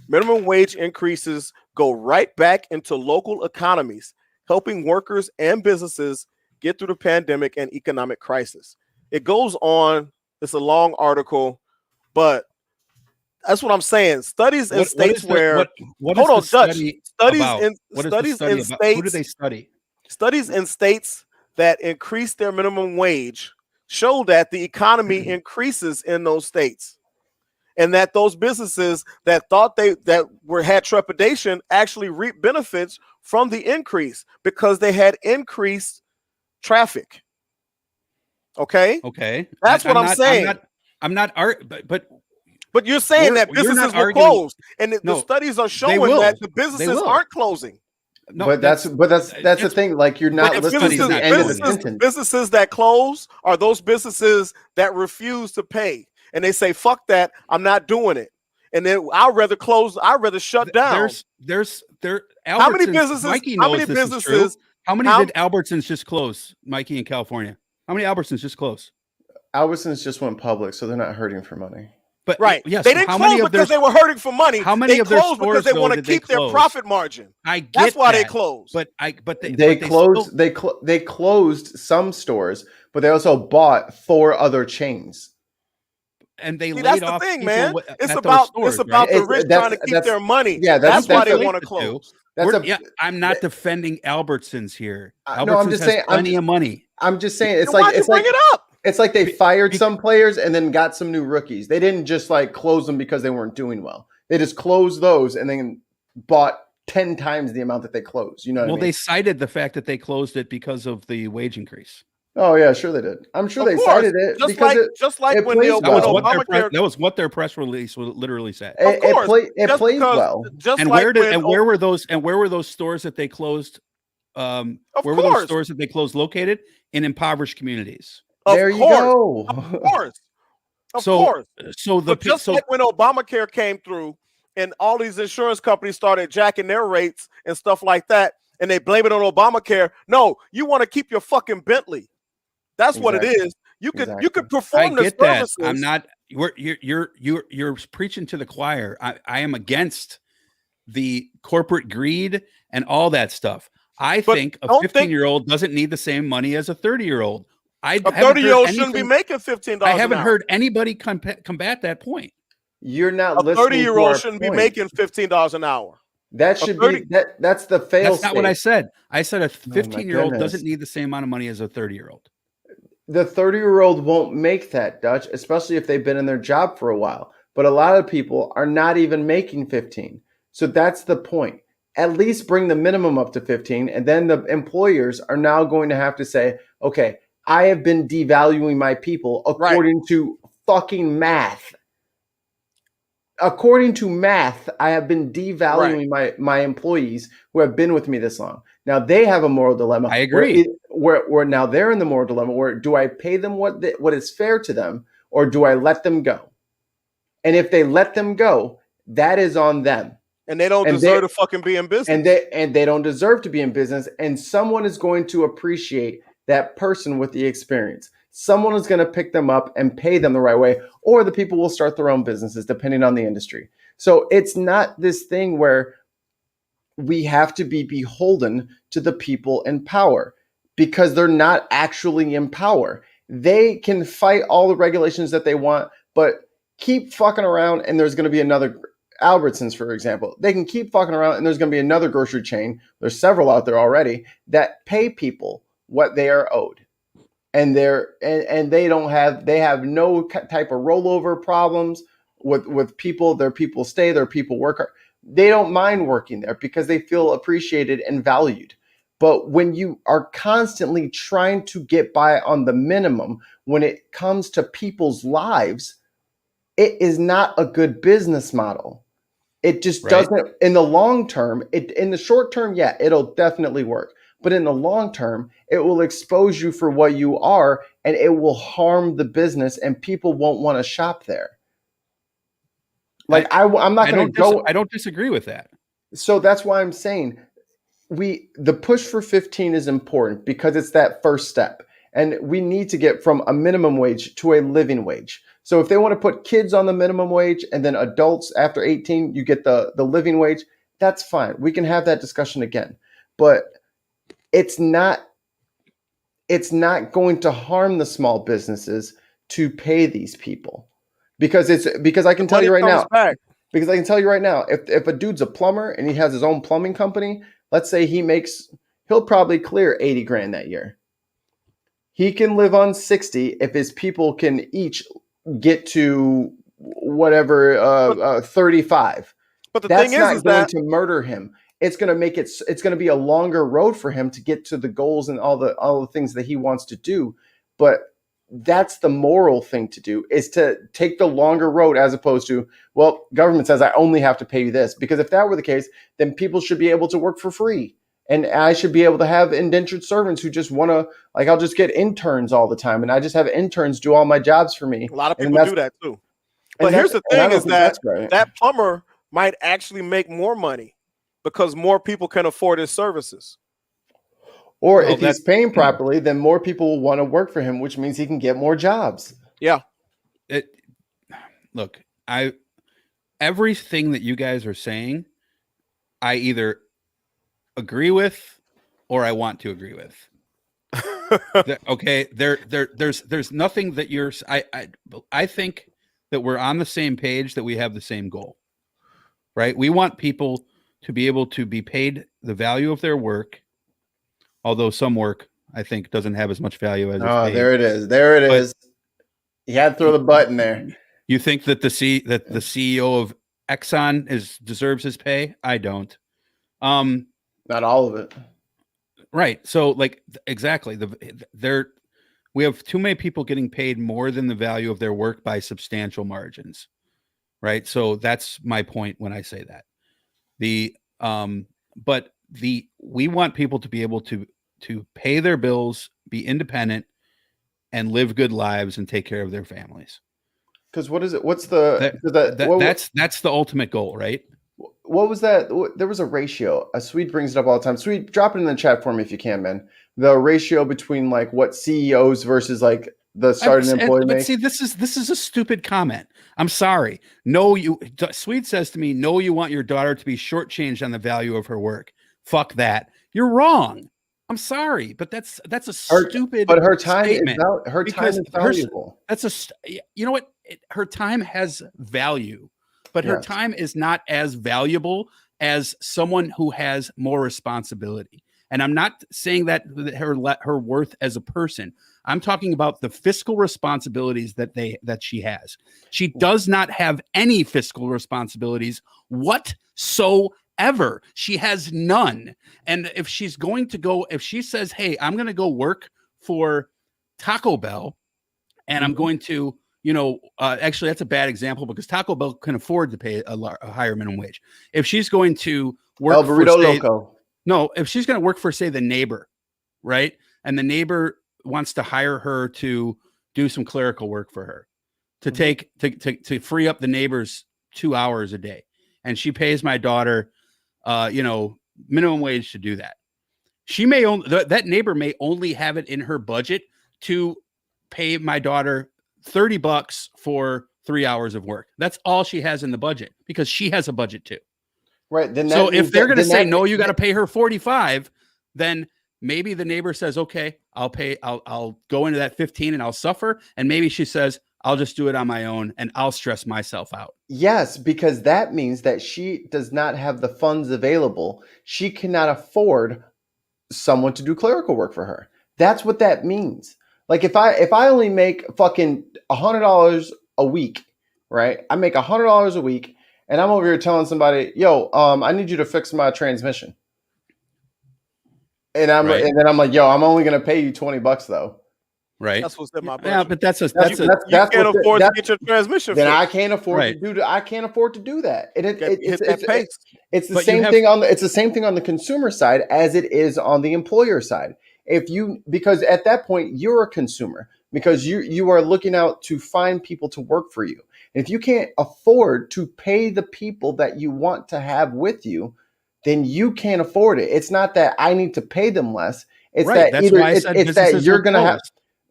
Minimum wage increases go right back into local economies, helping workers and businesses get through the pandemic and economic crisis. It goes on. It's a long article, but that's what I'm saying. Studies in states where hold on, Dutch. Studies in states. Who do they study? Studies in states that increase their minimum wage show that the economy increases in those states. and that those businesses that thought had trepidation actually reap benefits from the increase because they had increased traffic. Okay. That's what I'm saying. But you're saying that businesses will close, and the studies are showing that the businesses aren't closing. No, but that's the thing. Like, you're not listening to the end of the sentence. Businesses that close are those businesses that refuse to pay, and they say, "Fuck that, I'm not doing it." And then I'd rather close. I'd rather shut down. How many businesses? How many businesses? How many did Albertsons just close, Mikey, in California? How many Albertsons just closed? Albertsons just went public, so they're not hurting for money. But yes, they didn't close because they were hurting for money. How many of their stores because they want to keep their profit margin? That's why they closed. They closed some stores, but they also bought 4 other chains. And they laid that's off the thing, people man. It's about the rich trying to keep their money. Yeah, that's why they want to close. I'm not defending Albertsons here. No, I'm just saying, plenty of money. I'm just saying, bring it up. It's like they fired some players and then got some new rookies. They didn't just like close them because they weren't doing well. They just closed those and then bought 10 times the amount that they closed. You know what I mean? They cited the fact that they closed it because of the wage increase. Oh yeah, sure they did. I'm sure they cited it just like when that was what their press release literally said. It plays well. Where were those stores that they closed? Where were those stores that they closed located? In impoverished communities. There you go. Of course. Like when Obamacare came through and all these insurance companies started jacking their rates and stuff like that, and they blame it on Obamacare. No, you want to keep your fucking Bentley. That's what it is. You could perform the services. I'm not. You're preaching to the choir. I am against the corporate greed and all that stuff. I think a 15-year-old doesn't need the same money as a 30-year-old. A 30-year-old shouldn't be making $15. I haven't heard anybody combat that point. You're not listening. A 30-year-old shouldn't be making $15 an hour. That should be that's the fail. That's not what I said. I said a 15-year-old doesn't need the same amount of money as a 30-year-old. The 30-year-old won't make that, Dutch, especially if they've been in their job for a while. But a lot of people are not even making 15. So that's the point. At least bring the minimum up to 15, and then the employers are now going to have to say, okay, I have been devaluing my people according to fucking math. According to math, I have been devaluing my employees who have been with me this long. Now they have a moral dilemma. I agree. Where now they're in the moral dilemma where do I pay them what is fair to them, or do I let them go? And if they let them go, that is on them. And they don't deserve to fucking be in business. And they don't deserve to be in business. And someone is going to appreciate that person with the experience. Someone is going to pick them up and pay them the right way, or the people will start their own businesses depending on the industry. So it's not this thing where we have to be beholden to the people in power because they're not actually in power. They can fight all the regulations that they want, but keep fucking around and there's going to be another Albertsons, for example. They can keep fucking around and there's going to be another grocery chain. There's several out there already that pay people what they are owed. And they have no type of rollover problems with people. Their people stay, their people work hard. They don't mind working there because they feel appreciated and valued. But when you are constantly trying to get by on the minimum, when it comes to people's lives, it is not a good business model. It just doesn't in the long term. In the short term, yeah, it'll definitely work. But in the long term, it will expose you for what you are, and it will harm the business, and people won't want to shop there. Like I'm not going to go. I don't disagree with that. So that's why I'm saying the push for 15 is important because it's that first step, and we need to get from a minimum wage to a living wage. So if they want to put kids on the minimum wage and then adults after 18, you get the living wage. That's fine. We can have that discussion again, but it's not going to harm the small businesses to pay these people because I can tell you right now, if a dude's a plumber and he has his own plumbing company, let's say he'll probably clear 80 grand that year. He can live on 60 if his people can each get to whatever 35. But the That's thing not is going that to murder him. It's going to make it's going to be a longer road for him to get to the goals and all the things that he wants to do. But that's the moral thing to do, is to take the longer road, as opposed to, well, government says I only have to pay you this. Because if that were the case, then people should be able to work for free. And I should be able to have indentured servants who just want to, like, I'll just get interns all the time. And I just have interns do all my jobs for me. A lot of people do that too. But here's the and I thing don't is think that that's right. that plumber might actually make more money because more people can afford his services. Or if he's paying properly, then more people will want to work for him, which means he can get more jobs. Yeah. Look, everything that you guys are saying, I either agree with or I want to agree with. Okay, there's nothing that you're. I think that we're on the same page, that we have the same goal, right? We want people to be able to be paid the value of their work. Although some work, I think, doesn't have as much value as. Oh, there it is. There it is. You had to throw the button there. You think that the CEO of Exxon deserves his pay? I don't. Not all of it. Right. So, like, exactly. We have too many people getting paid more than the value of their work by substantial margins. Right. So that's my point when I say that. We want people to be able to pay their bills, be independent, and live good lives and take care of their families. Because what is it? What's the that's the ultimate goal, right? What was that? There was a ratio. A Swede brings it up all the time. Swede, drop it in the chat for me if you can, man. The ratio between like what CEOs versus like the starting employee make. See, this is a stupid comment. I'm sorry. No, Swede says to me, no, you want your daughter to be shortchanged on the value of her work. Fuck that. You're wrong. I'm sorry, but that's a stupid. But her time statement. is valuable. You know what? Her time has value, but her time is not as valuable as someone who has more responsibility. And I'm not saying that her worth as a person. I'm talking about the fiscal responsibilities that she has. She does not have any fiscal responsibilities whatsoever. She has none. And if she says, hey, I'm going to go work for Taco Bell and I'm going to, actually that's a bad example because Taco Bell can afford to pay a higher minimum wage. If she's going to work if she's going to work for, say, the neighbor, right? And the neighbor wants to hire her to do some clerical work for her to free up the neighbor's 2 hours a day. And she pays my daughter, minimum wage to do that. She may that neighbor may only have it in her budget to pay my daughter $30 for 3 hours of work. That's all she has in the budget because she has a budget too. Right. So if they're going to say, no, you got to pay her 45, then maybe the neighbor says, okay, I'll go into that 15 and I'll suffer. And maybe she says, I'll just do it on my own and I'll stress myself out. Yes, because that means that she does not have the funds available. She cannot afford someone to do clerical work for her. That's what that means. Like if I only make fucking $100 a week, right? I make $100 a week and I'm over here telling somebody, yo, I need you to fix my transmission. And then I'm like, yo, I'm only going to pay you $20 though. Right. That's what's in my budget. Yeah, but you can't afford to get your transmission then fixed. I can't afford to do that. I can't afford to do that. And it's the same thing on the consumer side as it is on the employer side. Because at that point you're a consumer because you are looking out to find people to work for you. And if you can't afford to pay the people that you want to have with you, then you can't afford it. It's not that I need to pay them less. It's that you're going to have.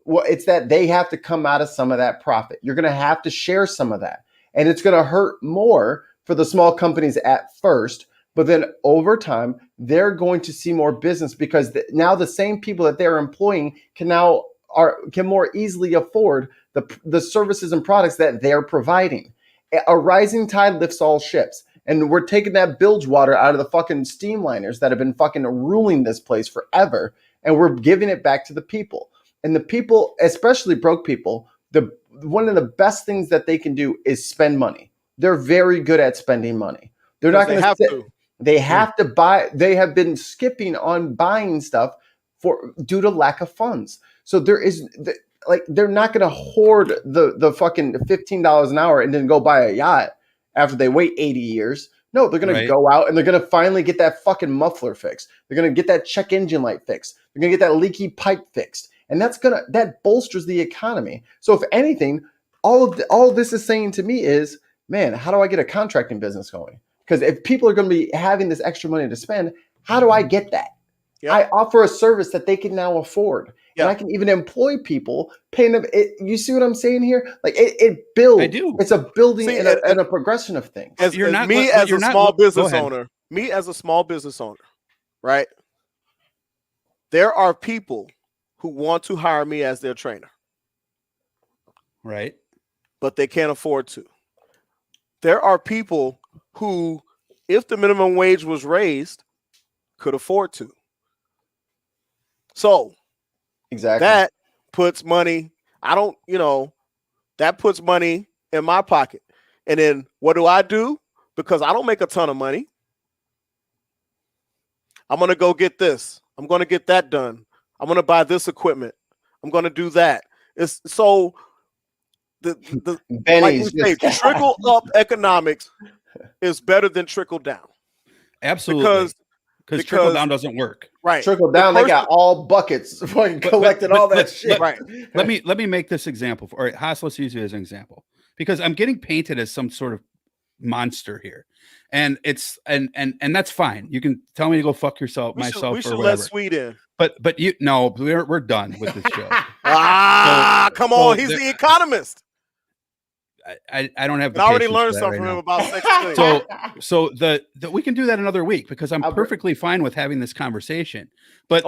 Well, it's that they have to come out of some of that profit. You're going to have to share some of that. And it's going to hurt more for the small companies at first. But then over time, they're going to see more business because now the same people that they're employing can more easily afford the services and products that they're providing. A rising tide lifts all ships. And we're taking that bilge water out of the fucking steamliners that have been fucking ruling this place forever. And we're giving it back to the people. And the people, especially broke people, one of the best things that they can do is spend money. They're very good at spending money. They're not going to have to. They have to buy. They have been skipping on buying stuff due to lack of funds. So they're not going to hoard the fucking $15 an hour and then go buy a yacht after they wait 80 years. No, they're going to go out and they're going to finally get that fucking muffler fixed. They're going to get that check engine light fixed. They're going to get that leaky pipe fixed. And that bolsters the economy. So if anything, all this is saying to me is, man, how do I get a contracting business going? Because if people are going to be having this extra money to spend, how do I get that? Yep. I offer a service that they can now afford. Yep. And I can even employ people, paying them. You see what I'm saying here? Like it builds. I do. It's a building and a progression of things. As a small business owner, right? There are people who want to hire me as their trainer. Right. But they can't afford to. There are people who, if the minimum wage was raised, could afford to. So exactly that puts money. That puts money in my pocket. And then what do? Because I don't make a ton of money. I'm going to go get this. I'm going to get that done. I'm going to buy this equipment. I'm going to do that. It's so trickle up economics is better than trickle down. Absolutely. Because trickle down doesn't work. Right. Trickle down, they got all buckets collecting all that shit. Right. Let me make this example. All right, Haas, let's use you as an example. Because I'm getting painted as some sort of monster here. And it's and that's fine. You can tell me to go fuck yourself, we or should whatever. let Sweet in. But we're done with this show. Come on, he's the economist. I don't have. I already learned something from him about sex. So we can do that another week because I'm perfectly fine with having this conversation. But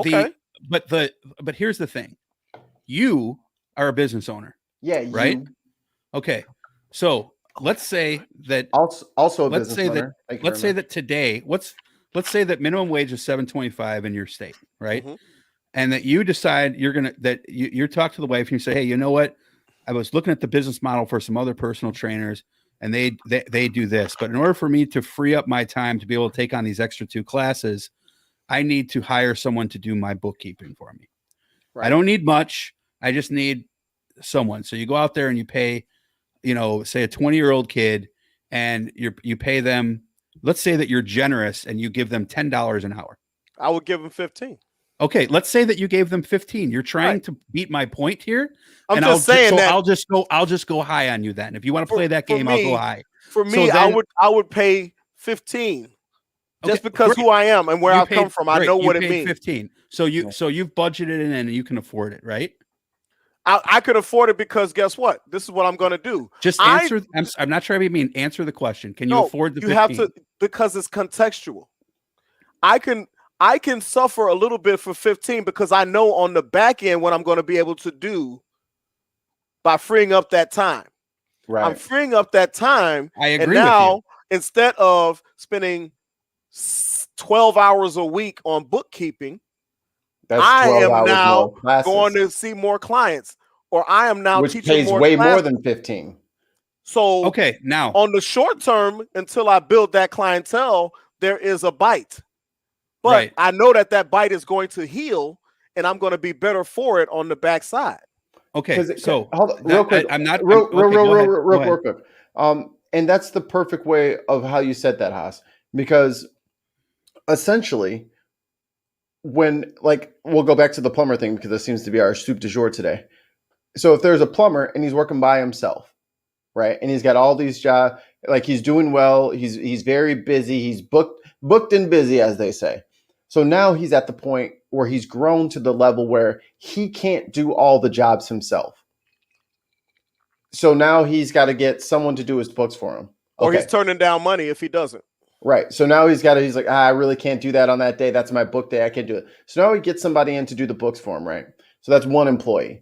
but here's the thing: you are a business owner. Yeah. Right. Okay. So let's say that also a business owner. Let's say that today. Let's say that minimum wage is $7.25 in your state, right? Mm-hmm. And that you decide you talk to the wife and you say, hey, you know what? I was looking at the business model for some other personal trainers and they do this, but in order for me to free up my time to be able to take on these extra 2 classes, I need to hire someone to do my bookkeeping for me. Right. I don't need much. I just need someone. So you go out there and you pay, say a 20-year-old kid and you pay them. Let's say that you're generous and you give them $10 an hour. I would give them 15. Okay, let's say that you gave them 15. You're trying to beat my point here. I'm just saying that I'll just go high on you then. If you want to play that game, I'll go high. For me, I would pay 15. Just because who I am and where I come from, I know what it means. 15. So you've budgeted in and you can afford it, right? I could afford it because guess what? This is what I'm going to do. Just answer. I'm not trying to be mean. Answer the question. Can you afford the 15? You have to, because it's contextual. I can suffer a little bit for 15 because I know on the back end what I'm going to be able to do by freeing up that time. Right. I'm freeing up that time. I agree. And now, instead of spending 12 hours a week on bookkeeping, I am now going to see more clients, or I am now teaching pays more way classes. More than 15. So okay, now on the short term, until I build that clientele, there is a bite. But I know that bite is going to heal, and I'm going to be better for it on the backside. Okay, so hold on, real quick. Real quick. And that's the perfect way of how you said that, Haas, because essentially, when we'll go back to the plumber thing because this seems to be our soup du jour today. So if there's a plumber and he's working by himself, right, and he's got all these jobs, he's doing well, he's very busy, he's booked and busy, as they say. So now he's at the point where he's grown to the level where he can't do all the jobs himself. So now he's got to get someone to do his books for him. Or he's turning down money if he doesn't. Right. So now he's like, I really can't do that on that day. That's my book day. I can't do it. So now he gets somebody in to do the books for him, right? So that's one employee.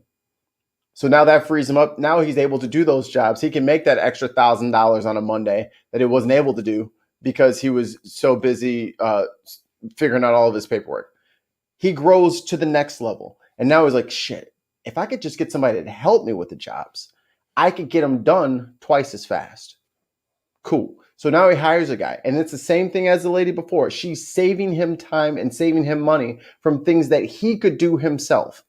So now that frees him up. Now he's able to do those jobs. He can make that extra $1,000 on a Monday that he wasn't able to do because he was so busy figuring out all of his paperwork. He grows to the next level. And now he's like, shit, if I could just get somebody to help me with the jobs, I could get them done twice as fast. Cool. So now he hires a guy, and it's the same thing as the lady before. She's saving him time and saving him money from things that he could do himself.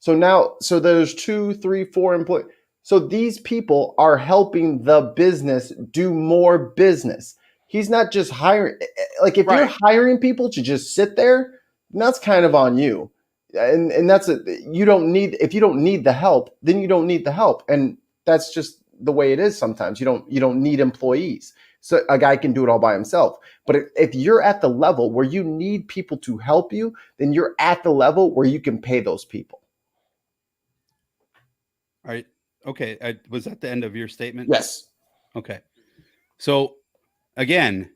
So now, there's 2, 3, 4 employees. So these people are helping the business do more business. He's not just hiring. Like if you're hiring people to just sit there, that's kind of on you. And that's you don't need, if you don't need the help, then you don't need the help. And that's just the way it is sometimes. You don't need employees. So a guy can do it all by himself. But if you're at the level where you need people to help you, then you're at the level where you can pay those people. All right. Okay. Was that the end of your statement? Yes. Okay. So again,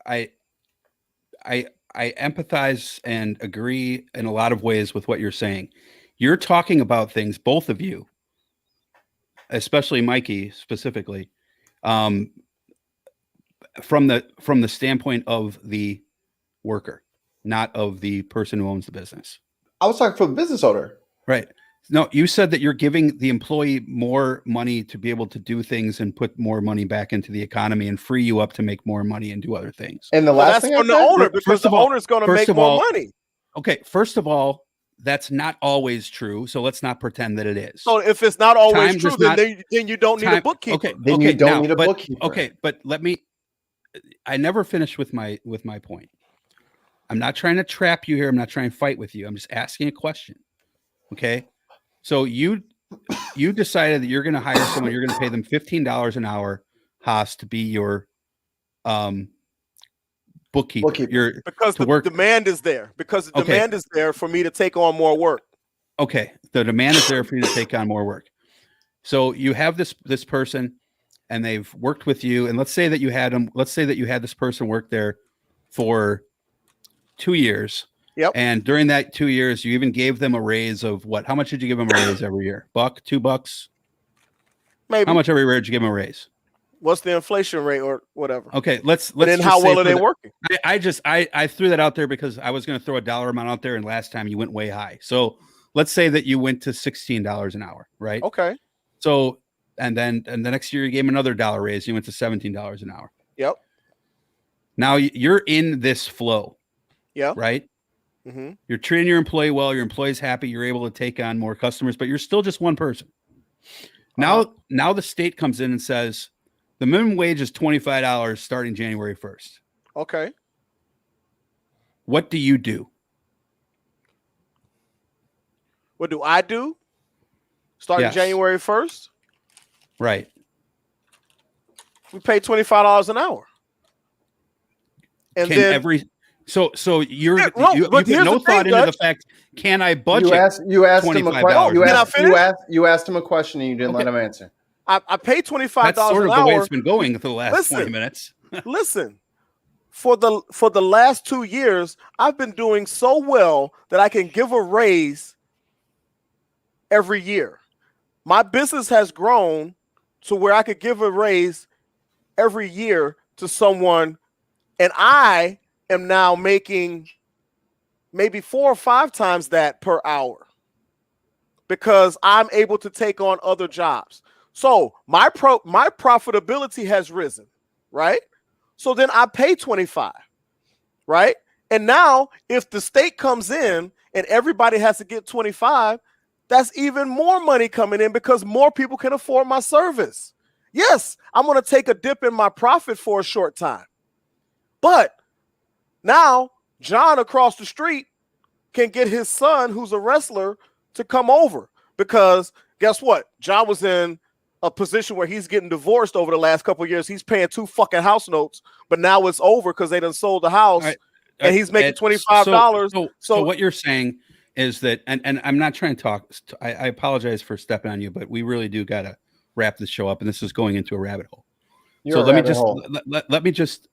I empathize and agree in a lot of ways with what you're saying. You're talking about things, both of you, especially Mikey specifically, from the standpoint of the worker, not of the person who owns the business. I was talking for the business owner. Right. No, you said that you're giving the employee more money to be able to do things and put more money back into the economy and free you up to make more money and do other things. And the last thing from the owner, because the owner's going to make more money. Okay, first of all, that's not always true. So let's not pretend that it is. So if it's not always true, then you don't need a bookkeeper. Okay, then you don't need a bookkeeper. Okay, but I never finished with my point. I'm not trying to trap you here. I'm not trying to fight with you. I'm just asking a question. Okay. So you decided that you're going to hire someone. You're going to pay them $15 an hour, Haas, to be your bookkeeper. Because the demand is there. Because the demand is there for me to take on more work. Okay, the demand is there for you to take on more work. So you have this person, and they've worked with you. And let's say that you had them. Let's say that you had this person work there for 2 years. Yep. And during that 2 years, you even gave them a raise of what? How much did you give them a raise every year? $1, $2? Maybe. How much every year did you give them a raise? What's the inflation rate or whatever? Okay, let's. Then how well are they working? I threw that out there because I was going to throw a dollar amount out there, and last time you went way high. So let's say that you went to $16 an hour, right? Okay. So and the next year you gave them another dollar raise. You went to $17 an hour. Yep. Now you're in this flow. Yeah. Right. Mm-hmm. You're treating your employee well. Your employee's happy. You're able to take on more customers, but you're still just one person. Now the state comes in and says the minimum wage is $25 starting January 1st. Okay. What do you do? What do I do? Starting January 1st? Right. We pay $25 an hour. And So you put no thought into the fact, can I budget? You asked him a question. You asked him a question and you didn't let him answer. I pay $25 an hour. That's sort of the way it's been going for the last 20 minutes. Listen, for the last 2 years, I've been doing so well that I can give a raise every year. My business has grown to where I could give a raise every year to someone, and I am now making maybe 4 or 5 times that per hour because I'm able to take on other jobs. So my profitability has risen, right? So then I pay 25, right? And now if the state comes in and everybody has to get 25, that's even more money coming in because more people can afford my service. Yes, I'm going to take a dip in my profit for a short time. But now John across the street can get his son, who's a wrestler, to come over because guess what? John was in a position where he's getting divorced over the last couple of years. He's paying 2 fucking house notes, but now it's over because they done sold the house and he's making $25. So what you're saying is that, and I'm not trying to talk. I apologize for stepping on you, but we really do got to wrap this show up, and this is going into a rabbit hole. Let me just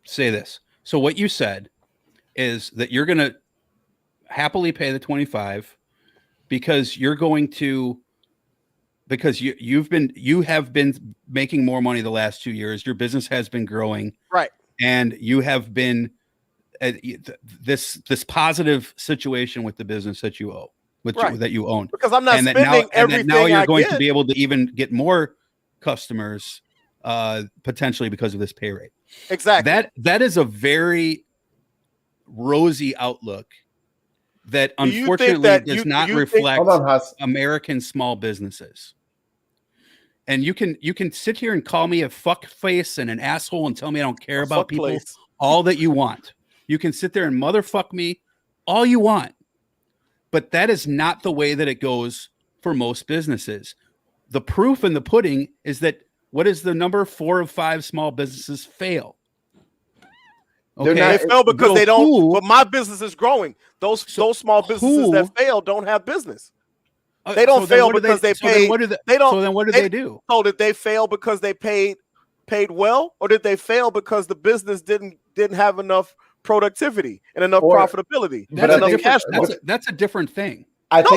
say this. So what you said is that you're going to happily pay the 25 because you're going to, because you have been making more money the last 2 years. Your business has been growing. Right. And you have been this positive situation with the business that you owe, that you own, because I'm not spending everything. Now you're going to be able to even get more customers, potentially because of this pay rate. Exactly. That is a very rosy outlook that unfortunately does not reflect American small businesses. And you can sit here and call me a fuck face and an asshole and tell me I don't care about people all that you want. You can sit there and motherfuck me all you want. But that is not the way that it goes for most businesses. The proof in the pudding is that what is the number? 4 of 5 small businesses fail. Okay. They fail because they don't. But my business is growing. Those small businesses that fail don't have business. They don't fail because they paid. So then what do they do? So did they fail because they paid well, or did they fail because the business didn't have enough productivity and enough profitability? That's a different thing. If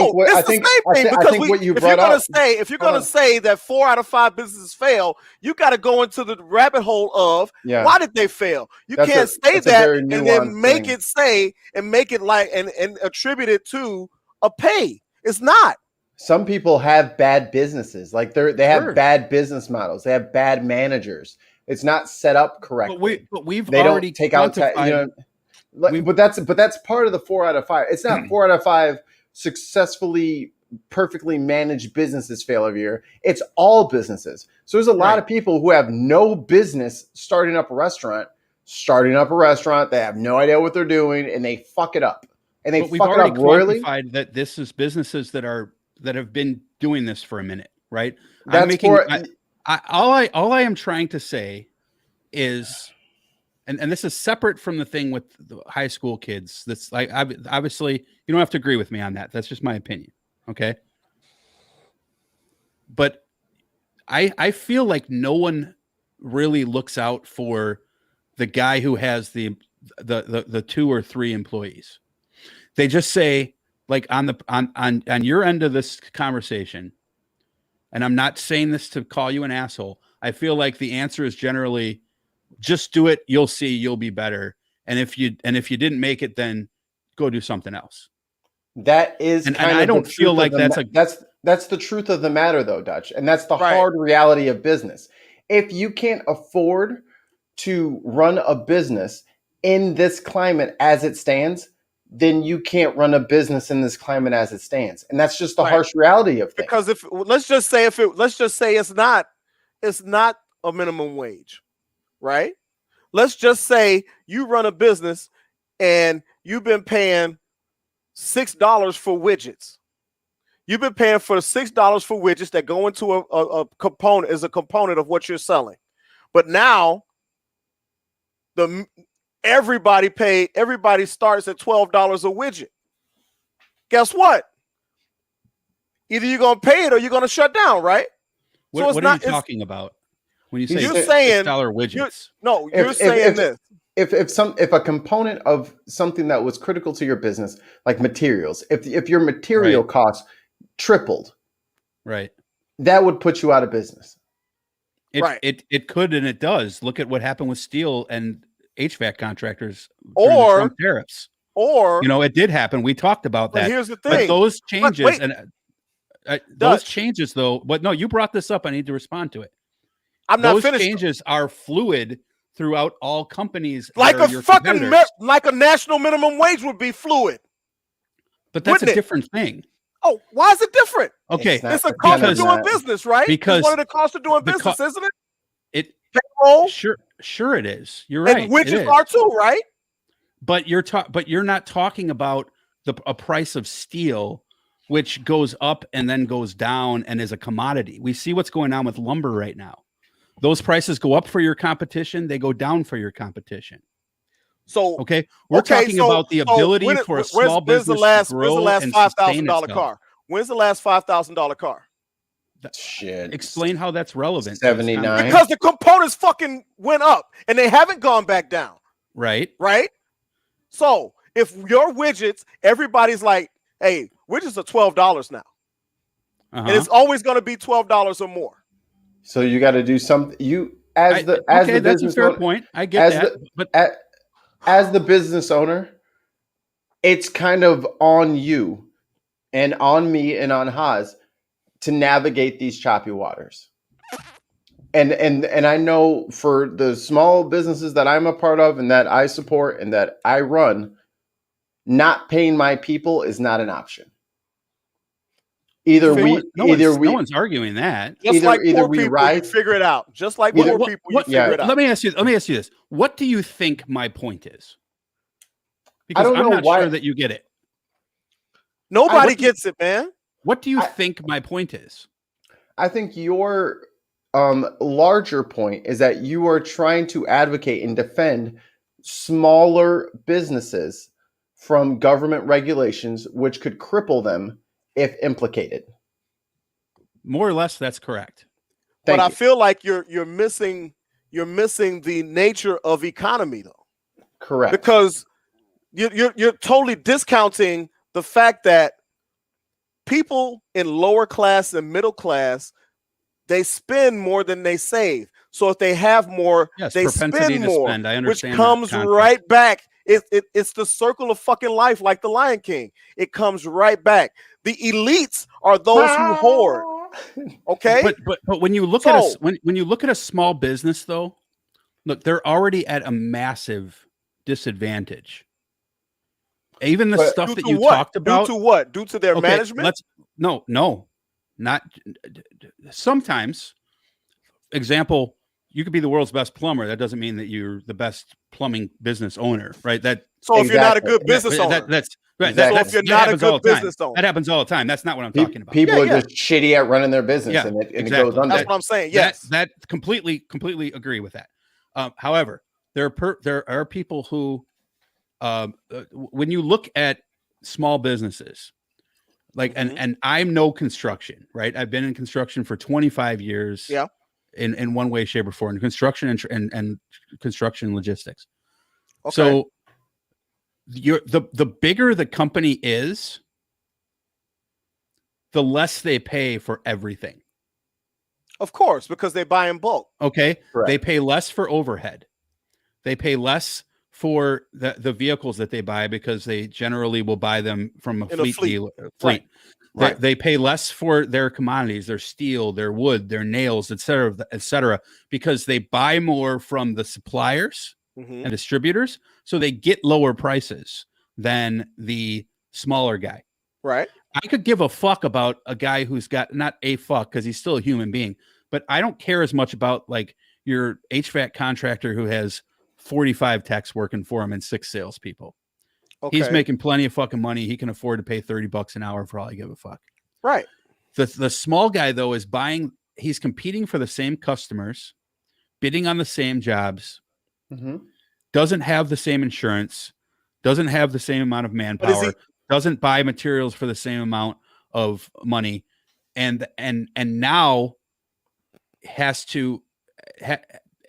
you're gonna say that 4 out of 5 businesses fail, you got to go into the rabbit hole of why did they fail. You can't say that and then make it like and attribute it to a pay. It's not. Some people have bad businesses, like they have bad business models. They have bad managers. It's not set up correctly. But we've they already don't take out. But that's part of the 4 out of 5. It's not 4 out of 5 successfully, perfectly managed businesses fail every year. It's all businesses. So there's a lot of people who have no business starting up a restaurant. They have no idea what they're doing, and they fuck it up. And they fuck it up royally. That this is businesses that have been doing this for a minute, right? All I am trying to say is, and this is separate from the thing with the high school kids. That's like, obviously you don't have to agree with me on that. That's just my opinion. Okay. But I feel like no one really looks out for the guy who has the 2 or 3 employees. They just say, like, on your end of this conversation, and I'm not saying this to call you an asshole, I feel like the answer is generally just do it, you'll see, you'll be better. And if you didn't make it, then go do something else. That is, and I don't feel like that's the truth of the matter, though, Dutch, and that's the hard reality of business. If you can't afford to run a business in this climate as it stands, then you can't run a business in this climate as it stands, and that's just the harsh reality of things. Because let's just say it's not a minimum wage, right? Let's just say you run a business and you've been paying $6 for widgets. You've been paying for $6 for widgets that go into a component of what you're selling. But now everybody starts at $12 a widget. Guess what? Either you're gonna pay it or you're gonna shut down, right? What are you talking about when you say $6 widgets? You're saying this. If a component of something that was critical to your business, like materials, if your material costs tripled, right, that would put you out of business. It could, and it does. Look at what happened with steel and HVAC contractors or Trump tariffs. Or it did happen. We talked about that. Here's the thing. But those changes those changes, though. But no, you brought this up. I need to respond to it. I'm not finished. Those changes are fluid throughout all companies. Like like a national minimum wage would be fluid. But that's a different thing. Oh, why is it different? Okay, it's a cost of doing business, right? Because it's one of the costs of doing business, isn't it? Payroll. Sure, it is. You're right. And widgets are too, right? But you're not talking about a price of steel, which goes up and then goes down and is a commodity. We see what's going on with lumber right now. Those prices go up for your competition; they go down for your competition. So we're talking about the ability for a small business to grow. When's the last $5,000 car? When's the last $5,000 car? Shit. Explain how that's relevant. 79. Because the components fucking went up and they haven't gone back down. Right. So if your widgets, everybody's like, hey, widgets are $12 now. And it's always going to be $12 or more. So you got to do something. That's a fair point. I get that. as the business owner, it's kind of on you and on me and on Haas to navigate these choppy waters. And I know for the small businesses that I'm a part of and that I support and that I run, not paying my people is not an option. No one's arguing that. Just like poor people, you figure it out. Just like poor people, you figure it out. Let me ask you this. What do you think my point is? Because I'm not sure that you get it. Nobody gets it, man. What do you think my point is? I think your larger point is that you are trying to advocate and defend smaller businesses from government regulations, which could cripple them if implicated. More or less, that's correct. But I feel like you're missing the nature of economy, though. Correct. Because you're totally discounting the fact that people in lower class and middle class, they spend more than they save. So if they have more, they spend more, which comes right back. It's the circle of fucking life, like the Lion King. It comes right back. The elites are those who hoard. Okay, but when you look at when you look at a small business, though, look, they're already at a massive disadvantage. Even the stuff that you talked about. Due to what? Due to their management? No, not sometimes. Example, you could be the world's best plumber. That doesn't mean that you're the best plumbing business owner, right? If you're not a good business owner, that's right. So if you're not a good business owner, that happens all the time. That's not what I'm talking about. People are just shitty at running their business, and it goes under. That's what I'm saying. Yes, that completely agree with that. However, there are people who, when you look at small businesses, like and I'm no construction, right? I've been in construction for 25 years. Yeah. In one way, shape, or form, in construction and construction logistics. Okay. So the bigger the company is, the less they pay for everything. Of course, because they buy in bulk. Okay. Correct. They pay less for overhead. They pay less for the vehicles that they buy because they generally will buy them from a fleet dealer. Right. They pay less for their commodities, their steel, their wood, their nails, et cetera, because they buy more from the suppliers and distributors. So they get lower prices than the smaller guy. Right. I could give a fuck about a guy who's got not a fuck because he's still a human being, but I don't care as much about like your HVAC contractor who has 45 techs working for him and 6 salespeople. Okay. He's making plenty of fucking money. He can afford to pay $30 an hour for all I give a fuck. Right. The small guy, though, is he's competing for the same customers, bidding on the same jobs, doesn't have the same insurance, doesn't have the same amount of manpower, doesn't buy materials for the same amount of money, and now has to,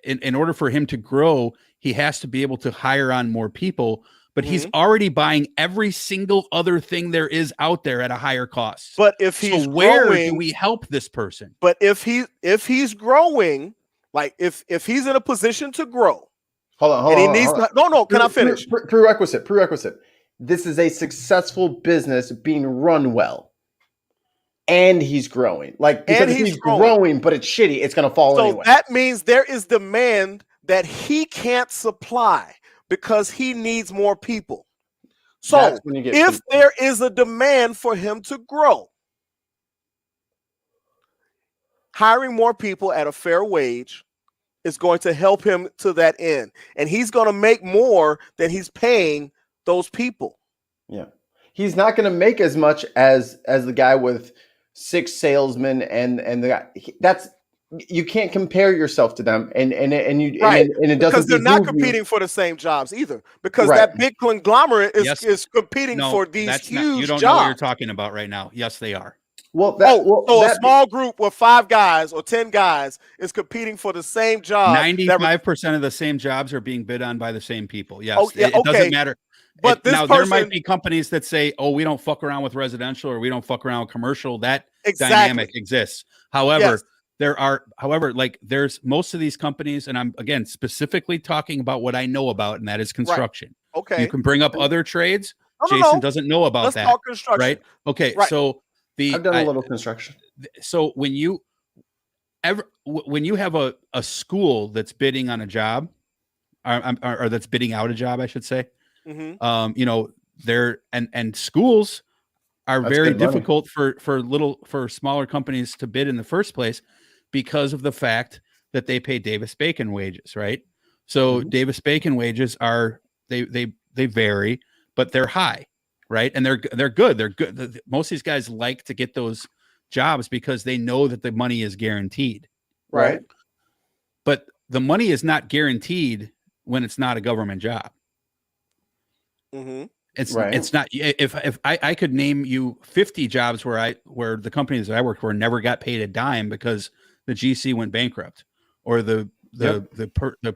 in order for him to grow, he has to be able to hire on more people. But he's already buying every single other thing there is out there at a higher cost. But if he's where growing, do we help this person? But if he's growing, like if he's in a position to grow, hold on. Can I finish? Prerequisite. This is a successful business being run well, and he's growing. Because if he's growing, but it's shitty, it's going to fall anyway. So that means there is demand that he can't supply, because he needs more people. So if there is a demand for him to grow, hiring more people at a fair wage is going to help him to that end. And he's going to make more than he's paying those people. Yeah. He's not going to make as much as the guy with 6 salesmen and the guy. You can't compare yourself to them, and it doesn't, because they're not competing for the same jobs either. Because that big conglomerate is competing for these huge you don't jobs. know what you're talking about right now. Yes, they are. A small group with 5 guys or 10 guys is competing for the same job. 95% of the same jobs are being bid on by the same people. Yes, it doesn't matter. But there might be companies that say, "Oh, we don't fuck around with residential, or we don't fuck around with commercial." That dynamic exists. However. There are, however, like there's most of these companies, and I'm again specifically talking about what I know about, and that is construction. Right. Okay. You can bring up other trades. No, Jason doesn't know about Let's that. talk construction. Right. Okay. Right. So I've done a little construction. So when you have a school that's bidding on a job, or that's bidding out a job, I should say, you know, and schools are very difficult for smaller companies to bid in the first place because of the fact that they pay Davis-Bacon wages, right? So Davis-Bacon wages are they vary, but they're high, right? And they're good. They're good. Most of these guys like to get those jobs because they know that the money is guaranteed. Right. But the money is not guaranteed when it's not a government job. It's not. If I could name you 50 jobs where the companies that I worked for never got paid a dime because the GC went bankrupt, or the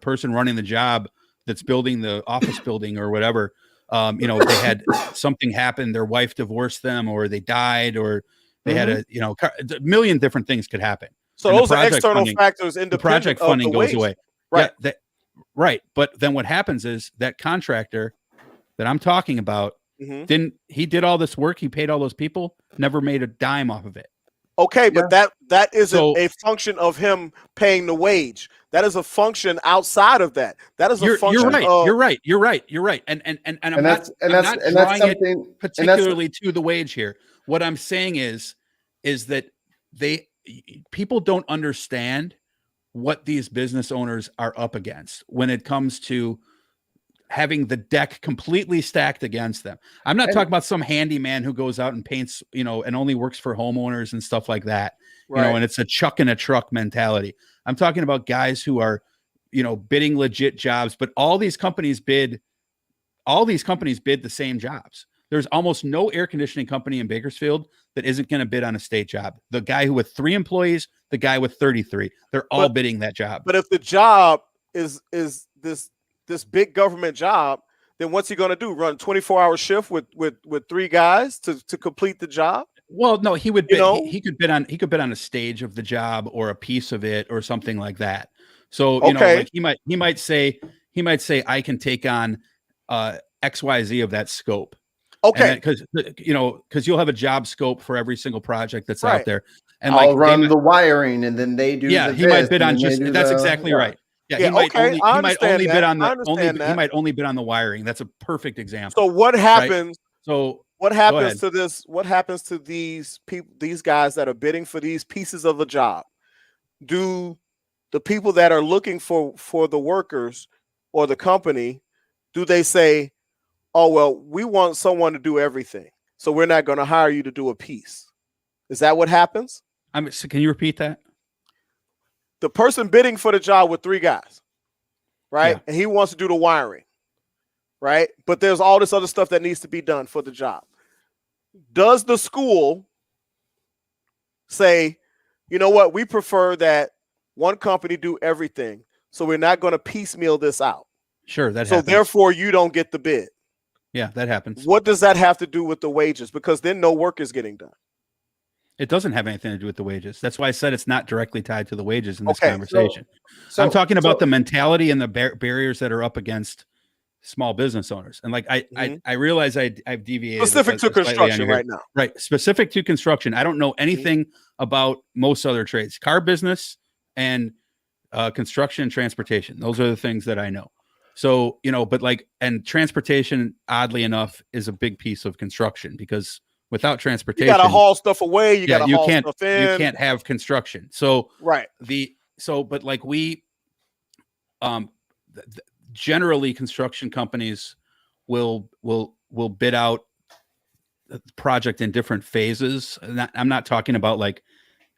person running the job that's building the office building or whatever, you know, they had something happen, their wife divorced them, or they died, or they had a million different things could happen. So and those are external factors. The project funding goes away. Right. Yeah, right. But then what happens is that contractor that I'm talking about, he did all this work, he paid all those people, never made a dime off of it. Okay, but that isn't a function of him paying the wage. That is a function outside of that. That is a function. You're right. And I'm not drawing it particularly to the wage here. What I'm saying is that people don't understand what these business owners are up against when it comes to having the deck completely stacked against them. I'm not talking about some handyman who goes out and paints, you know, and only works for homeowners and stuff like that, you know, and it's a chuck in a truck mentality. I'm talking about guys who are, you know, bidding legit jobs, but all these companies bid the same jobs. There's almost no air conditioning company in Bakersfield that isn't going to bid on a state job. The guy who with 3 employees, the guy with 33, they're all bidding that job. But if the job is this big government job, then what's he going to do? Run 24-hour shift with 3 guys to complete the job? Well, no, he would bid, he could bid on a stage of the job or a piece of it or something like that. So, you know, like he might say I can take on XYZ of that scope. Okay. Because you'll have a job scope for every single project that's out there. And I'll run the wiring, and then they do. Yeah, he might bid on that's exactly right. Yeah, he might only bid on the wiring. That's a perfect example. So what happens? Right? So what happens to this? What happens to these people, these guys that are bidding for these pieces of the job? Do the people that are looking for the workers or the company, do they say, oh, well, we want someone to do everything, so we're not going to hire you to do a piece? Is that what happens? So can you repeat that? The person bidding for the job with 3 guys, right? Yeah. And he wants to do the wiring, right? But there's all this other stuff that needs to be done for the job. Does the school say, you know what, we prefer that one company do everything, so we're not going to piecemeal this out? Sure, that happens. So therefore, you don't get the bid. Yeah, that happens. What does that have to do with the wages? Because then no work is getting done. It doesn't have anything to do with the wages. That's why I said it's not directly tied to the wages in this conversation. So I'm talking about the mentality and the barriers that are up against small business owners. And like I realize I've deviated specific to construction right now. Right, specific to construction. I don't know anything about most other trades. Car business and construction and transportation. Those are the things that I know. So, you know, but like, and transportation, oddly enough, is a big piece of construction, because without transportation, you got to haul stuff away. You got to haul stuff in. You can't have construction. So, right. But like generally construction companies will bid out the project in different phases. I'm not talking about like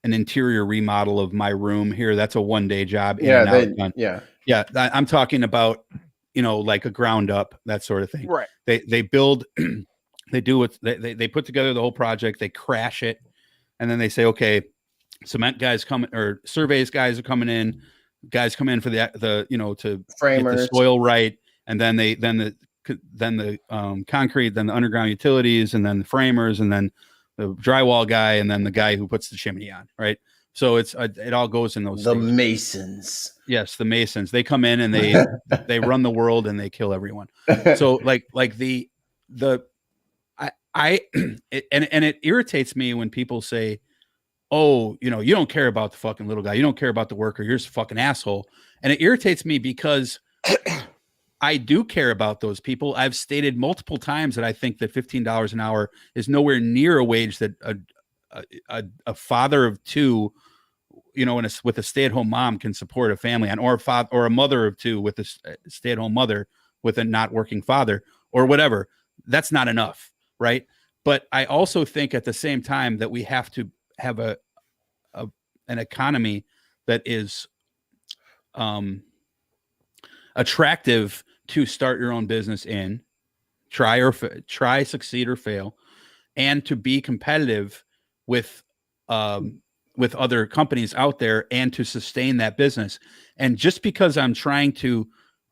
an interior remodel of my room here. That's a 1-day job. Yeah. I'm talking about, you know, like a ground up, that sort of thing. Right. They build, they do what they put together the whole project, they crash it, and then they say, okay, cement guys come, or surveys guys are coming in, guys come in for the you know, to framers, get the soil right, and then the concrete, then the underground utilities, and then the framers, and then the drywall guy, and then the guy who puts the chimney on, right? So it all goes in those the stages. Masons. Yes, the Masons. They come in and they run the world and they kill everyone. So like it irritates me when people say, "Oh, you don't care about the fucking little guy. You don't care about the worker. You're just a fucking asshole." And it irritates me because I do care about those people. I've stated multiple times that I think that $15 an hour is nowhere near a wage that a father of two, with a stay-at-home mom can support a family on, or a mother of two with a stay-at-home mother with a not working father or whatever. That's not enough, right? But I also think at the same time that we have to have an economy that is attractive to start your own business in, try, succeed or fail, and to be competitive with other companies out there and to sustain that business. And just because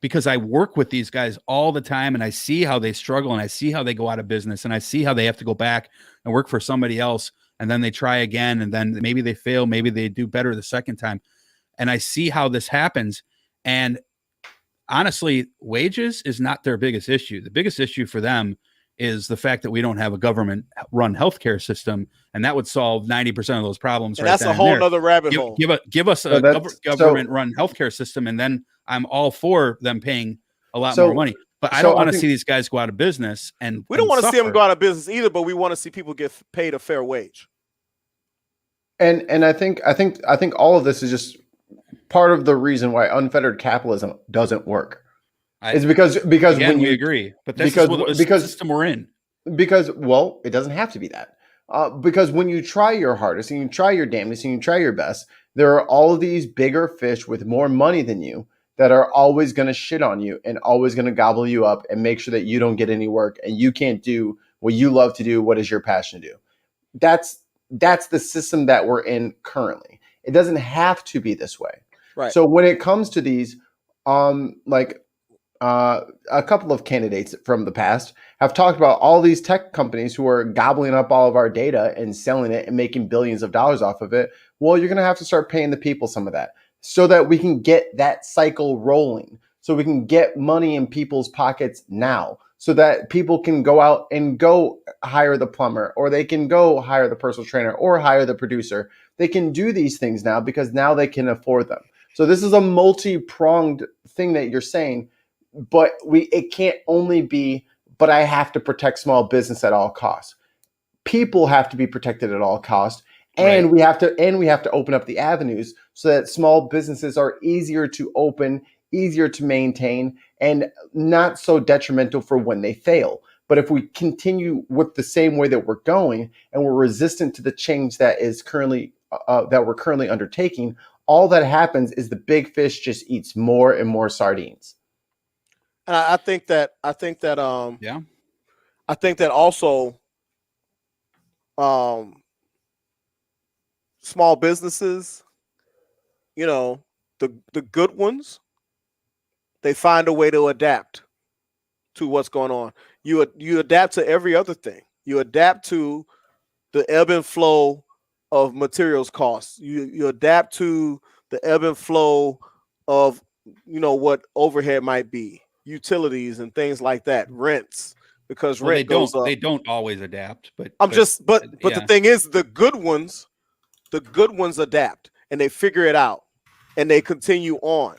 because I work with these guys all the time and I see how they struggle and I see how they go out of business and I see how they have to go back and work for somebody else and then they try again and then maybe they fail, maybe they do better the second time. And I see how this happens. And honestly, wages is not their biggest issue. The biggest issue for them is the fact that we don't have a government-run healthcare system, and that would solve 90% of those problems. And that's a whole nother rabbit hole. Give us a government-run healthcare system, and then I'm all for them paying a lot more money. But I don't want to see these guys go out of business. And we don't want to see them go out of business either. But we want to see people get paid a fair wage. And I think all of this is just part of the reason why unfettered capitalism doesn't work. Is because again, we agree, but that's because the system we're in. Because it doesn't have to be that. Because when you try your hardest and you try your damnedest and you try your best, there are all of these bigger fish with more money than you that are always going to shit on you and always going to gobble you up and make sure that you don't get any work and you can't do what you love to do. What is your passion to do? That's the system that we're in currently. It doesn't have to be this way. Right. So when it comes to these, a couple of candidates from the past have talked about all these tech companies who are gobbling up all of our data and selling it and making billions of dollars off of it. Well, you're going to have to start paying the people some of that so that we can get that cycle rolling, so we can get money in people's pockets now, so that people can go out and go hire the plumber, or they can go hire the personal trainer or hire the producer. They can do these things now because now they can afford them. So this is a multi-pronged thing that you're saying. But it can't only be, but I have to protect small business at all costs. People have to be protected at all costs. And we have to open up the avenues so that small businesses are easier to open, easier to maintain, and not so detrimental for when they fail. But if we continue with the same way that we're going and we're resistant to the change that is currently that we're currently undertaking, all that happens is the big fish just eats more and more sardines. And I think that also small businesses, the good ones, they find a way to adapt to what's going on. You adapt to every other thing. You adapt to the ebb and flow of materials costs. You adapt to the ebb and flow of what overhead might be. Utilities and things like that, rents, because rent goes up. They don't always adapt, but the thing is, the good ones adapt and they figure it out and they continue on,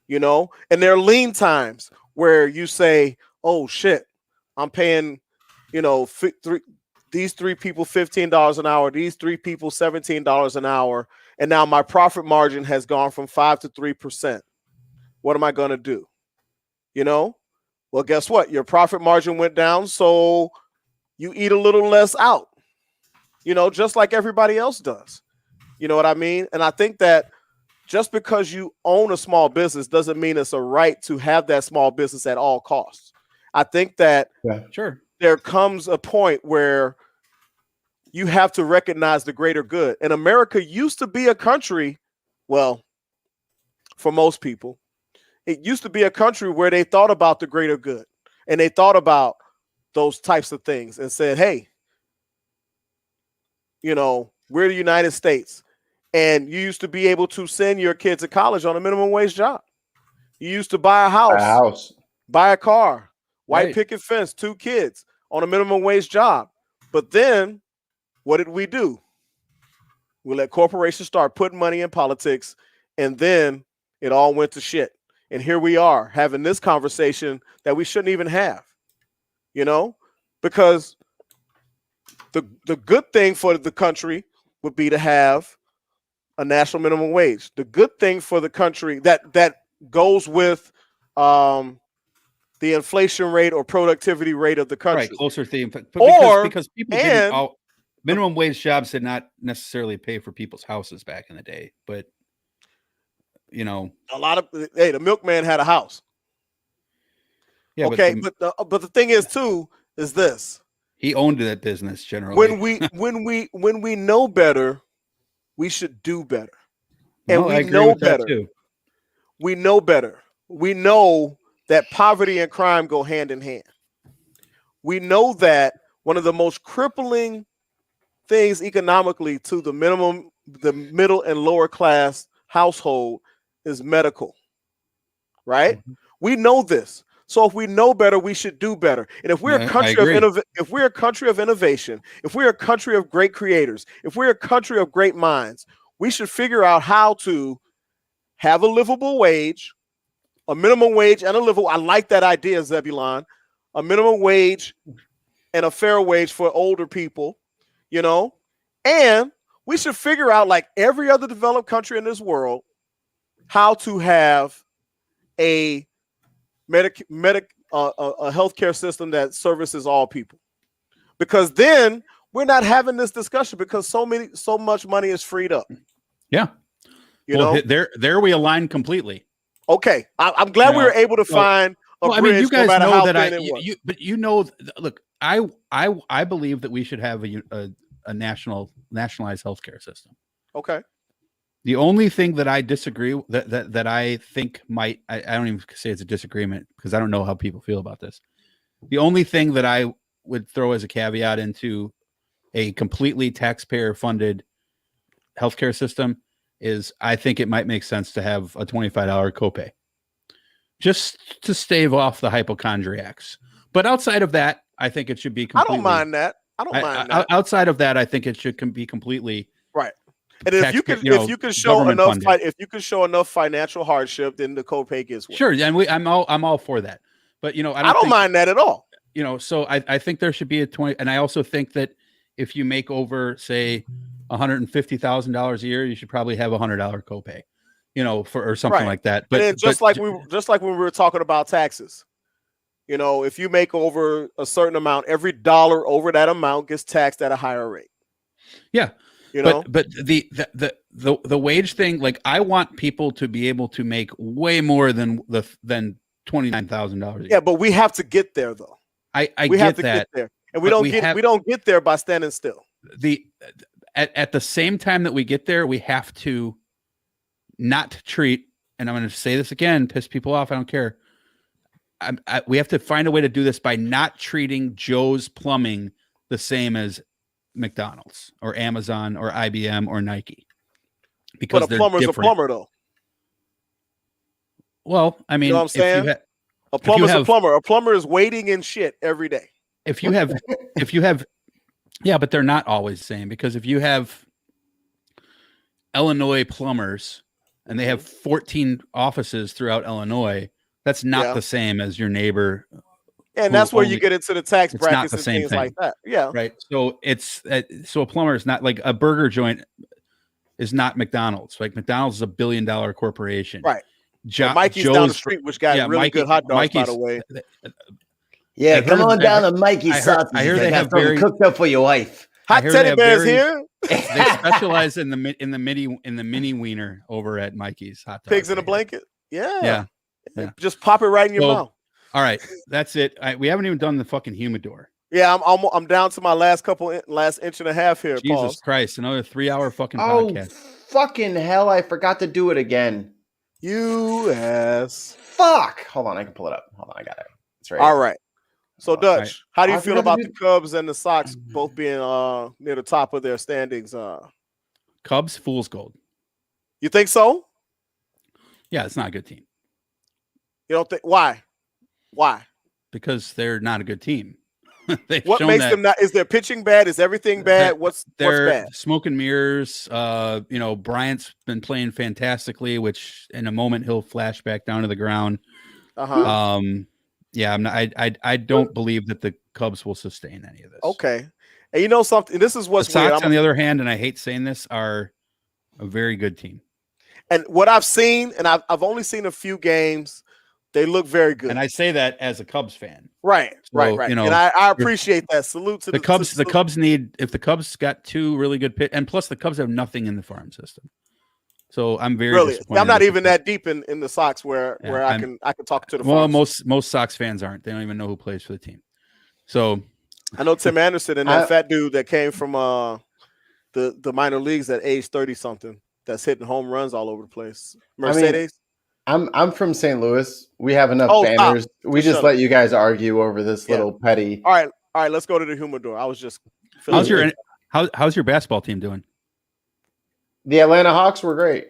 and there are lean times where you say, oh shit, I'm paying, these three people $15 an hour, these three people $17 an hour, and now my profit margin has gone from 5 to 3%. What am I going to do? Well, guess what? Your profit margin went down, so you eat a little less out, just like everybody else does. You know what I mean? And I think that just because you own a small business doesn't mean it's a right to have that small business at all costs. I think that there comes a point where you have to recognize the greater good. And America used to be a country, well, for most people, it used to be a country where they thought about the greater good and they thought about those types of things and said, hey, we're the United States. And you used to be able to send your kids to college on a minimum wage job. You used to buy a house, buy a car, white picket fence, 2 kids on a minimum wage job. But then what did we do? We let corporations start putting money in politics, and then it all went to shit. And here we are having this conversation that we shouldn't even have, because the good thing for the country would be to have a national minimum wage. The good thing for the country that goes with the inflation rate or productivity rate of the country. Right, closer theme. But because people didn't minimum wage jobs did not necessarily pay for people's houses back in the day, but a lot of the milkman had a house. Yeah, okay, but the thing is too is this: he owned that business generally. When we know better, we should do better, and we know better. Too. We know better. We know that poverty and crime go hand in hand. We know that one of the most crippling things economically to the middle and lower class household is medical, right? Mm-hmm. We know this. So if we know better, we should do better. And if we're a country if we're a country of innovation, if we're a country of great creators, if we're a country of great minds, we should figure out how to have a livable wage, a minimum wage and a livable. I like that idea, Zebulon. A minimum wage and a fair wage for older people, and we should figure out, like every other developed country in this world, how to have a healthcare system that services all people. Because then we're not having this discussion because so much money is freed up. Yeah. There we align completely. Okay. I'm glad we were able to find a bridge. You guys no matter know how that thin it was. Look, I believe that we should have a nationalized healthcare system. Okay. The only thing that I disagree that I think I don't even say it's a disagreement because I don't know how people feel about this. The only thing that I would throw as a caveat into a completely taxpayer funded healthcare system is I think it might make sense to have a $25 copay just to stave off the hypochondriacs. But outside of that, I think it should be completely. I don't mind that. Outside of that, I think it should be completely right. And if you can show enough financial hardship, then the copay gets one. Sure, and I'm all for that. But I don't mind that at all. So I think there should be a 20, and I also think that if you make over, say, $150,000 a year, you should probably have $100 copay, or something like that. But just like when we were talking about taxes, if you make over a certain amount, every dollar over that amount gets taxed at a higher rate. Yeah. But the wage thing, like I want people to be able to make way more than $29,000 a year. Yeah, but we have to get there though. We have to get there. And we don't get there by standing still. At the same time that we get there, we have to not treat, and I'm going to say this again, piss people off, I don't care. We have to find a way to do this by not treating Joe's Plumbing the same as McDonald's or Amazon or IBM or Nike. Because a plumber's a plumber, though. Well, I mean, you know what I'm saying? A plumber's a plumber. A plumber is waiting in shit every day. If you have, yeah, but they're not always the same, because if you have Illinois plumbers and they have 14 offices throughout Illinois, that's not the same as your neighbor. And that's where you get into the tax brackets and things like that. Yeah. Right. So so a plumber is not like a burger joint is not McDonald's. Like McDonald's is $1 billion corporation. Right. Mikey's down the street, which got really good hot dogs, by the way. Yeah, come on down to Mikey's sausages. I hear they have something cooked up for your wife. Hot teddy bears here. They specialize in the mini wiener over at Mikey's hot dogs. Pigs in a blanket. Yeah. Just pop it right in your mouth. All right, that's it. We haven't even done the fucking humidor. Yeah, I'm down to my last inch and a half here. Jesus Christ, another 3-hour fucking podcast. Fucking hell! I forgot to do it again. You ass. Fuck. Hold on, I can pull it up. Hold on, I got it. It's right. All right. So Dutch, how do you feel about the Cubs and the Sox both being near the top of their standings? Cubs, fool's gold. You think so? Yeah, it's not a good team. You don't think? Why? Why? Because they're not a good team. What makes them not? Is their pitching bad? Is everything bad? What's bad? Smoke and mirrors. Bryant's been playing fantastically, which in a moment he'll flash back down to the ground. Yeah, I'm not. I don't believe that the Cubs will sustain any of this. Okay, and you know something. This is what's the Sox, weird. On the other hand, and I hate saying this, are a very good team. And what I've seen, and I've only seen a few games, they look very good. And I say that as a Cubs fan. Right. You know, and I appreciate that. Salute to the Cubs. The Cubs need, if the Cubs got two really good pitch, and plus the Cubs have nothing in the farm system. So I'm very disappointed. I'm not even that deep in the Sox where I can talk to the well, farms. most Sox fans aren't. They don't even know who plays for the team. So I know Tim Anderson and that fat dude that came from the minor leagues at age 30 something that's hitting home runs all over the place. Mercedes. I'm from St. Louis. We have enough banners. We just let you guys argue over this little petty. All right. Let's go to the humidor. I was just. How's your basketball team doing? The Atlanta Hawks were great.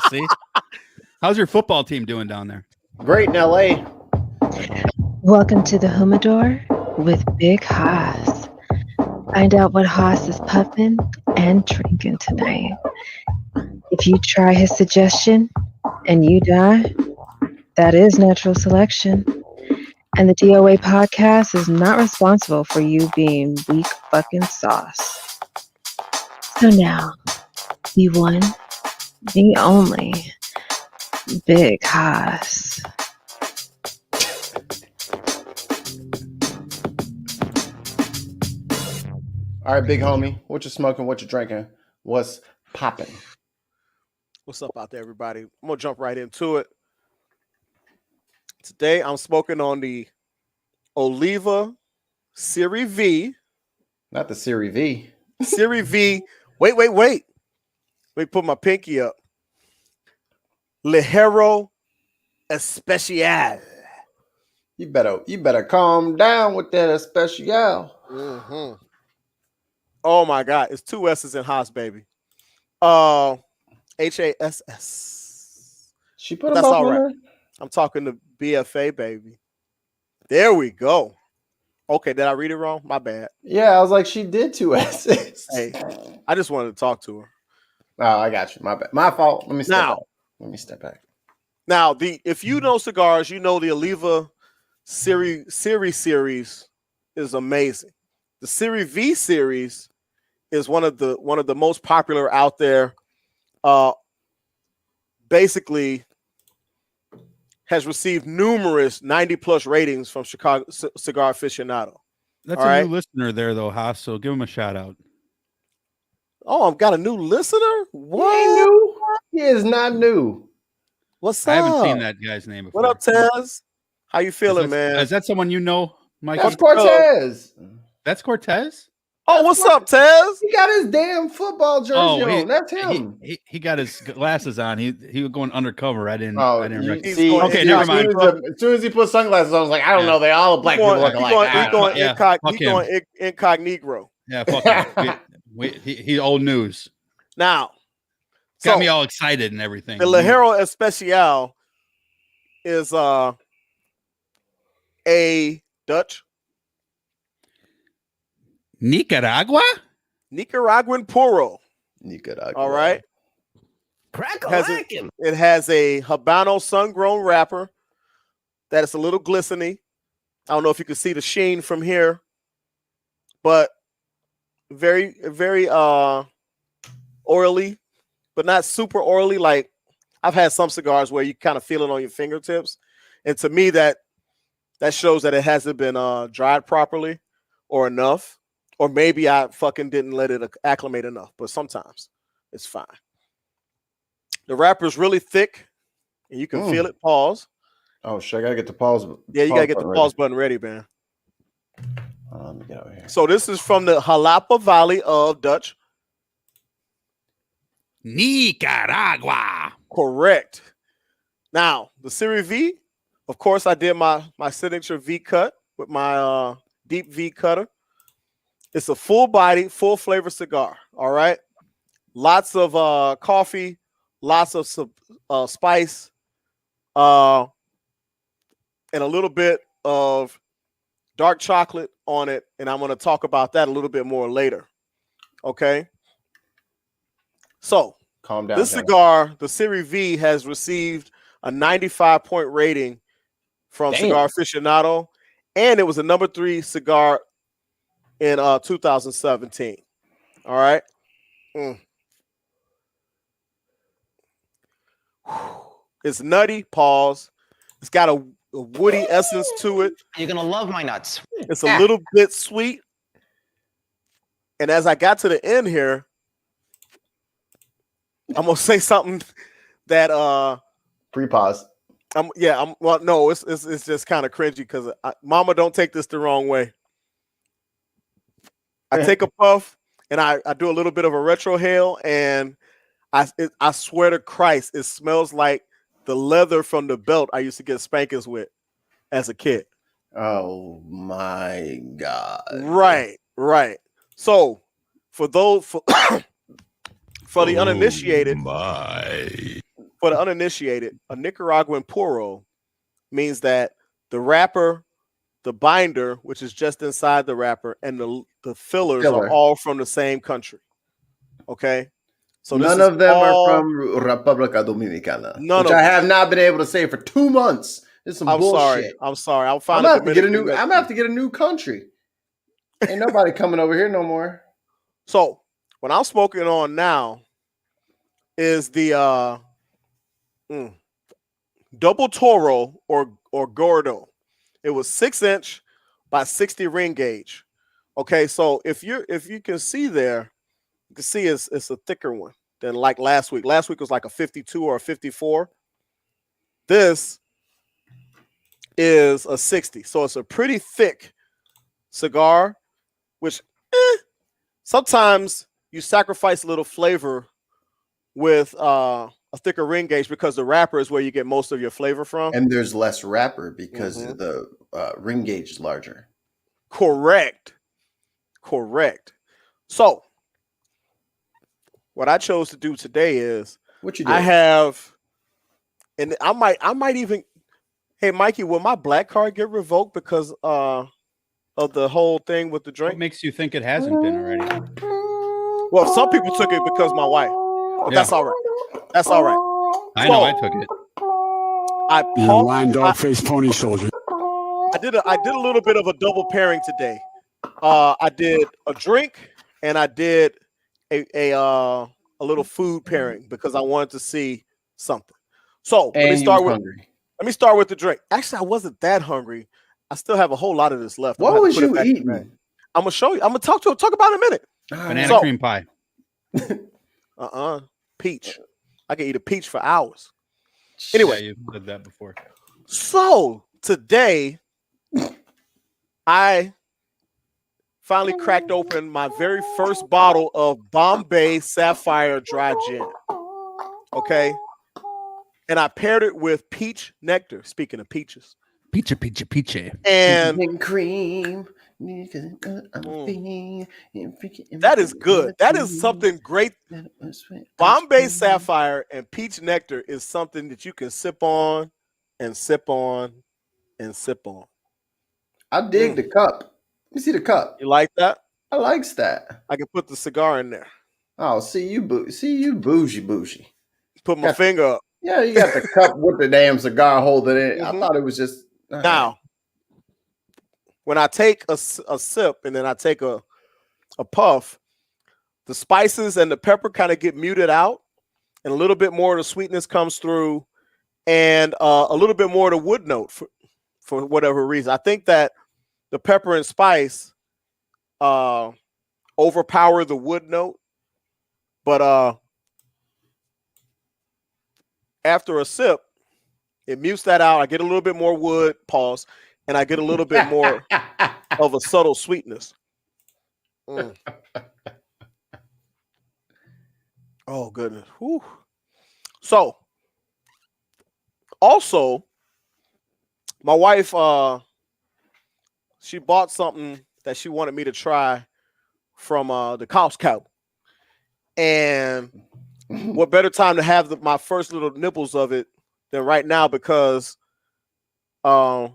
See, how's your football team doing down there? Great in LA. Welcome to the humidor with Big Haas. Find out what Haas is puffing and drinking tonight. If you try his suggestion and you die, that is natural selection. And the DOA podcast is not responsible for you being weak fucking sauce. So now, the one, the only, Big Haas. All right, big homie. What you smoking? What you drinking? What's popping? What's up out there, everybody? I'm going to jump right into it. Today, I'm smoking on the Oliva Serie V. Not the Serie V. Serie V. Wait. Let me put my pinky up. Ligero Especial. You better calm down with that Especial. Mm-hmm. Oh my God, it's two S's in Haas, baby. HASS. She put That's all right. Her? I'm talking to BFA, baby. There we go. Okay, did I read it wrong? My bad. Yeah, I was like, she did two S's. Hey, I just wanted to talk to her. Oh, I got you. My bad. My fault. Let me step back. Now, if you know cigars, you know the Oliva series is amazing. The Serie V series is one of the most popular out there. Basically, has received numerous 90+ ratings from Chicago Cigar Aficionado. That's a new listener there, though, Haas. So give him a shout out. Oh, I've got a new listener. What? He ain't new. He is not new. What's up? I haven't seen that guy's name before. What up, Tez? How you feeling, man? Is that someone you know, Mike? That's Cortez. That's Cortez? Oh, what's up, Tez? He got his damn football jersey on. That's him. He got his glasses on. He was going undercover. I didn't recognize. Okay, never mind. As soon as he put sunglasses on, I was like, I don't know. They all black people look alike. He's going incognito. Yeah, fuck him. He old news. Now, got me all excited and everything. The Ligero Especial is a Dutch. Nicaraguan Puro. Nicaragua. All right. It has a Habano sun-grown wrapper that is a little glistening. I don't know if you can see the sheen from here, but very, very oily, but not super oily. Like I've had some cigars where you kind of feel it on your fingertips, and to me that shows that it hasn't been dried properly or enough. Or maybe I fucking didn't let it acclimate enough, but sometimes it's fine. The wrapper is really thick, and you can feel it. Pause. Oh, shit. I got to get the pause. Yeah, you got to get the pause button ready, man. Let me get over here. So this is from the Jalapa Valley of Dutch. Nicaragua. Correct. Now, the Serie V, of course, I did my signature V cut with my deep V cutter. It's a full-body, full-flavor cigar, all right? lots of coffee, lots of spice, and a little bit of dark chocolate on it. And I'm going to talk about that a little bit more later. Okay. So Calm down. This cigar, the Series V, has received a 95-point rating from Cigar Aficionado, and it was a number 3 cigar in 2017. All right. It's nutty. Pause. It's got a woody essence to it. You're gonna love my nuts. It's a little bit sweet. And as I got to the end here, I'm gonna say something that pre-pause. Well, no, it's just kind of cringy because Mama, don't take this the wrong way. I take a puff and I do a little bit of a retrohale, and I swear to Christ, it smells like the leather from the belt I used to get spankings with as a kid. Oh my God! Right. So for those for the uninitiated, for the uninitiated, a Nicaraguan puro means that the wrapper, the binder, which is just inside the wrapper, and the fillers are all from the same country. Okay, so none of them are from República Dominicana, which I have not been able to say for 2 months. It's some bullshit. I'm sorry. I'm gonna have to get a new country. Ain't nobody coming over here no more. So what I'm smoking on now is the Double Toro or Gordo. It was 6-inch by 60 ring gauge. Okay, so if you can see there, you can see it's a thicker one than like last week. Last week was like a 52 or a 54. This is a 60, so it's a pretty thick cigar, which sometimes you sacrifice a little flavor with a thicker ring gauge because the wrapper is where you get most of your flavor from. And there's less wrapper because the ring gauge is larger. Correct. So what I chose to do today is what you do. I have, and I might even, hey Mikey, will my black card get revoked because of the whole thing with the drink? What makes you think it hasn't been already? Well, some people took it because my wife. But that's all right. That's all right. I know I took it. I pumped. Lion dog face pony soldier. I did a little bit of a double pairing today. I did a drink and I did a little food pairing because I wanted to see something. So let me start with the drink. Actually, I wasn't that hungry. I still have a whole lot of this left. What was you eating? I'm gonna show you. I'm gonna talk about it in a minute. Banana cream pie. Peach. I can eat a peach for hours. Anyway, yeah, you did that before. So today, I finally cracked open my very first bottle of Bombay Sapphire Dry Gin. Okay, and I paired it with peach nectar. Speaking of peaches, peachy, and cream. That is good. That is something great. Bombay Sapphire and peach nectar is something that you can sip on and sip on and sip on. I dig the cup. Let me see the cup. You like that? I likes that. I can put the cigar in there. Oh, see you bougie. Put my finger up. Yeah, you got the cup with the damn cigar holder in it. I thought it was just now. When I take a sip and then I take a puff, the spices and the pepper kind of get muted out, and a little bit more of the sweetness comes through, and a little bit more of the wood note for whatever reason. I think that the pepper and spice overpower the wood note, but after a sip, it mutes that out. I get a little bit more wood, pause, and I get a little bit more of a subtle sweetness. Oh, goodness. Whew. So, also, my wife, she bought something that she wanted me to try from the Costco. And what better time to have my first little nibbles of it than right now, because as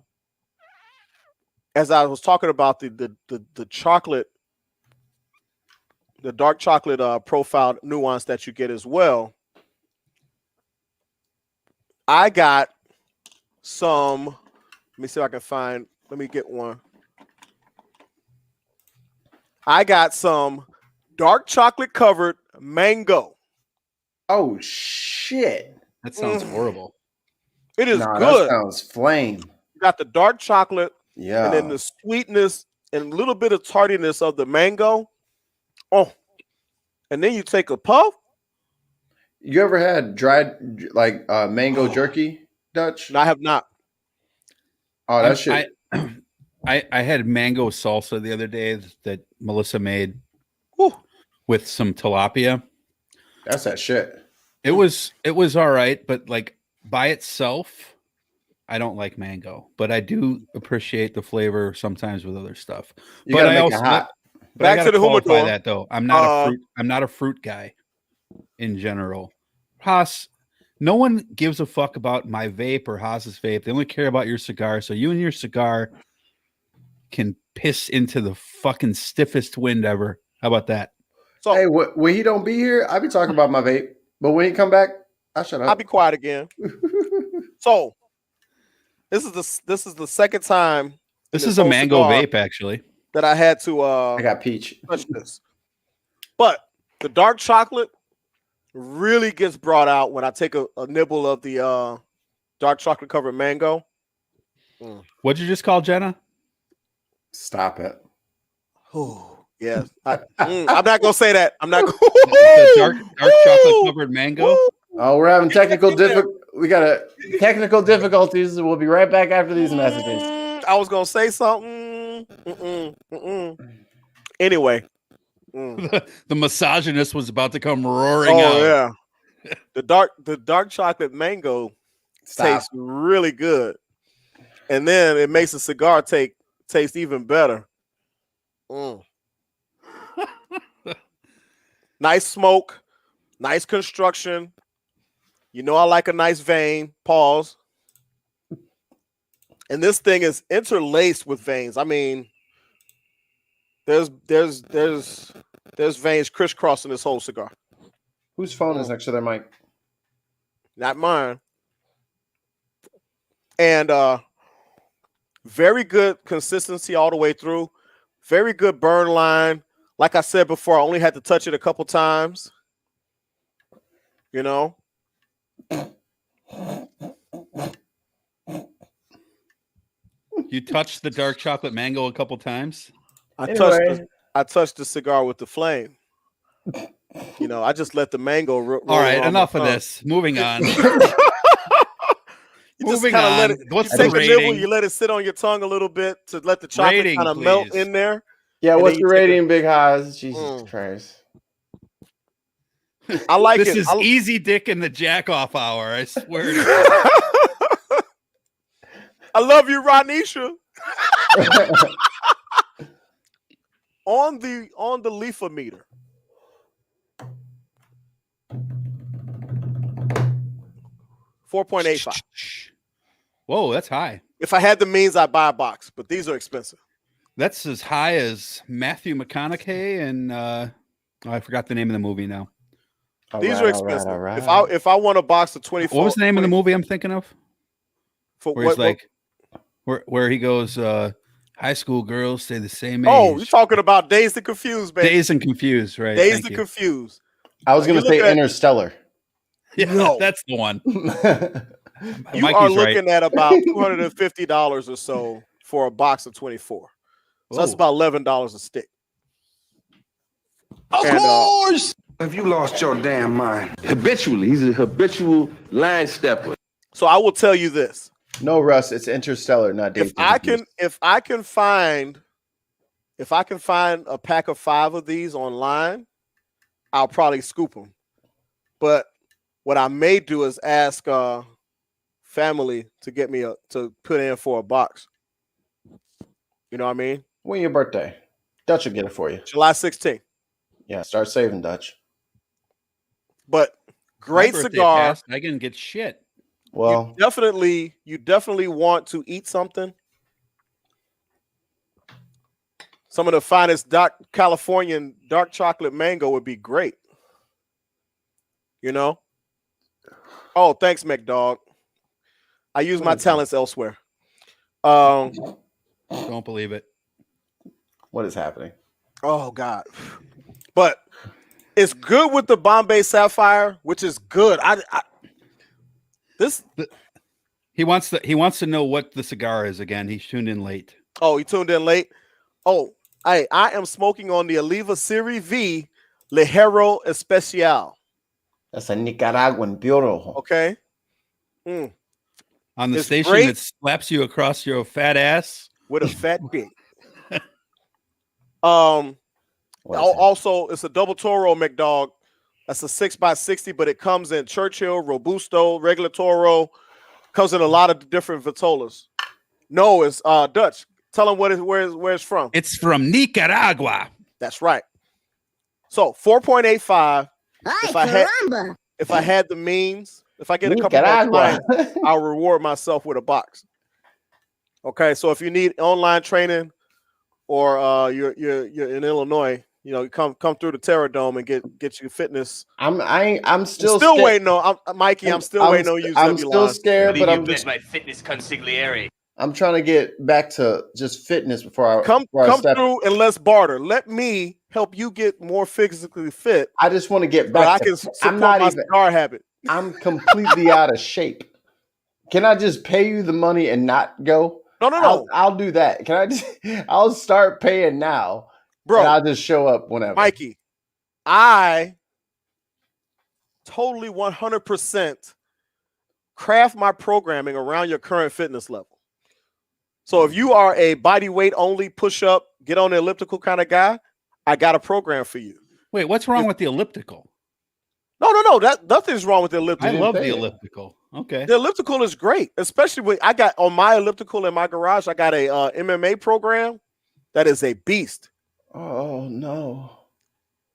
I was talking about the chocolate, the dark chocolate profile nuance that you get as well, I got some. Let me see if I can find. Let me get one. I got some dark chocolate covered mango. Oh shit! That sounds horrible. It is Nah, good. that sounds flame. You got the dark chocolate, Yeah, and then the sweetness and a little bit of tardiness of the mango. Oh, and then you take a puff. You ever had dried like mango jerky, Dutch? No, I have not. Oh, that shit. I had mango salsa the other day that Melissa made with some tilapia. That's that shit. It was all right, but like by itself, I don't like mango, but I do appreciate the flavor sometimes with other stuff. You but gotta I make also it hot. but Back I gotta to the qualify humidor. that though. I'm not a fruit guy in general. Haas, no one gives a fuck about my vape or Haas's vape. They only care about your cigar. So you and your cigar can piss into the fucking stiffest wind ever. How about that? So Hey, when he don't be here, I be talking about my vape. But when he come back, I shut up. I'll be quiet again. So this is the second time. This is a mango vape, actually. That I had to I got peach. touch this. But the dark chocolate really gets brought out when I take a nibble of the dark chocolate covered mango. What'd you just call Jenna? Stop it. Oh, yes. I'm not gonna say that. I'm not gonna the dark chocolate covered mango. Oh, we're having technical technical difficulties. We'll be right back after these messages. I was gonna say something. Anyway. The misogynist was about to come roaring out. Yeah. The dark chocolate mango tastes really good. And then it makes the cigar taste even better. Nice smoke, nice construction. You know I like a nice vein. Pause. And this thing is interlaced with veins. I mean, there's veins crisscrossing this whole cigar. Whose phone is next to their mic? Not mine. And very good consistency all the way through. Very good burn line. Like I said before, I only had to touch it a couple times. You know? You touched the dark chocolate mango a couple times? I touched the cigar with the flame. You know, I just let the mango roll. All right, enough of this. Moving on. Moving on. Let it, what's the rating? Nibble, you let it sit on your tongue a little bit to let the chocolate kind of melt in there. Yeah, what's the rating, Big Haas? Jesus Christ. I like this it. This is easy dick in the jack off hour, I swear to God. I love you, Ronisha. on the leafer meter. $4.85. Whoa, that's high. If I had the means, I'd buy a box, but these are expensive. That's as high as Matthew McConaughey and I forgot the name of the movie now. These are expensive. All right. If I want a box of 24, what was the name of the movie I'm thinking of? Where he goes, high school girls stay the same age. Oh, you're talking about Dazed and Confused, baby. Dazed and Confused, right? Dazed and Confused. I was going to say Interstellar. Yeah, no. That's the one. You are looking at about $250 or so for a box of 24. So that's about $11 a stick. Of course! Have you lost your damn mind? Habitually. He's a habitual line stepper. So I will tell you this. No, Russ, it's Interstellar, not Dazed. If I can find a pack of 5 of these online, I'll probably scoop them. But what I may do is ask family to get me to put in for a box. You know what I mean? When your birthday? Dutch will get it for you. July 16th. Yeah, start saving, Dutch. but great cigar. Passed. I didn't get shit. Well, you definitely want to eat something. Some of the finest Californian dark chocolate mango would be great. You know? Oh, thanks, McDog. I use my talents elsewhere. Don't believe it. What is happening? Oh, God. But it's good with the Bombay Sapphire, which is good. He wants to know what the cigar is again. He tuned in late. Oh, he tuned in late. Oh, I am smoking on the Oliva Serie V Ligero Especial. That's a Nicaraguan puro. Okay. On the station that slaps you across your fat ass with a fat dick. Also, it's a double Toro McDog. That's a 6x60, but it comes in Churchill, Robusto, regular Toro. Comes in a lot of different Vitolas. No, it's Dutch. Tell them where it's from. It's from Nicaragua. That's right. So 4.85. If I had the means, if I get a couple more clients, I'll reward myself with a box. Okay, so if you need online training, or you're in Illinois, you know, come through the Terra Dome and get you fitness. I'm still waiting on Mikey. I'm still waiting on you. I'm still scared, but I'm my fitness consigliere. I'm trying to get back to just fitness before I come through and let's barter. Let me help you get more physically fit. I just want to get back. I can support my cigar habit. I'm completely out of shape. Can I just pay you the money and not go? No. I'll do that. Can I just? I'll start paying now, bro. And I'll just show up whenever. Mikey, I totally 100% craft my programming around your current fitness level. So if you are a body weight only push up, get on the elliptical kind of guy, I got a program for you. Wait, what's wrong with the elliptical? No. Nothing's wrong with the elliptical. I love the elliptical. Okay. The elliptical is great, especially when I got on my elliptical in my garage. I got a MMA program that is a beast. Oh no.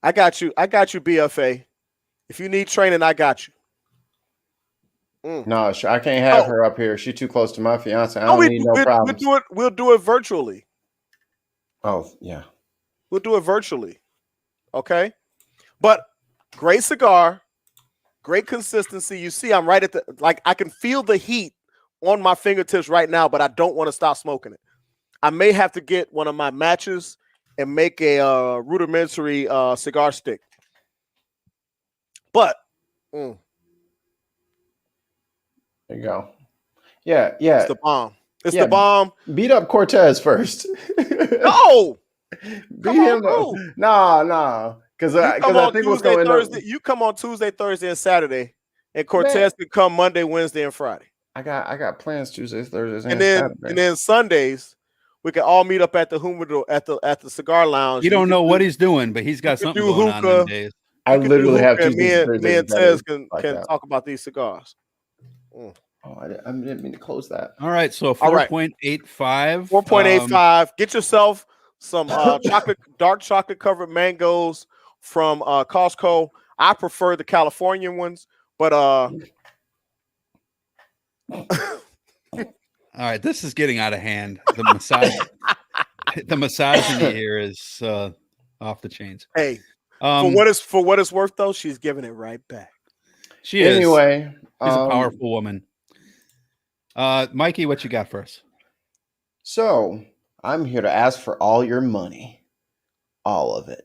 I got you, BFA. If you need training, I got you. No, I can't have her up here. She's too close to my fiance. I don't need no problems. We'll do it virtually. Oh, yeah. We'll do it virtually. Okay? But great cigar, great consistency. You see, I'm right at I can feel the heat on my fingertips right now, but I don't want to stop smoking it. I may have to get one of my matches and make a rudimentary cigar stick. But there you go. Yeah. It's the bomb. It's the bomb. Beat up Cortez first. No. Beat him up. No. Because I think what's going on. You come on Tuesday, Thursday, and Saturday, and Cortez can come Monday, Wednesday, and Friday. I got plans Tuesdays, Thursdays, and then Sundays we can all meet up at the Humidor at the cigar lounge. You don't know what he's doing, but he's got something going on them days. I literally have Tuesdays, me and Tez can talk about these cigars. Oh, I didn't mean to close that. All right, so 4.85. 4.85. Get yourself some dark chocolate covered mangoes from Costco. I prefer the Californian ones, but all right, this is getting out of hand. The massage in the ear is off the chains. Hey, for what it's worth, though, she's giving it right back. She is. Anyway, she's a powerful woman. Mikey, what you got for us? So I'm here to ask for all your money, all of it.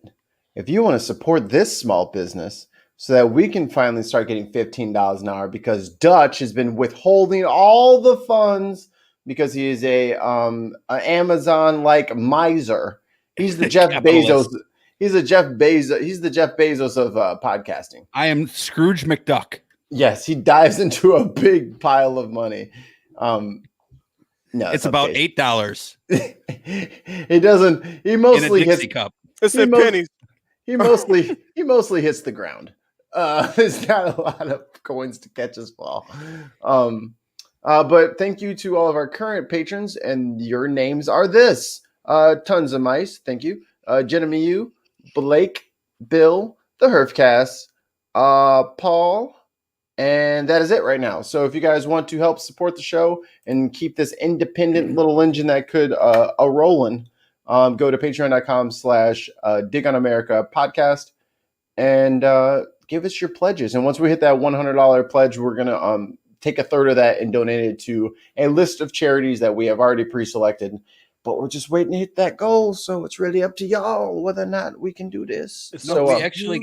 If you want to support this small business so that we can finally start getting $15 an hour, because Dutch has been withholding all the funds because he is an Amazon-like miser. He's the Jeff Bezos. He's the Jeff Bezos of podcasting. I am Scrooge McDuck. Yes, he dives into a big pile of money. No, it's about $8. He doesn't. He mostly in a Dixie cup. It's in pennies. He mostly hits the ground. There's not a lot of coins to catch his fall. But thank you to all of our current patrons, and your names are this: Tons of Mice, thank you. Jenna Miu, Blake, Bill, the Herfcast, Paul, and that is it right now. So if you guys want to help support the show and keep this independent little engine that could a rolling, go to patreon.com/Dig on America podcast and give us your pledges. And once we hit that $100 pledge, we're going to take a third of that and donate it to a list of charities that we have already pre-selected. But we're just waiting to hit that goal, so it's really up to y'all whether or not we can do this. No, we actually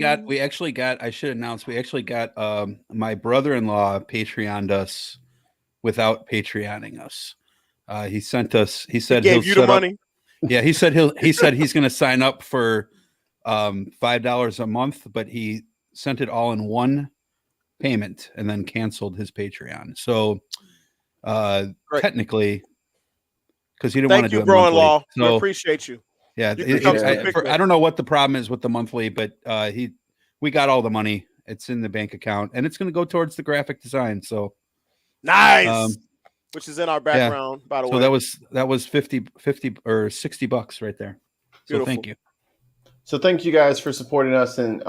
got. I should announce. We actually got. My brother-in-law Patreoned us without Patreoning us. He sent us. He said he gave you the money. Yeah, he said he's going to sign up for $5 a month, but he sent it all in one payment and then canceled his Patreon. So technically, because he didn't want to do it monthly. So, we appreciate you. Yeah, I don't know what the problem is with the monthly, but we got all the money. It's in the bank account, and it's going to go towards the graphic design. So nice, which is in our background, by the way. So that was 50 or $60 right there. Beautiful. So thank you. So thank you guys for supporting us, and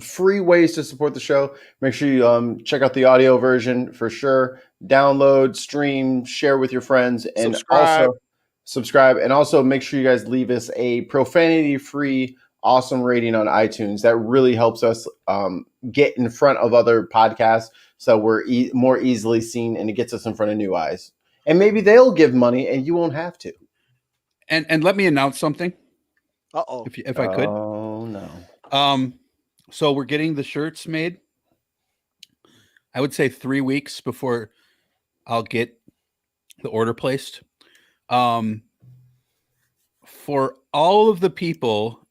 free ways to support the show. Make sure you check out the audio version for sure. Download, stream, share with your friends, and also subscribe. And also make sure you guys leave us a profanity-free, awesome rating on iTunes. That really helps us get in front of other podcasts, so we're more easily seen, and it gets us in front of new eyes. And maybe they'll give money, and you won't have to. And let me announce something. Uh-oh. If I could. Oh no. So we're getting the shirts made. I would say 3 weeks before I'll get the order placed. For all of the people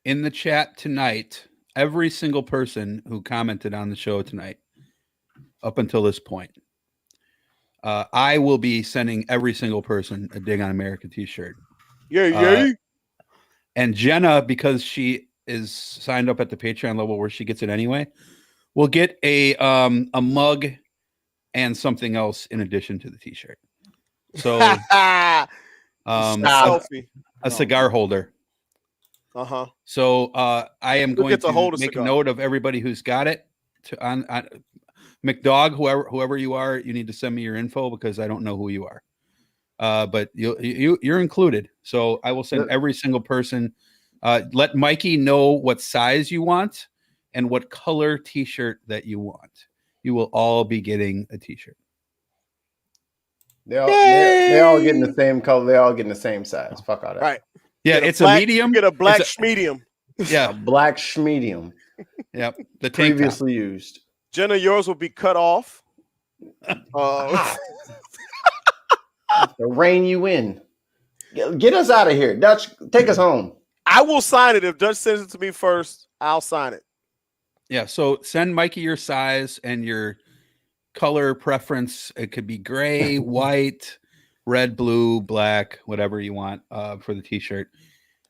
in the chat tonight, every single person who commented on the show tonight, up until this point, I will be sending every single person a Dig on America t-shirt. Yeah. And Jenna, because she is signed up at the Patreon level where she gets it anyway, will get a mug and something else in addition to the t-shirt. So a cigar holder. Uh-huh. So I am going to make cigar. note of everybody who's got it. On McDog, whoever you are, you need to send me your info because I don't know who you are. But you're included. So I will send every single person. Let Mikey know what size you want and what color t-shirt that you want. You will all be getting a t-shirt. They all getting the same color. They all getting the same size. Fuck all that. Right. Yeah, it's a medium. Get a black medium. Yeah, a black medium. Yep. The tank previously used. Jenna, yours will be cut off. To rein you in. Get us out of here. Dutch, take us home. I will sign it. If Dutch sends it to me first, I'll sign it. Yeah, so send Mikey your size and your color preference. It could be gray, white, red, blue, black, whatever you want for the t-shirt.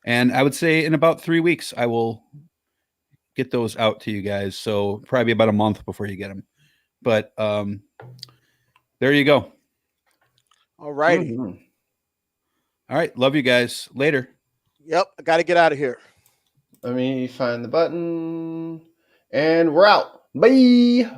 And I would say in about 3 weeks, I will get those out to you guys. So probably about a month before you get them. But there you go. All righty. Mm-hmm. All right. Love you guys. Later. Yep. I got to get out of here. Let me find the button. And we're out. Bye.